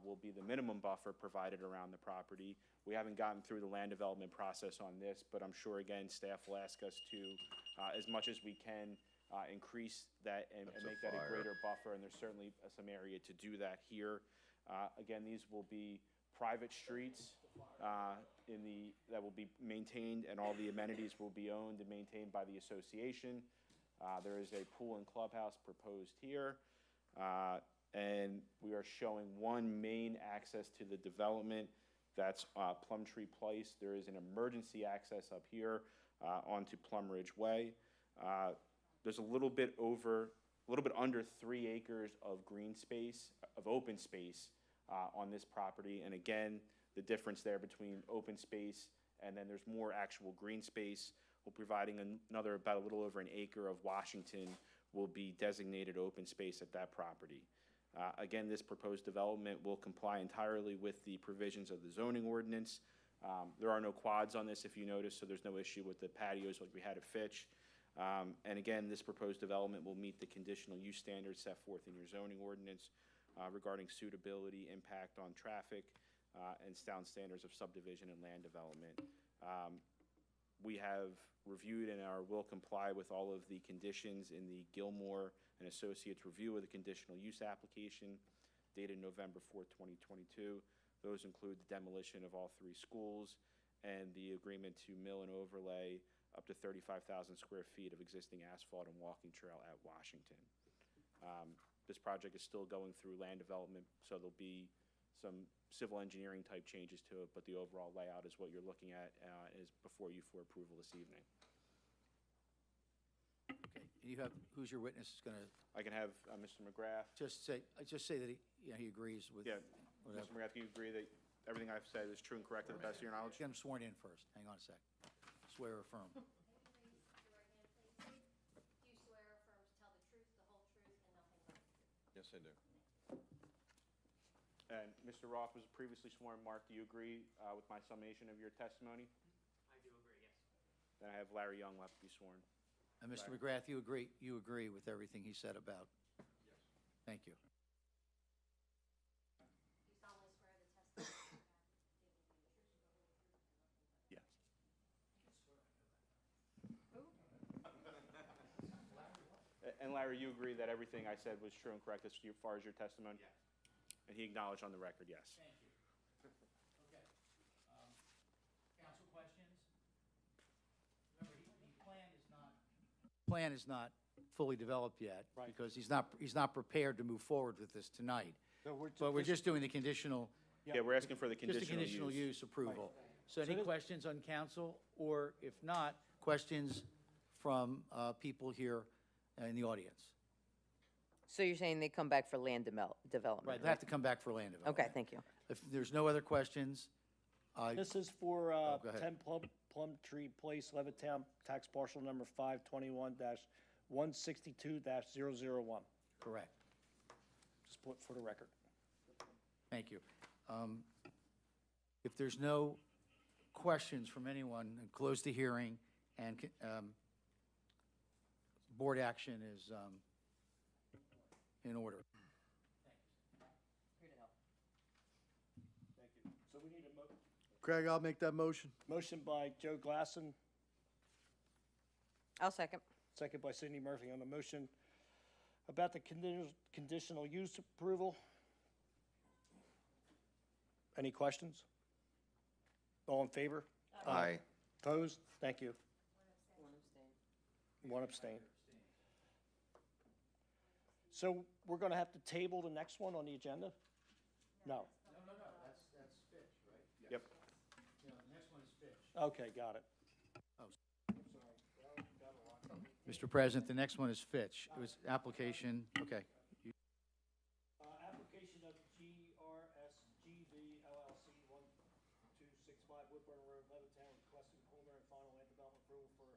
will be the minimum buffer provided around the property. We haven't gotten through the land development process on this, but I'm sure, again, staff will ask us to, as much as we can, increase that and make that a greater buffer, and there's certainly some area to do that here. Again, these will be private streets that will be maintained, and all the amenities will be owned and maintained by the association. There is a pool and clubhouse proposed here, and we are showing one main access to the development. That's Plumtree Place. There is an emergency access up here onto Plum Ridge Way. There's a little bit under 3 acres of green space, of open space on this property. And again, the difference there between open space and then there's more actual green space. We're providing another about a little over an acre of Washington will be designated open space at that property. Again, this proposed development will comply entirely with the provisions of the zoning ordinance. There are no quads on this, if you notice, so there's no issue with the patios like we had at Fitch. And again, this proposed development will meet the conditional use standards set forth in your zoning ordinance regarding suitability, impact on traffic, and sound standards of subdivision and land development. We have reviewed and will comply with all of the conditions in the Gilmore and Associates review of the conditional use application dated November 4th, 2022. Those include the demolition of all 3 schools and the agreement to mill and overlay up to 35,000 square feet of existing asphalt and walking trail at Washington. This project is still going through land development, so there'll be some civil engineering type changes to it, but the overall layout is what you're looking at is before you for approval this evening. Okay, and you have, who's your witness is gonna? I can have Mr. McGrath. Just say that he agrees with. Yeah, whatever. Mr. McGrath, do you agree that everything I've said is true and correct to the best of your knowledge? Get him sworn in first. Hang on a sec. Swear or affirm. Do you swear or affirm to tell the truth, the whole truth, and nothing but the truth? Yes, I do. And Mr. Roth was previously sworn. Mark, do you agree with my summation of your testimony? I do agree, yes. Then I have Larry Young left to be sworn. And Mr. McGrath, you agree with everything he said about? Yes. Thank you. Do you solemnly swear the testimony you're about to give will be the truth, the whole truth, and And Larry, you agree that everything I said was true and correct as far as your testimony? Yes. And he acknowledged on the record, yes. Thank you. Okay. Council questions? Remember, the plan is not fully developed yet. Right. Because he's not prepared to move forward with this tonight. So But we're just doing the conditional. Yeah, we're asking for the Just a conditional conditional use. use approval. So So any this- questions on council, or if not, questions from people here in the audience? So you're saying they come back for land development? Right, they have to come back for land development. Okay, thank you. If there's no other questions, This is for go ahead. 10 Plum Tree Place, Levittown, tax parcel number 521-162-001. correct. Just put for the record. Thank you. If there's no questions from anyone, close the hearing, and board action is in order. Thank you. So we need a Craig, I'll make that motion. motion by Joe Glasson, I'll second. second by Sidney Murphy on the motion about the conditional use approval. Any questions? All in favor? Aye. Opposed? Thank you. One abstain. So we're going to have to table the next one on the agenda? No. No, that's Fitch, right? Yep. Yeah, the next one is Fitch. Okay, got it. Mr. President, the next one is Fitch. It was application, okay. Application of GRSGV LLC 1265 Woodburn Road, Levittown, requesting preliminary and final land development approval for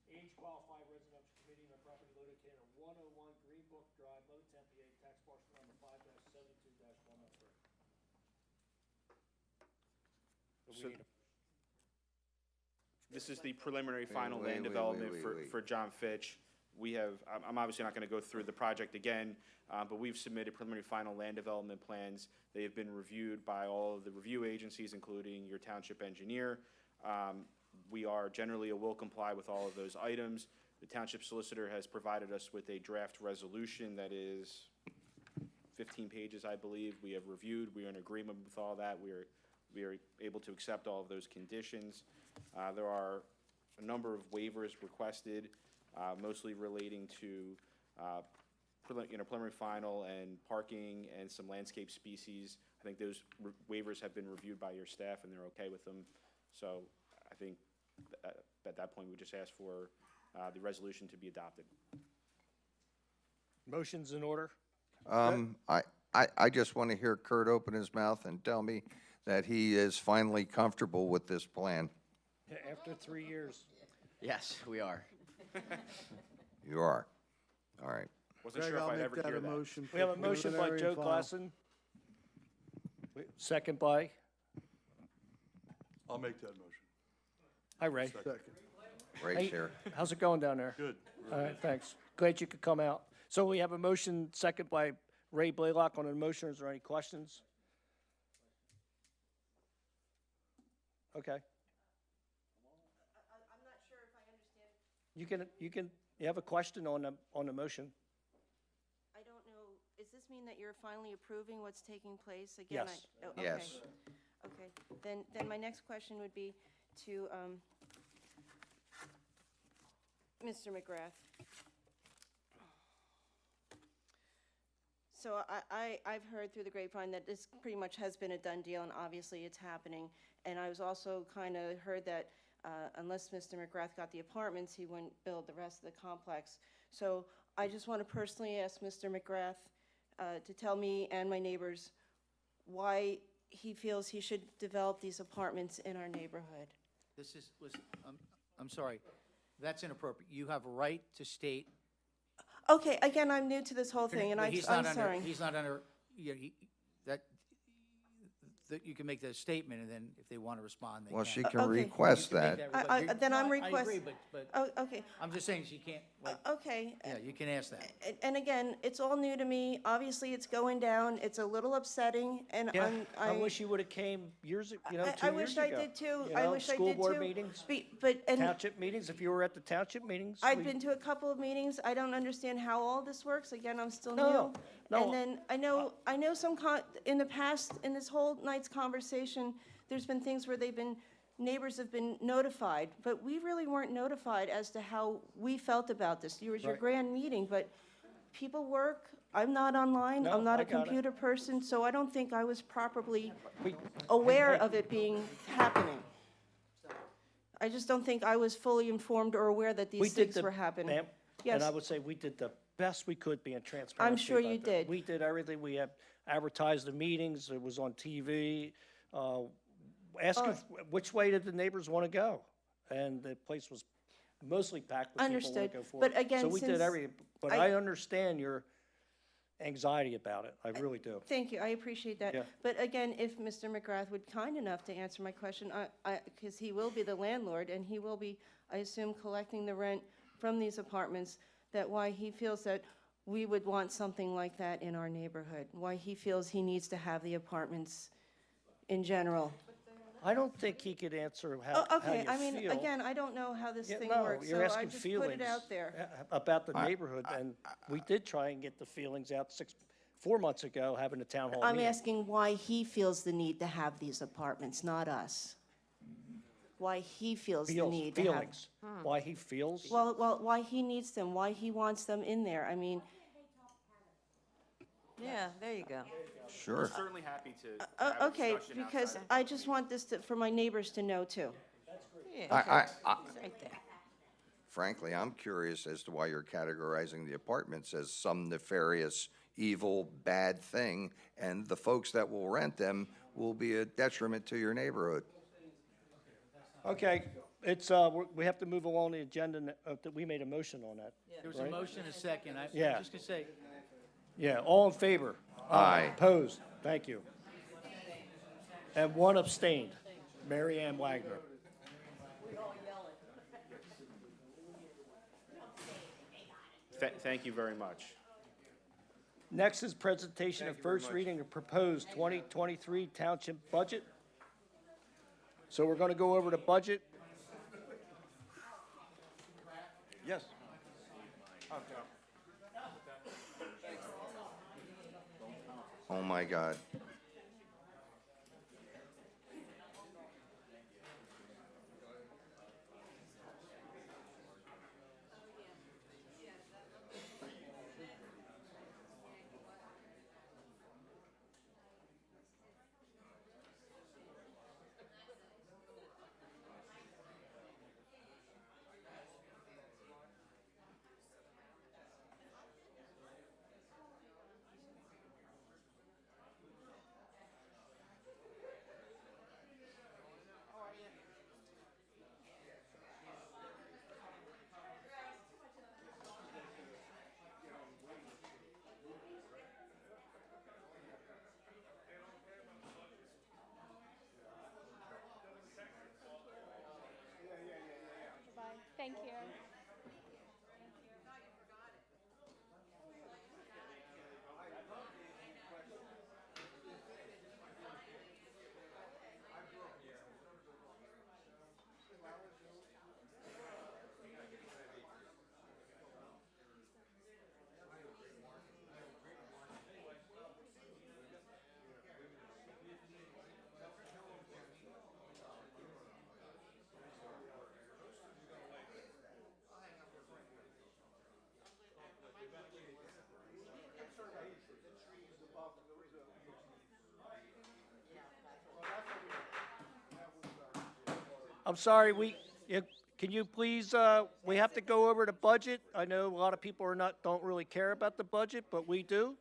age-qualified residential community on property located at 101 Greenbrook Drive, Levittown, PA, tax parcel number 5-72-103. So- This is the preliminary final wait, land wait, development wait, for, wait. for John Fitch. We have, I'm obviously not gonna go through the project again, but we've submitted preliminary final land development plans. They have been reviewed by all of the review agencies, including your township engineer. We are generally will comply with all of those items. The township solicitor has provided us with a draft resolution that is 15 pages, I believe. We have reviewed, we are in agreement with all that. We are able to accept all of those conditions. There are a number of waivers requested, mostly relating to, preliminary final and parking and some landscape species. I think those waivers have been reviewed by your staff and they're okay with them. So I think at that point, we just ask for the resolution to be adopted. Motion's in order. I just want to hear Kurt open his mouth and tell me that he is finally comfortable with this plan. After 3 years. Yes, we are. You are. All right. Wasn't Craig, sure if I'll I'd make ever that hear a that. motion. We have a motion by preliminary Joe and final. Glasson. Second by, I'll make that motion. hi Ray. Second. Ray's Hey, here. how's it going down there? Good. All right, thanks. Glad you could come out. So we have a motion, second by Ray Blaylock on the motion. Is there any questions? Okay. I'm not sure if I understand. You have a question on the motion? I don't know, does this mean that you're finally approving what's taking place again? Yes. Okay. Yes. Okay, then my next question would be to, Mr. McGrath. So I've heard through the grapevine that this pretty much has been a done deal, and obviously it's happening. And I was also kind of heard that unless Mr. McGrath got the apartments, he wouldn't build the rest of the complex. So I just want to personally ask Mr. McGrath to tell me and my neighbors why he feels he should develop these apartments in our neighborhood. This is, listen, I'm sorry, that's inappropriate. You have a right to state. Okay, again, I'm new to this whole thing, and But I'm he's not under- sorry. He's not under, yeah, you can make that statement, and then if they want to respond, they can. Well, she can Okay. request You can make that. that request. Then I'm No, I agree, request- but Oh, okay. I'm just saying she can't, like, Okay. yeah, you can ask that. And again, it's all new to me. Obviously, it's going down. It's a little upsetting, and Yeah, I wish you would've came years, you know, 2 years ago. I wish I did too. You I know, wish I School did board too. meetings, And township meetings, if you were at the township meetings. I've we- been to a couple of meetings. I don't understand how all this works. Again, I'm still No, new. no. And then I know in the past, in this whole night's conversation, there's been things where neighbors have been notified, but we really weren't notified as to how we felt about this. It was your Right. grand meeting, but people work. I'm not online. No, I'm not I a got it. computer person, so I don't think I was properly We- aware of it being happening. I just don't think I was fully informed or aware that We these did things the- were happening. ma'am, Yes. And I would say we did the best we could being transparent. I'm sure you did. We did everything. We have advertised the meetings. It was on TV. Ask Oh. if, which way did the neighbors want to go? And the place was mostly packed with people who Understood. want to go forward. But again, So we did since everything, but I- I understand your anxiety about it. I really do. Thank you, I appreciate that. Yeah. But again, if Mr. McGrath would kind enough to answer my question, because he will be the landlord, and he will be, I assume, collecting the rent from these apartments, that why he feels that we would want something like that in our neighborhood, why he feels he needs to have the apartments in general. I don't think he could answer how Okay, you I mean, feel. again, I don't know how this Yeah, thing no, works, you're so I asking just put it feelings out there. About the neighborhood, and we did try and get the feelings out 4 months ago, having a town hall I'm meeting. asking why he feels the need to have these apartments, not us. Why he feels the need to have. Feelings, why he feels. Well, why he needs them, why he wants them in there. I mean, Yeah, there you go. Sure. Certainly happy to have a okay, discussion because outside. I just want this for my neighbors to know too. Yeah, I- it's right there. Frankly, I'm curious as to why you're categorizing the apartments as some nefarious, evil, bad thing, and the folks that will rent them will be a detriment to your neighborhood. Okay, it's, we have to move along the agenda, that we made a motion on that. There was a right? motion, and a second. I'm Yeah. just gonna say, Yeah, all in favor? Aye. Opposed? Thank you. And one abstained, Mary Ann Wagner. Thank you very much. Next is presentation of first reading of proposed 2023 township budget. So we're going to go over the budget. Yes. Oh, my God. Thank you. I'm sorry, can you please, we have to go over the budget. I know a lot of people don't really care about the budget, but we do.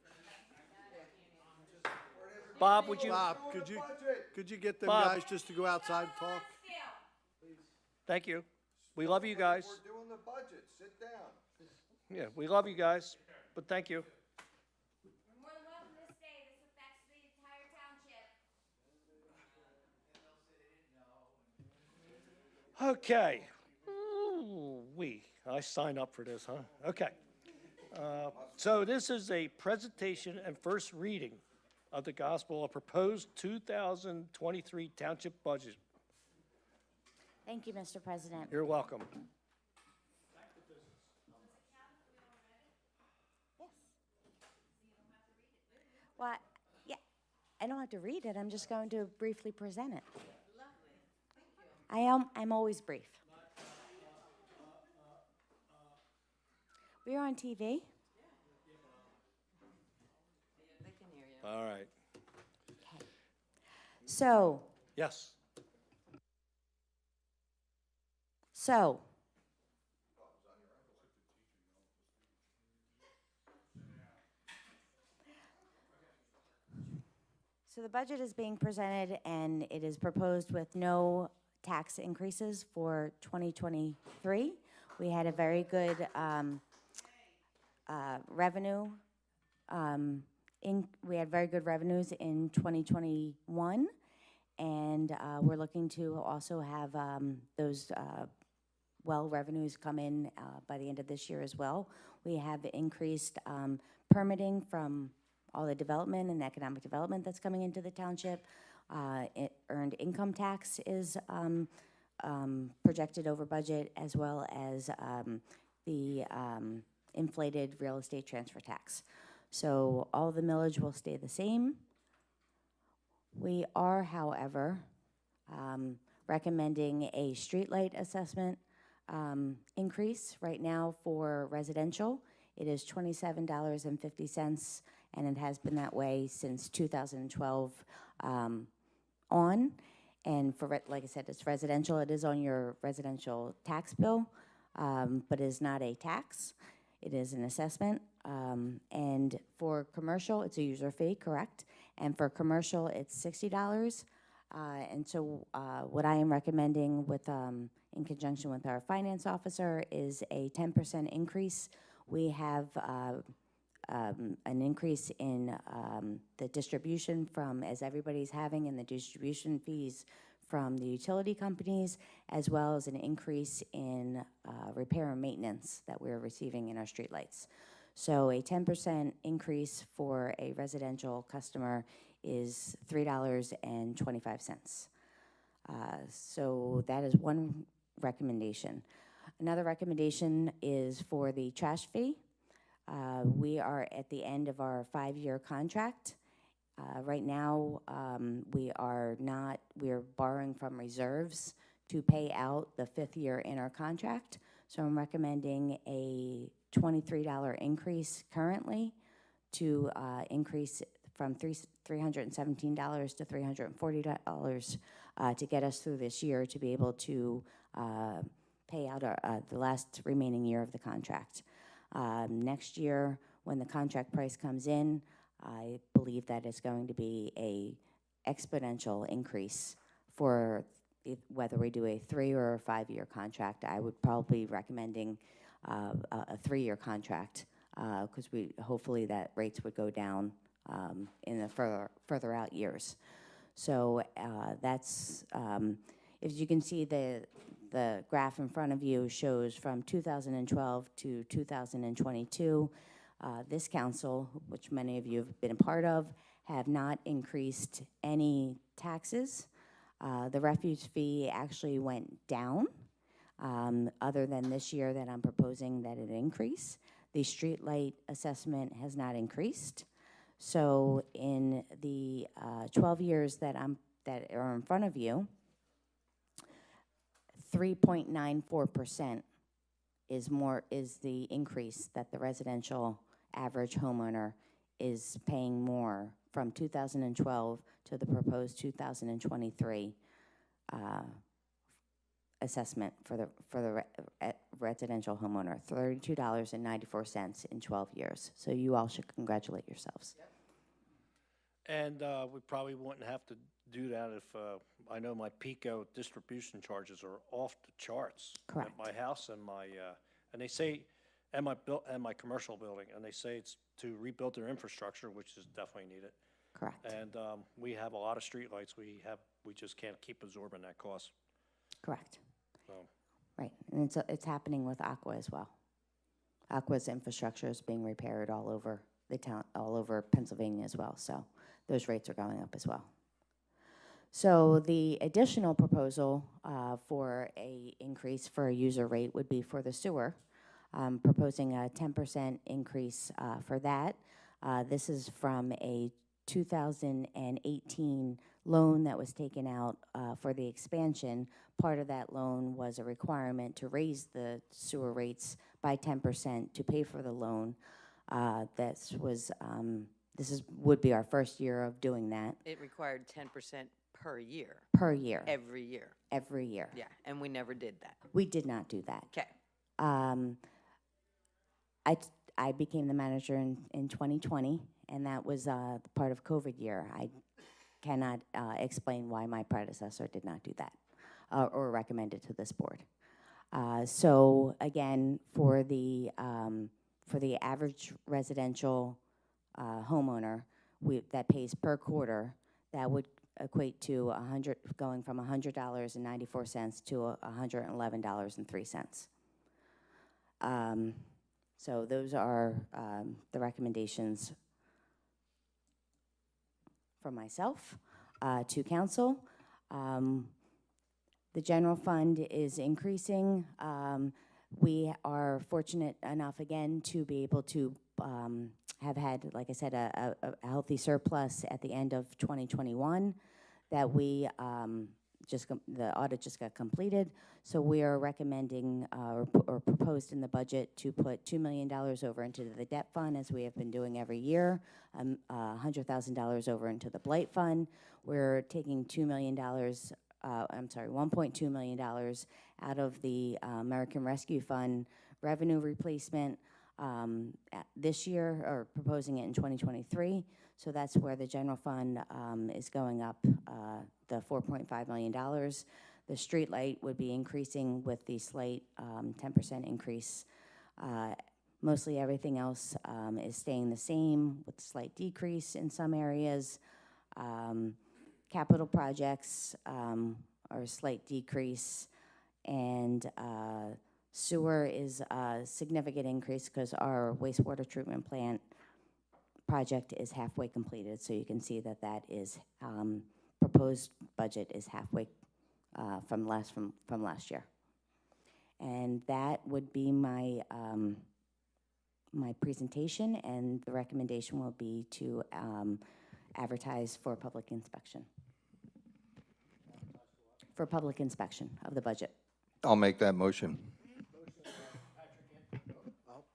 Bob, would you? Bob, could you get them Bob. guys just to go outside and talk? Thank you. We love you guys. We're doing the budget. Sit down. Yeah, we love you guys, but thank you. You're more than welcome to stay. This affects the entire township. Okay. I signed up for this, huh? Okay. So this is a presentation and first reading of the gospel of proposed 2023 township budget. Thank you, Mr. President. You're welcome. Well, yeah, I don't have to read it. I'm just going to briefly present it. I'm always brief. We are on TV. They can hear you. All right. So, Yes. so, the budget is being presented and it is proposed with no tax increases for 2023. We had a very good revenue. We had very good revenues in 2021, and we're looking to also have those revenues come in by the end of this year as well. We have increased permitting from all the development and economic development that's coming into the township. Earned income tax is projected over budget, as well as the inflated real estate transfer tax. So all the millage will stay the same. We are, however, recommending a streetlight assessment increase. Right now for residential, it is $27.50, and it has been that way since 2012 on. And for, like I said, it's residential. It is on your residential tax bill, but it is not a tax. It is an assessment. And for commercial, it's a user fee, correct? And for commercial, it's $60. And so what I am recommending with, in conjunction with our finance officer, is a 10% increase. We have an increase in the distribution from, as everybody's having, in the distribution fees from the utility companies, as well as an increase in repair and maintenance that we're receiving in our streetlights. So a 10% increase for a residential customer is $3.25. So that is one recommendation. Another recommendation is for the trash fee. We are at the end of our 5-year contract. Right now, we are borrowing from reserves to pay out the 5th year in our contract. So I'm recommending a $23 increase currently to increase from $317 to $340 to get us through this year to be able to pay out the last remaining year of the contract. Next year, when the contract price comes in, I believe that it's going to be a exponential increase for whether we do a 3 or a 5-year contract. I would probably be recommending a 3-year contract because hopefully that rates would go down in the further out years. So that's, as you can see, the graph in front of you shows from 2012 to 2022. This council, which many of you have been a part of, have not increased any taxes. The refuge fee actually went down, other than this year that I'm proposing that it increase. The streetlight assessment has not increased. So in the 12 years that are in front of you, 3.94% is the increase that the residential average homeowner is paying more from 2012 to the proposed 2023 assessment for the residential homeowner, $32.94 in 12 years. So you all should congratulate yourselves. And we probably wouldn't have to do that if, I know my PICO distribution charges are off the charts. Correct. At my house and my, and they say, and my commercial building, and they say it's to rebuild their infrastructure, which is definitely needed. Correct. And we have a lot of streetlights. We just can't keep absorbing that cost. Correct. So Right, and it's happening with Aqua as well. Aqua's infrastructure is being repaired all over the town, all over Pennsylvania as well, so those rates are going up as well. So the additional proposal for a increase for a user rate would be for the sewer, proposing a 10% increase for that. This is from a 2018 loan that was taken out for the expansion. Part of that loan was a requirement to raise the sewer rates by 10% to pay for the loan. Would be our first year of doing that. It required 10% per year. Per year. Every year. Every year. Yeah, and we never did that. We did not do that. Okay. I became the manager in 2020, and that was part of COVID year. I cannot explain why my predecessor did not do that or recommend it to this board. So again, for the average residential homeowner that pays per quarter, that would equate to going from $100.94 to $111.03. So those are the recommendations from myself to council. The general fund is increasing. We are fortunate enough again to be able to have had, like I said, a healthy surplus at the end of 2021 that we the audit just got completed. So we are recommending or proposed in the budget to put $2 million over into the debt fund, as we have been doing every year, $100,000 over into the blight fund. We're taking $1.2 million out of the American Rescue Fund revenue replacement this year, or proposing it in 2023. So that's where the general fund is going up, the $4.5 million. The street light would be increasing with the slight 10% increase. Mostly everything else is staying the same with a slight decrease in some areas. Capital projects are a slight decrease, and sewer is a significant increase because our wastewater treatment plant project is halfway completed. So you can see that that is proposed budget is halfway from last year. And that would be my my presentation, and the recommendation will be to advertise for public inspection. For public inspection of the budget. I'll make that motion.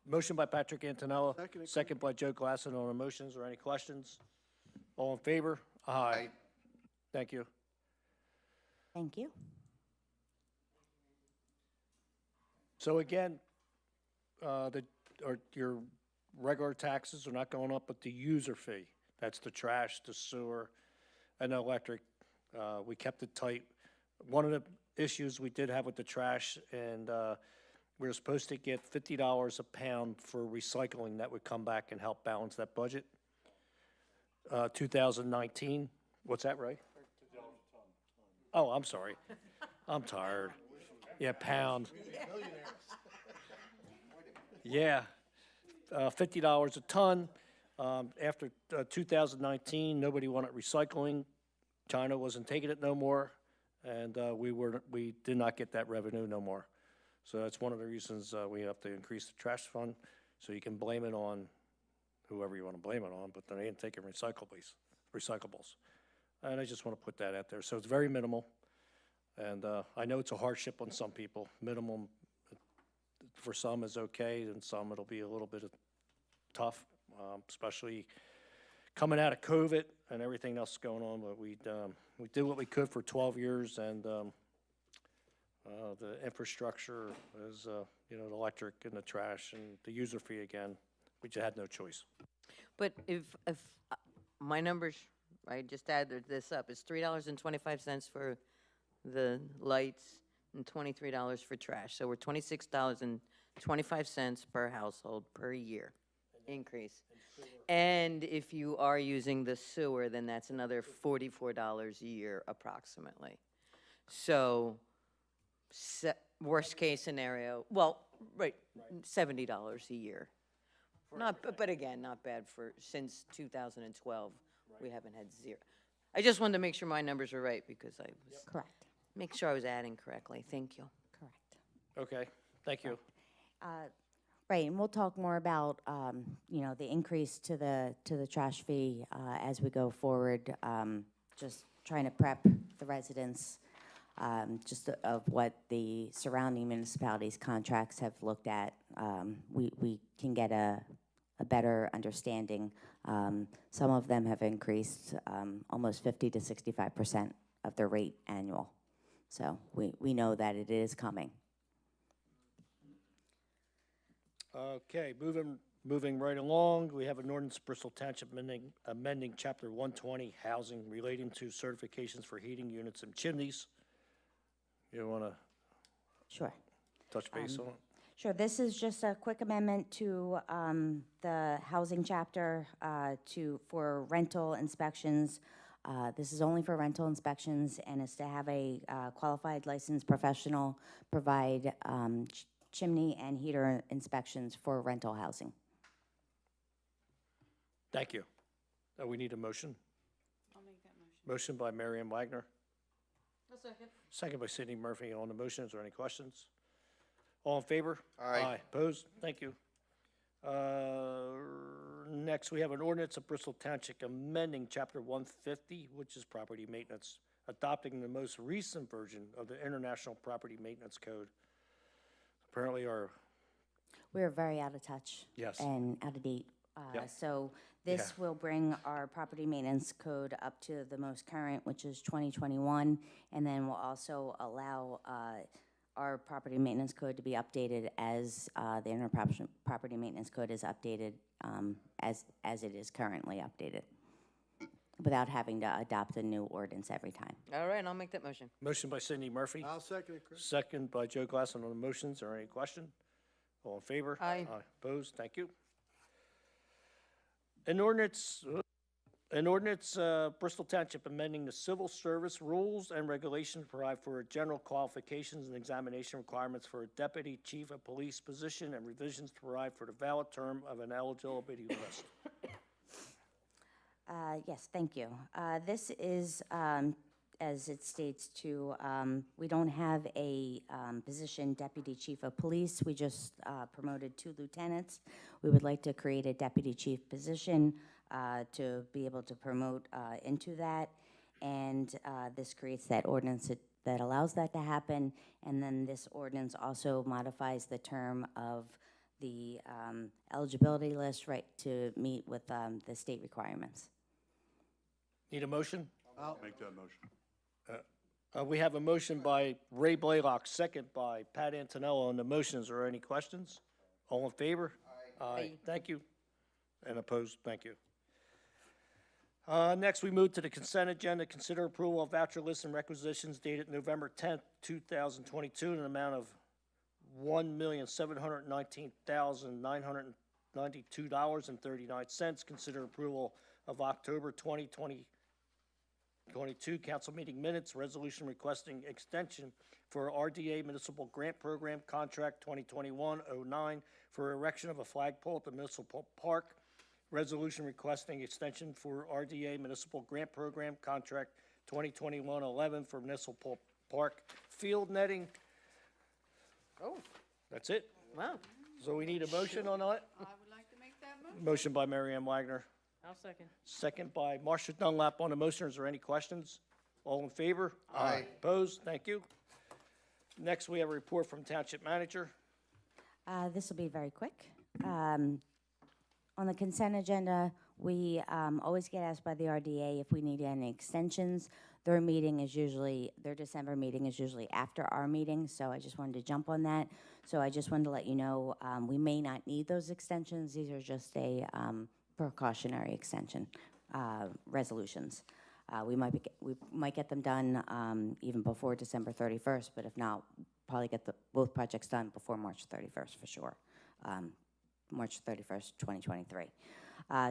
Motion by Patrick Antonella, second by Joe Glassman on the motions. Or any questions? All in favor? Aye. Thank you. Thank you. So again, your regular taxes are not going up, but the user fee, that's the trash, the sewer, and the electric, we kept it tight. One of the issues we did have with the trash, and we were supposed to get $50 a pound for recycling that would come back and help balance that budget. 2019, what's that, Ray? Oh, I'm sorry. I'm tired. Yeah, pound. Yeah, $50 a ton. After 2019, nobody wanted recycling. China wasn't taking it no more, and we did not get that revenue no more. So that's one of the reasons we have to increase the trash fund, so you can blame it on whoever you want to blame it on, but they ain't taking recyclables. And I just want to put that out there. So it's very minimal, and I know it's a hardship on some people. Minimum for some is okay, and some it'll be a little bit tough, especially coming out of COVID and everything else going on. But we did what we could for 12 years, and the infrastructure is, the electric and the trash and the user fee again. We just had no choice. But if my numbers, I just added this up, it's $3.25 for the lights and $23 for trash. So we're $26.25 per household per year increase. And if you are using the sewer, then that's another $44 a year approximately. So worst-case scenario, well, right, $70 a year. Not, but again, not bad for, since 2012, we haven't had zero. I just wanted to make sure my numbers are right, because I was. Correct. Make sure I was adding correctly. Thank you. Correct. Okay, thank you. Right, and we'll talk more about, the increase to the trash fee as we go forward. Just trying to prep the residents just of what the surrounding municipalities' contracts have looked at. We can get a better understanding. Some of them have increased almost 50 to 65% of their rate annual. So we know that it is coming. Okay, moving right along, we have an ordinance, Bristol Township amending Chapter 120, Housing, relating to certifications for heating units and chimneys. You want to Sure. touch base on it? Sure, this is just a quick amendment to the housing chapter for rental inspections. This is only for rental inspections, and it's to have a qualified licensed professional provide chimney and heater inspections for rental housing. Thank you. We need a motion. I'll make that motion. Motion by Mary Ann Wagner, A second. second by Sidney Murphy. On the motion, is there any questions? All in favor? Aye. Opposed? Thank you. Next, we have an ordinance of Bristol Township amending Chapter 150, which is property maintenance, adopting the most recent version of the International Property Maintenance Code. Apparently We're very out of touch. Yes. And out of date. Yep. So this will bring our property maintenance code up to the most current, which is 2021, and then will also allow our property maintenance code to be updated as the property maintenance code is updated as it is currently updated, without having to adopt a new ordinance every time. All right, I'll make that motion. motion by Sidney Murphy, I'll second it, Chris. second by Joe Glass. On the motions, or any question? All in favor? Aye. Opposed? Thank you. An ordinance, Bristol Township amending the civil service rules and regulations to provide for general qualifications and examination requirements for a deputy chief of police position and revisions to provide for the valid term of an eligibility list. Yes, thank you. This is, as it states, we don't have a position deputy chief of police. We just promoted 2 lieutenants. We would like to create a deputy chief position to be able to promote into that. And this creates that ordinance that allows that to happen. And then this ordinance also modifies the term of the eligibility list, right, to meet with the state requirements. Need a motion? I'll Make that motion. We have a motion by Ray Blaylock, second by Pat Antonello on the motions. Are there any questions? All in favor? Aye. Thank you. And opposed? Thank you. Next, we move to the consent agenda. Consider approval of voucher lists and requisitions dated November 10th, 2022, in an amount of $1,719,992.39. Consider approval of October 2022 council meeting minutes, resolution requesting extension for RDA Municipal Grant Program Contract 2021-09 for erection of a flagpole at the Municipal Park, resolution requesting extension for RDA Municipal Grant Program Contract 2021-11 for Municipal Park field netting. Oh, That's it. wow. So we need a motion on that? I would like to make that motion. Motion by Mary Ann Wagner, I'll second. second by Marcia Dunlap on the motion. Is there any questions? All in favor? Aye. Opposed? Thank you. Next, we have a report from Township Manager. This will be very quick. On the consent agenda, we always get asked by the RDA if we need any extensions. Their December meeting is usually after our meeting, so I just wanted to jump on that. So I just wanted to let you know we may not need those extensions. These are just a precautionary extension resolutions. We might get them done even before December 31st, but if not, probably get both projects done before March 31st for sure. March 31st, 2023.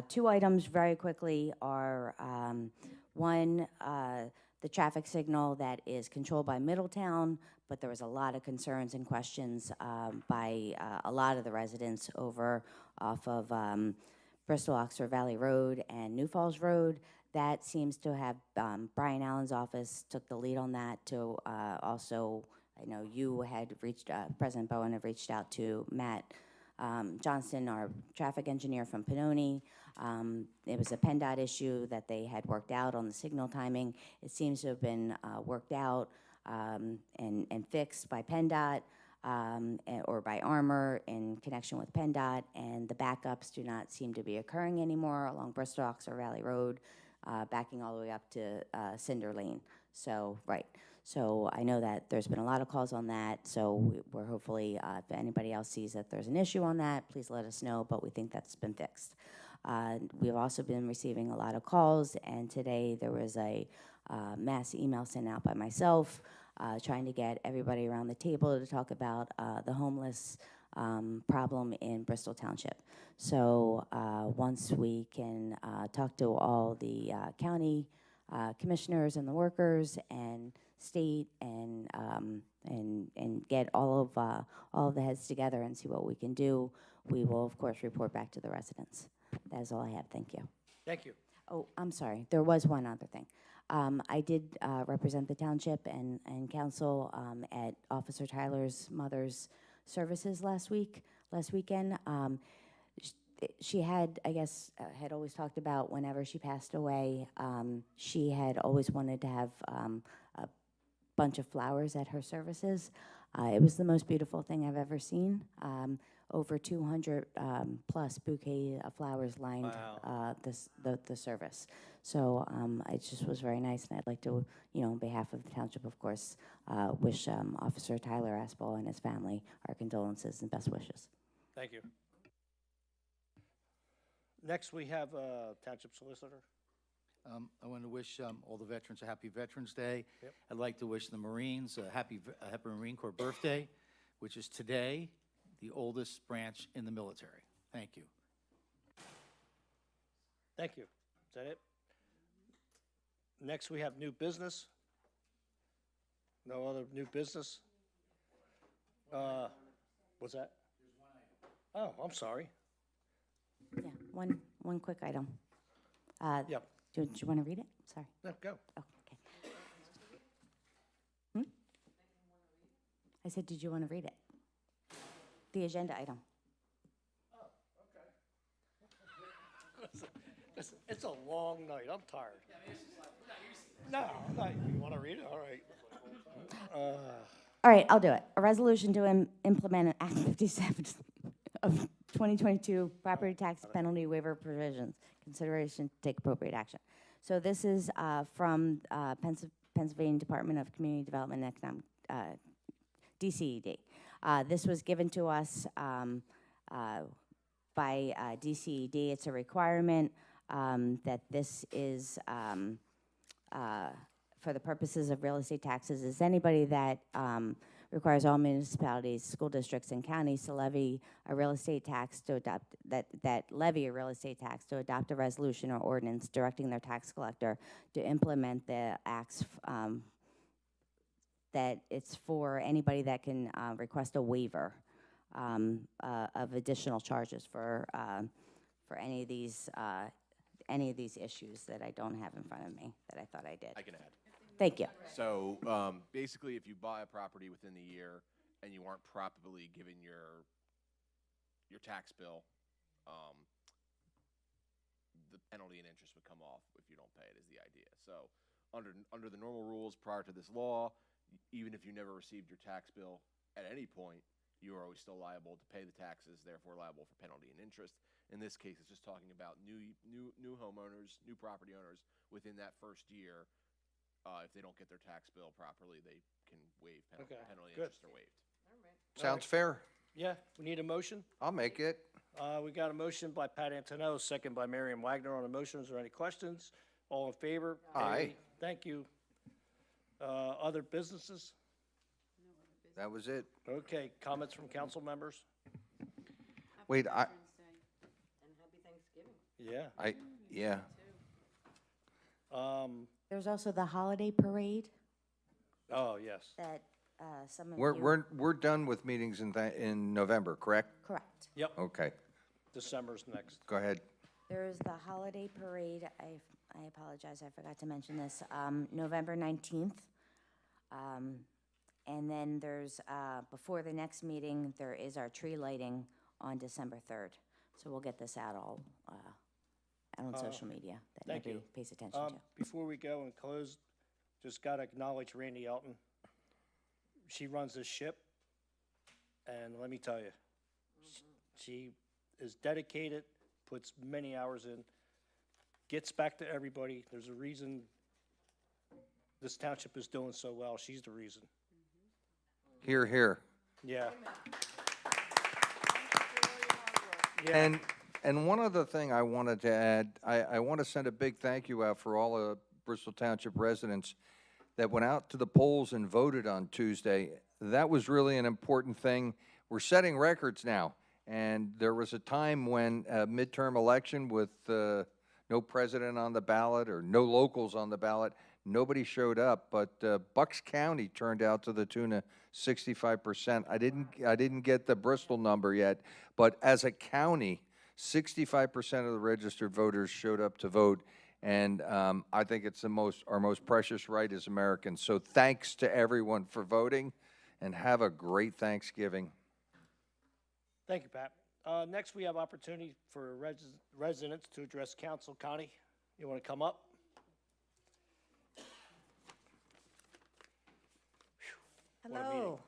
2 items very quickly are, one, the traffic signal that is controlled by Middletown, but there was a lot of concerns and questions by a lot of the residents over off of Bristol Oxford Valley Road and New Falls Road. That seems to have, Brian Allen's office took the lead on that to also, I know you had reached, President Bowen had reached out to Matt Johnston, our traffic engineer from Pinoni. It was a PennDOT issue that they had worked out on the signal timing. It seems to have been worked out and fixed by PennDOT or by Armor in connection with PennDOT, and the backups do not seem to be occurring anymore along Bristol Oxford Valley Road, backing all the way up to Cinder Lane. So, right. So I know that there's been a lot of calls on that, so we're hopefully, if anybody else sees that there's an issue on that, please let us know, but we think that's been fixed. We've also been receiving a lot of calls, and today there was a mass email sent out by myself trying to get everybody around the table to talk about the homeless problem in Bristol Township. So once we can talk to all the county commissioners and the workers and state and get all of the heads together and see what we can do, we will of course report back to the residents. That is all I have. Thank you. Thank you. Oh, I'm sorry. There was one other thing. I did represent the township and council at Officer Tyler's mother's services last weekend. She had, I guess, had always talked about whenever she passed away, she had always wanted to have a bunch of flowers at her services. It was the most beautiful thing I've ever seen. Over 200 plus bouquet of flowers lined the service. So it just was very nice, and I'd like to, on behalf of the township, of course, wish Officer Tyler Aspel and his family our condolences and best wishes. Thank you. Next, we have Township Solicitor. I want to wish all the veterans a happy Veterans Day. Yep. I'd like to wish the Marines a happy Marine Corps birthday, which is today, the oldest branch in the military. Thank you. Thank you. Is that it? Next, we have new business. No other new business? What's that? Oh, I'm sorry. Yeah, one quick item. Yep. Do you want to read it? Sorry. No, go. Oh, okay. I said, did you want to read it? The agenda item. Oh, okay. Listen, it's a long night. I'm tired. No, you want to read it? All right. All right, I'll do it. A resolution to implement Act 57 of 2022 property tax penalty waiver provisions. Consideration to take appropriate action. So this is from Pennsylvania Department of Community Development and Economic, DCED. This was given to us by DCED. It's a requirement that this is for the purposes of real estate taxes, is anybody that requires all municipalities, school districts, and counties to levy a real estate tax to adopt that levy a real estate tax to adopt a resolution or ordinance directing their tax collector to implement the acts that it's for anybody that can request a waiver of additional charges for any of these issues that I don't have in front of me that I thought I did. I can add. Thank you. So basically, if you buy a property within the year and you aren't properly given your tax bill, the penalty and interest would come off if you don't pay it, is the idea. So under the normal rules prior to this law, even if you never received your tax bill at any point, you are always still liable to pay the taxes, therefore liable for penalty and interest. In this case, it's just talking about new homeowners, new property owners within that first year. If they don't get their tax bill properly, they can waive penalty. Okay, Penalty and good. interest are waived. Sounds fair. Yeah, we need a motion. I'll make it. We got a motion by Pat Antonello, second by Marion Wagner on the motion. Is there any questions? All in favor? Aye. Thank you. Other businesses? That was it. Okay, comments from council members? Wait, And happy Thanksgiving. Yeah. yeah. There's also the holiday parade Oh, yes. that some of We're, you. we're done with meetings in November, correct? Correct. Yep, Okay, December's next. go ahead. There's the holiday parade. I apologize, I forgot to mention this. November 19th. And then there's, before the next meeting, there is our tree lighting on December 3rd. So we'll get this out all, out on social media that Thank nobody you. pays attention to. Before we go and close, just gotta acknowledge Randy Elton. She runs this ship, and let me tell you, she is dedicated, puts many hours in, gets back to everybody. There's a reason this township is doing so well. She's the reason. Here, here. Yeah. And one other thing I wanted to add, I want to send a big thank you out for all the Bristol Township residents that went out to the polls and voted on Tuesday. That was really an important thing. We're setting records now, and there was a time when a midterm election with no president on the ballot or no locals on the ballot, nobody showed up, but Bucks County turned out to the tune of 65%. I didn't get the Bristol number yet, but as a county, 65% of the registered voters showed up to vote, and I think it's our most precious right as Americans. So thanks to everyone for voting, and have a great Thanksgiving. Thank you, Pat. Next, we have opportunity for residents to address council. Connie, you want to come up? What a meeting. Hello.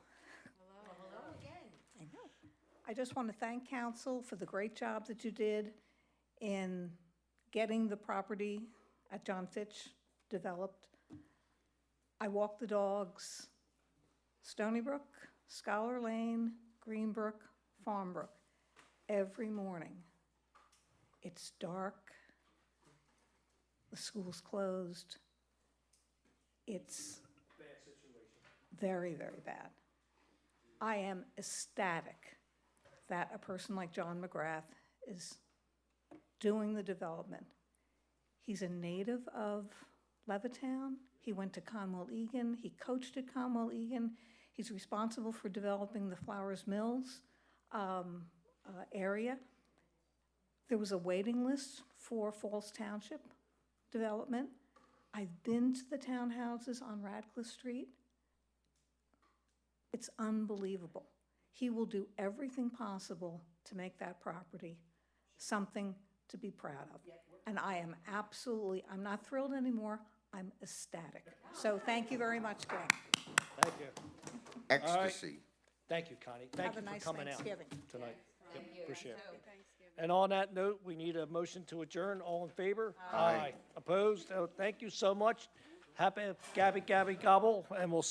I know. I just want to thank council for the great job that you did in getting the property at John Fitch developed. I walk the dogs, Stony Brook, Scholar Lane, Greenbrook, Farmbrook, every morning. It's dark. The school's closed. It's very, very bad. I am ecstatic that a person like John McGrath is doing the development. He's a native of Levittown. He went to Conwell Egan. He coached at Conwell Egan. He's responsible for developing the Flowers Mills area. There was a waiting list for Falls Township development. I've been to the townhouses on Radcliffe Street. It's unbelievable. He will do everything possible to make that property something to be proud of. And I am I'm not thrilled anymore, I'm ecstatic. So thank you very much, Greg. Thank you. Ecstasy. Thank you, Connie. Thank Have you a nice for coming out Thanksgiving. tonight. Yep, appreciate it. And on that note, we need a motion to adjourn. All in favor? Aye. Opposed? Oh, thank you so much. Happy Gabby Gabby Gobble, and we'll